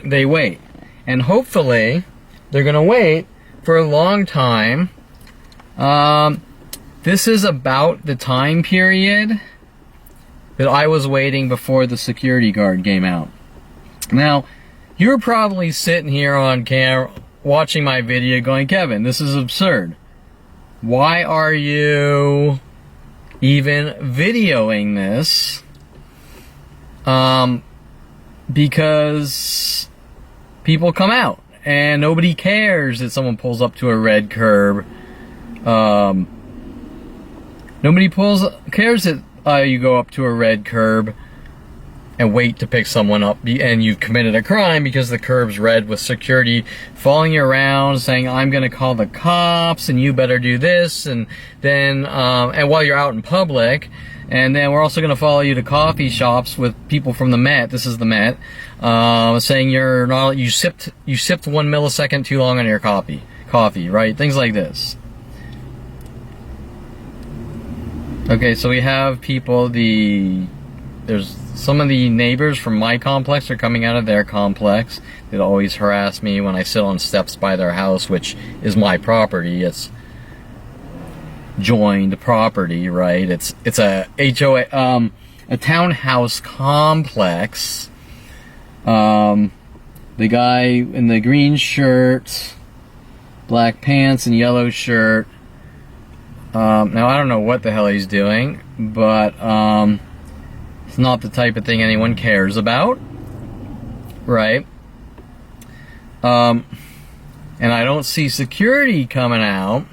Speaker 4: they wait. And hopefully they're going to wait for a long time. This is about the time period that I was waiting before the security guard came out. Now, you're probably sitting here on camera watching my video going, Kevin, this is absurd. Why are you even videoing this? Because people come out and nobody cares that someone pulls up to a red curb. Nobody cares that you go up to a red curb and wait to pick someone up and you've committed a crime because the curb's red with security following you around saying, I'm gonna call the cops and you better do this, and then and while you're out in public, and then we're also gonna follow you to coffee shops with people from the Met, this is the Met, saying you sipped 1 millisecond too long on your coffee, right? Things like this. Okay, so we have people, there's some of the neighbors from my complex are coming out of their complex. They always harass me when I sit on steps by their house, which is my property. It's joined property, right? It's a HOA, a townhouse complex. The guy in the green shirt, black pants and yellow shirt. Now I don't know what the hell he's doing, but it's not the type of thing anyone cares about, right? And I don't see security coming out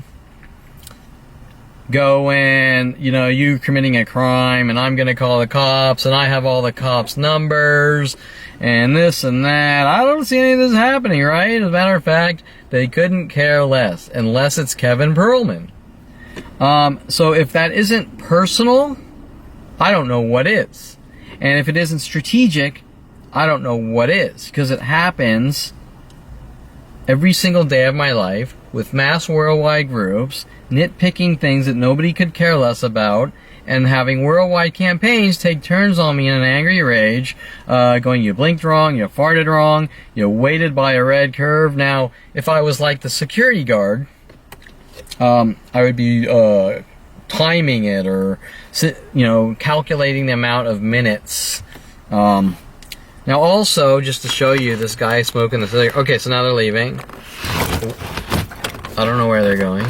Speaker 4: going, you committing a crime and I'm gonna call the cops and I have all the cops' numbers and this and that. I don't see any of this happening, right? As a matter of fact, they couldn't care less, unless it's Kevin Perlman. So if that isn't personal, I don't know what is. And if it isn't strategic, I don't know what is. Because it happens every single day of my life with mass worldwide groups, nitpicking things that nobody could care less about, and having worldwide campaigns take turns on me in an angry rage, going, you blinked wrong, you farted wrong, you waited by a red curve. Now, if I was like the security guard, I would be timing it or calculating the amount of minutes. Now also, just to show you this guy smoking the cigarette. Okay, so now they're leaving. I don't know where they're going,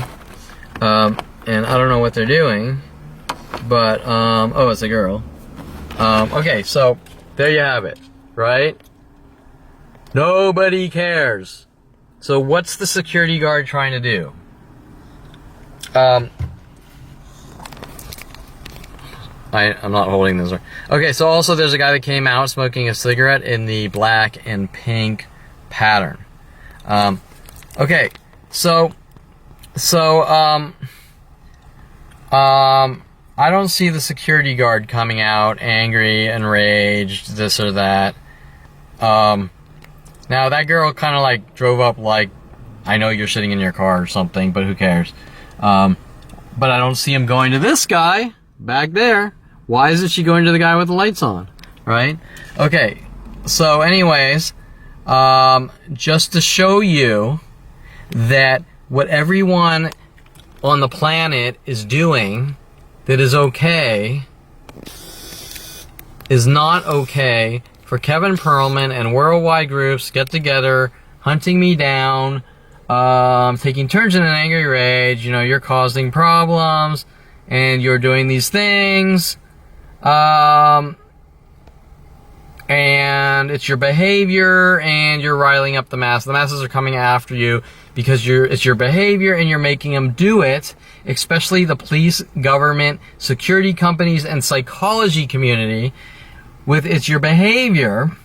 Speaker 4: and I don't know what they're doing, but oh, it's a girl. Okay, so there you have it, right? Nobody cares. So what's the security guard trying to do? I'm not holding this. Okay, so also there's a guy that came out smoking a cigarette in the black and pink pattern. Okay, so I don't see the security guard coming out angry, enraged, this or that. Now that girl kind of like drove up like, I know you're sitting in your car or something, but who cares? But I don't see him going to this guy back there. Why isn't she going to the guy with the lights on? Right? Okay. So anyways, just to show you that what everyone on the planet is doing that is okay is not okay for Kevin Perlman and worldwide groups to get together, hunting me down, taking turns in an angry rage. You know, you're causing problems and you're doing these things. And it's your behavior, and you're riling up the masses. The masses are coming after you because it's your behavior, and you're making them do it, especially the police, government, security companies, and psychology community. It's your behavior,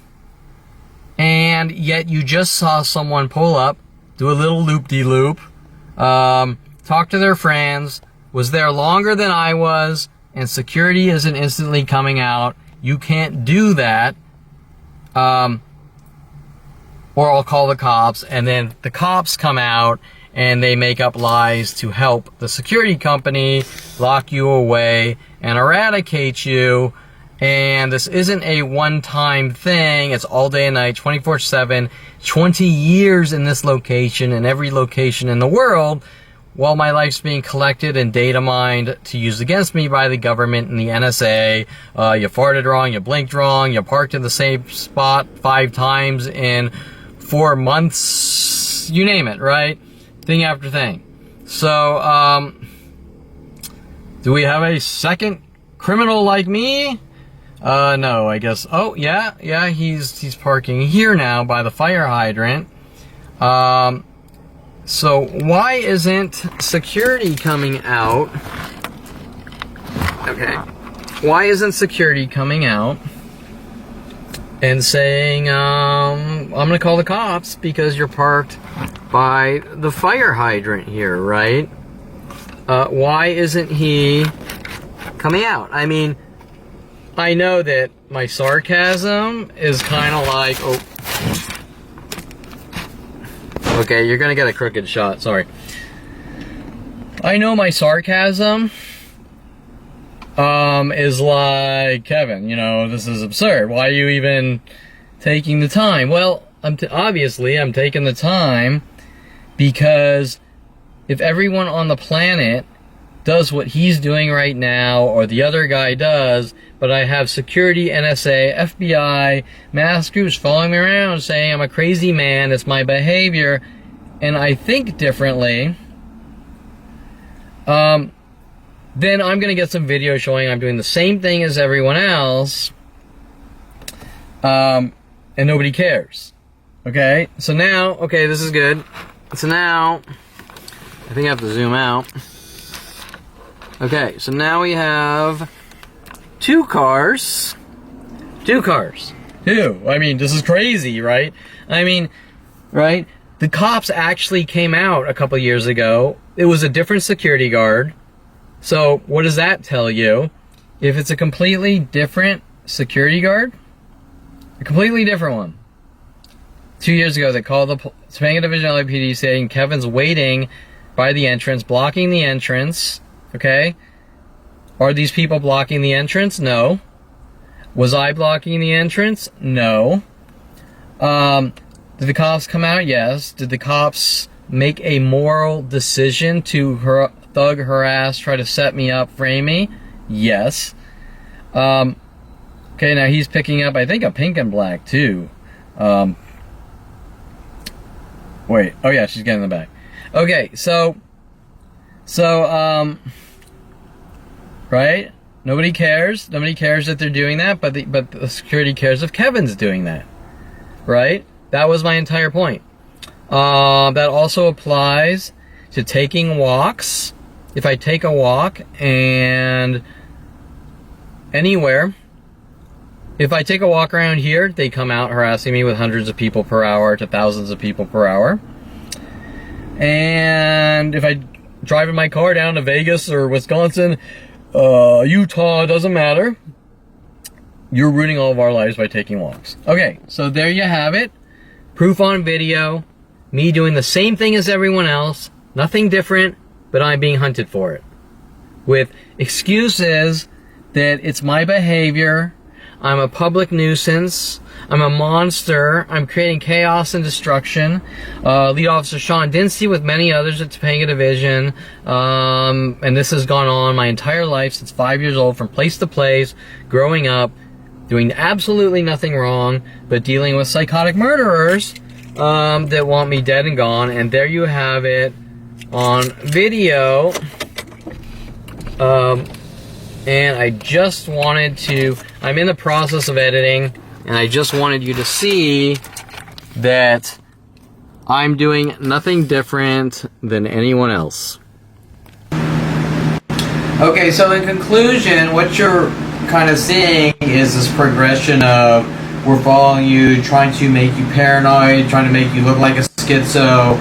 Speaker 4: and yet you just saw someone pull up, do a little loop-de-loop, talk to their friends, was there longer than I was, and security isn't instantly coming out. You can't do that. Or I'll call the cops, and then the cops come out and they make up lies to help the security company lock you away and eradicate you. And this isn't a one-time thing. It's all day and night, 24/7, 20 years in this location and every location in the world, while my life's being collected and data mined to use against me by the government and the NSA. You farted wrong, you blinked wrong, you parked in the same spot 5 times in 4 months, you name it, right? Thing after thing. So, do we have a second criminal like me? No, I guess. Oh, yeah, he's parking here now by the fire hydrant. So why isn't security coming out? Okay. Why isn't security coming out and saying, I'm gonna call the cops because you're parked by the fire hydrant here, right? Why isn't he coming out? I mean, I know that my sarcasm is kind of like, oh, okay, you're gonna get a crooked shot, sorry. I know my sarcasm is like, Kevin, you know, this is absurd. Why are you even taking the time? Well, obviously I'm taking the time because if everyone on the planet does what he's doing right now, or the other guy does, but I have security, NSA, FBI, mass groups following me around saying I'm a crazy man, it's my behavior, and I think differently, then I'm gonna get some video showing I'm doing the same thing as everyone else, and nobody cares. Okay, so now, okay, this is good. So now, I think I have to zoom out. Okay, so now we have 2 cars. 2 cars. 2. I mean, this is crazy, right? I mean, right? The cops actually came out a couple years ago. It was a different security guard. So, what does that tell you? If it's a completely different security guard, a completely different one. 2 years ago, they called the Spanking Division LAPD saying Kevin's waiting by the entrance, blocking the entrance. Okay? Are these people blocking the entrance? No. Was I blocking the entrance? No. Did the cops come out? Yes. Did the cops make a moral decision to thug, harass, try to set me up, frame me? Yes. Okay, now he's picking up, I think, a pink and black, too. Wait. Oh, yeah, she's getting in the back. Okay, so, right? Nobody cares. Nobody cares that they're doing that, but the security cares if Kevin's doing that. Right? That was my entire point. That also applies to taking walks. If I take a walk and anywhere, if I take a walk around here, they come out harassing me with hundreds of people per hour to thousands of people per hour. And if I drive in my car down to Vegas or Wisconsin, Utah, doesn't matter. You're ruining all of our lives by taking walks. Okay, so there you have it. Proof on video. Me doing the same thing as everyone else. Nothing different, but I'm being hunted for it. With excuses that it's my behavior, I'm a public nuisance. I'm a monster. I'm creating chaos and destruction. Lead Officer Sean Dinsey with many others at Topanga Division. And this has gone on my entire life since 5 years old, from place to place, growing up, doing absolutely nothing wrong, but dealing with psychotic murderers that want me dead and gone. And there you have it on video. And I just wanted to, I'm in the process of editing, and I just wanted you to see that I'm doing nothing different than anyone else. Okay, so in conclusion, what you're kind of seeing is this progression of we're following you, trying to make you paranoid, trying to make you look like a schizo,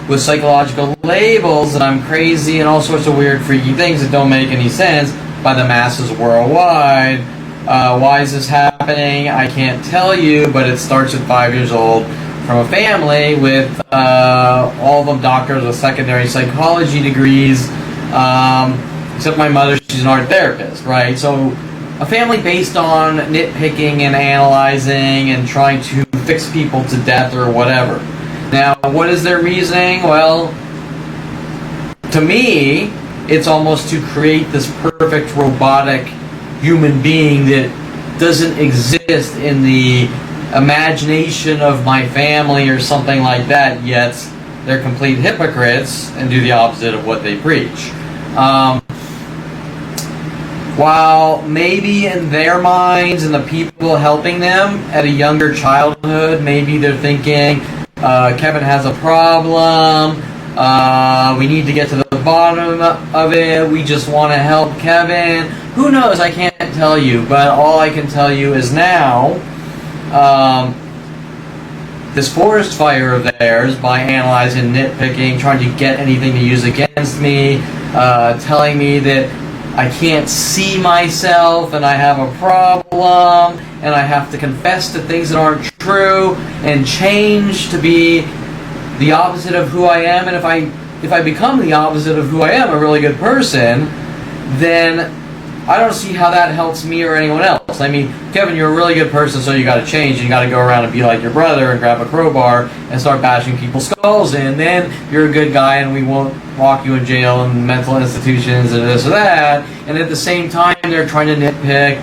Speaker 4: with psychological labels that I'm crazy and all sorts of weird, freaky things that don't make any sense by the masses worldwide. Why is this happening? I can't tell you, but it starts at 5 years old from a family with all of them doctors with secondary psychology degrees, except my mother, she's an art therapist, right? So a family based on nitpicking and analyzing and trying to fix people to death or whatever. Now, what is their reasoning? Well, to me, it's almost to create this perfect robotic human being that doesn't exist in the imagination of my family or something like that, yet they're complete hypocrites and do the opposite of what they preach. While maybe in their minds and the people helping them at a younger childhood, maybe they're thinking, Kevin has a problem, we need to get to the bottom of it, we just want to help Kevin. Who knows, I can't tell you, but all I can tell you is now, this forest fire of theirs, by analyzing, nitpicking, trying to get anything to use against me, telling me that I can't see myself and I have a problem and I have to confess to things that aren't true and change to be the opposite of who I am. And if I become the opposite of who I am, a really good person, then I don't see how that helps me or anyone else. I mean, Kevin, you're a really good person, so you got to change. You got to go around and be like your brother and grab a crowbar and start bashing people's skulls in. Then you're a good guy, and we won't lock you in jail and mental institutions and this or that. And at the same time, they're trying to nitpick.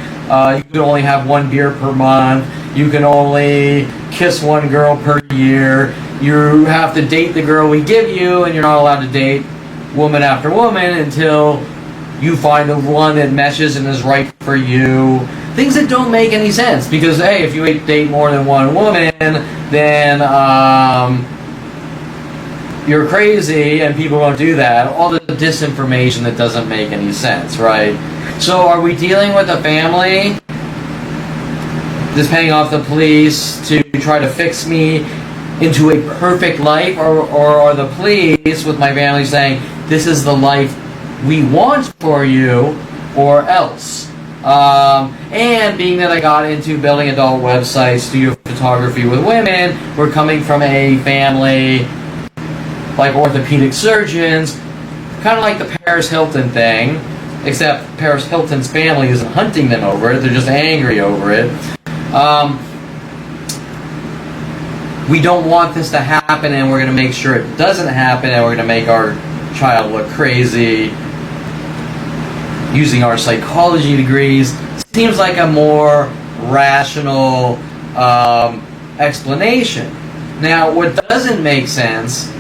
Speaker 4: You can only have one beer per month. You can only kiss one girl per year. You have to date the girl we give you, and you're not allowed to date woman after woman until you find the one that meshes and is right for you. Things that don't make any sense, because hey, if you date more than one woman, then you're crazy, and people don't do that. All the disinformation that doesn't make any sense, right? So are we dealing with a family that's paying off the police to try to fix me into a perfect life, or are the police with my family saying, this is the life we want for you, or else? And being that I got into building adult websites, studio photography with women, we're coming from a family like orthopedic surgeons, kind of like the Paris Hilton thing, except Paris Hilton's family isn't hunting them over it, they're just angry over it. We don't want this to happen, and we're going to make sure it doesn't happen, and we're going to make our child look crazy using our psychology degrees. Seems like a more rational explanation. Now, what doesn't make sense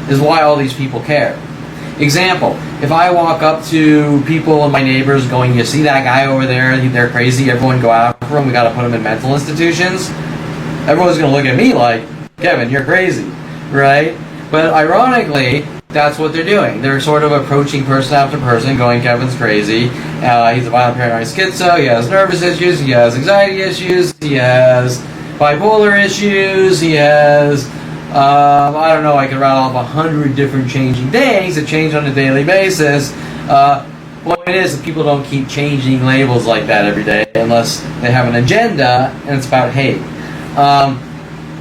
Speaker 4: is why all these people care. Example, if I walk up to people and my neighbors going, you see that guy over there, they're crazy, everyone go after him, we got to put him in mental institutions, everyone's going to look at me like, Kevin, you're crazy, right? But ironically, that's what they're doing. They're sort of approaching person after person, going, Kevin's crazy, he's a violent paranoid schizo, he has nervous issues, he has anxiety issues, he has bipolar issues, he has, I don't know, I could rattle off 100 different changing things that change on a daily basis. Point is that people don't keep changing labels like that every day unless they have an agenda and it's about hate.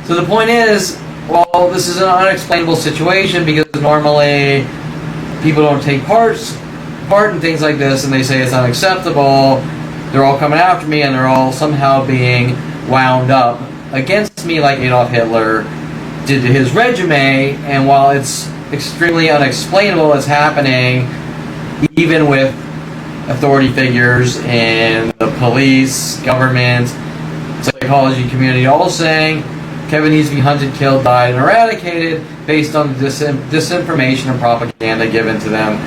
Speaker 4: So the point is, well, this is an unexplainable situation because normally people don't take part in things like this, and they say it's unacceptable. they're all coming after me, and they're all somehow being wound up against me like Adolf Hitler did to his regime. And while it's extremely unexplainable what's happening, even with authority figures in the police, government, psychology community all saying Kevin needs to be hunted, killed, died, and eradicated based on the disinformation and propaganda given to them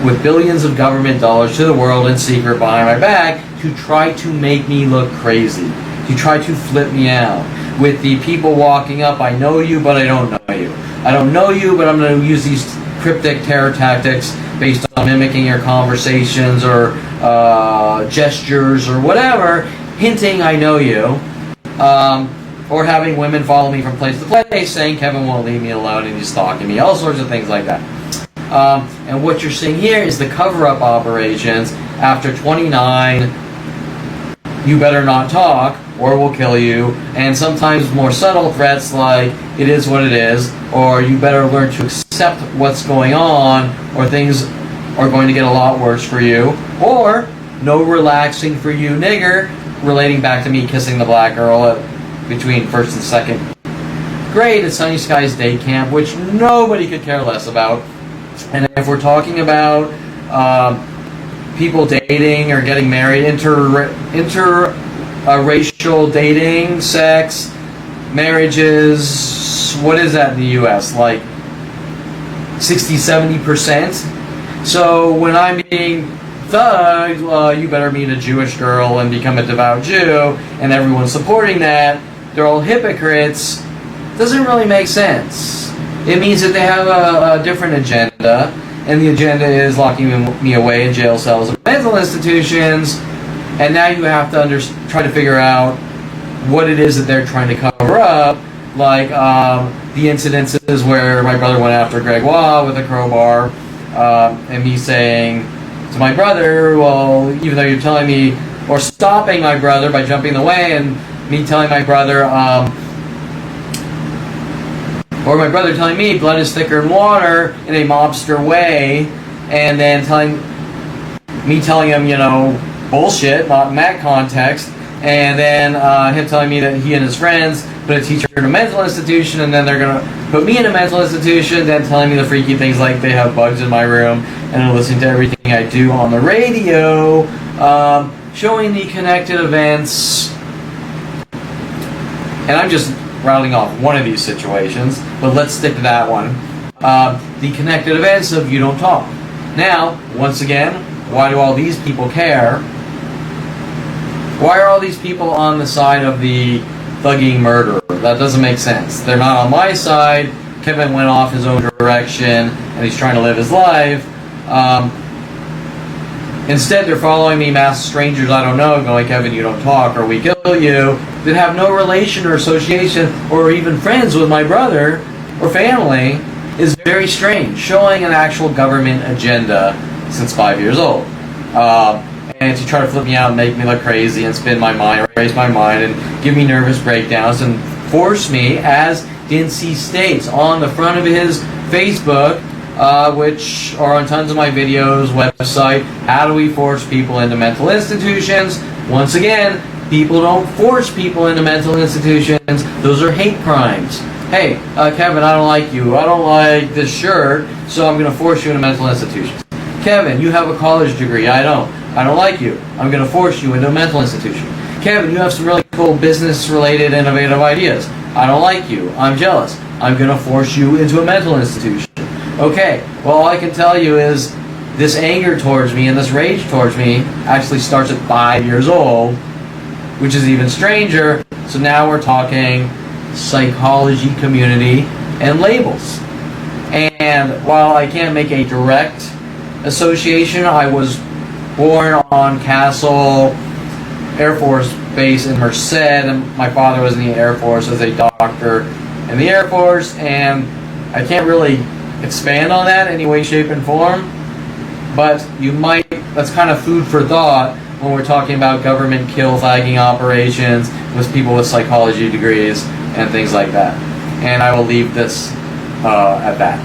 Speaker 4: with billions of government dollars to the world in secret behind my back to try to make me look crazy, to try to flip me out. With the people walking up, I know you, but I don't know you. I don't know you, but I'm going to use these cryptic terror tactics based on mimicking your conversations or gestures or whatever, hinting I know you. Or having women follow me from place to place saying Kevin won't leave me alone and he's stalking me, all sorts of things like that. And what you're seeing here is the cover-up operations after 29, you better not talk or we'll kill you, and sometimes more subtle threats like it is what it is, or you better learn to accept what's going on, or things are going to get a lot worse for you, or no relaxing for you nigger, relating back to me kissing the black girl between first and second grade at Sunny Skies Day Camp, which nobody could care less about. And if we're talking about people dating or getting married, interracial dating, sex, marriages, what is that in the U.S.? Like 60-70%? So when I'm being thugged, you better meet a Jewish girl and become a devout Jew, and everyone's supporting that, they're all hypocrites, doesn't really make sense. It means that they have a different agenda, and the agenda is locking me away in jail cells and mental institutions, and now you have to try to figure out what it is that they're trying to cover up, like the incidences where my brother went after Gregoire with a crowbar, and me saying to my brother, well, even though you're telling me, or stopping my brother by jumping the way, and me telling my brother, or my brother telling me blood is thicker than water in a mobster way, and then telling him, you know, bullshit, not in that context, and then him telling me that he and his friends put a teacher in a mental institution, and then they're going to put me in a mental institution, then telling me the freaky things like they have bugs in my room, and they're listening to everything I do on the radio, showing the connected events. And I'm just rattling off one of these situations, but let's stick to that one. The connected events of you don't talk. Now, once again, why do all these people care? Why are all these people on the side of the thugging murderer? That doesn't make sense. They're not on my side. Kevin went off his own direction, and he's trying to live his life. Instead, they're following me, masked strangers I don't know, going, Kevin, you don't talk, or we kill you, that have no relation or association, or even friends with my brother, or family, is very strange, showing an actual government agenda since 5 years old. And to try to flip me out and make me look crazy and spin my mind, erase my mind, and give me nervous breakdowns, and force me, as Dincy states on the front of his Facebook, which are on tons of my videos, website, how do we force people into mental institutions? Once again, people don't force people into mental institutions. Those are hate crimes. Hey, Kevin, I don't like you. I don't like this shirt, so I'm going to force you into mental institutions. Kevin, you have a college degree. I don't like you. I'm going to force you into a mental institution. Kevin, you have some really cool business-related innovative ideas. I don't like you. I'm jealous. I'm going to force you into a mental institution. Okay, well, all I can tell you is this anger towards me and this rage towards me actually starts at 5 years old, which is even stranger. So now we're talking psychology, community, and labels. And while I can't make a direct association, I was born on Castle Air Force Base in Merced, and my father was in the Air Force as a doctor in the Air Force, and I can't really expand on that in any way, shape, and form, but that's kind of food for thought when we're talking about government kill flagging operations with people with psychology degrees and things like that. And I will leave this at that.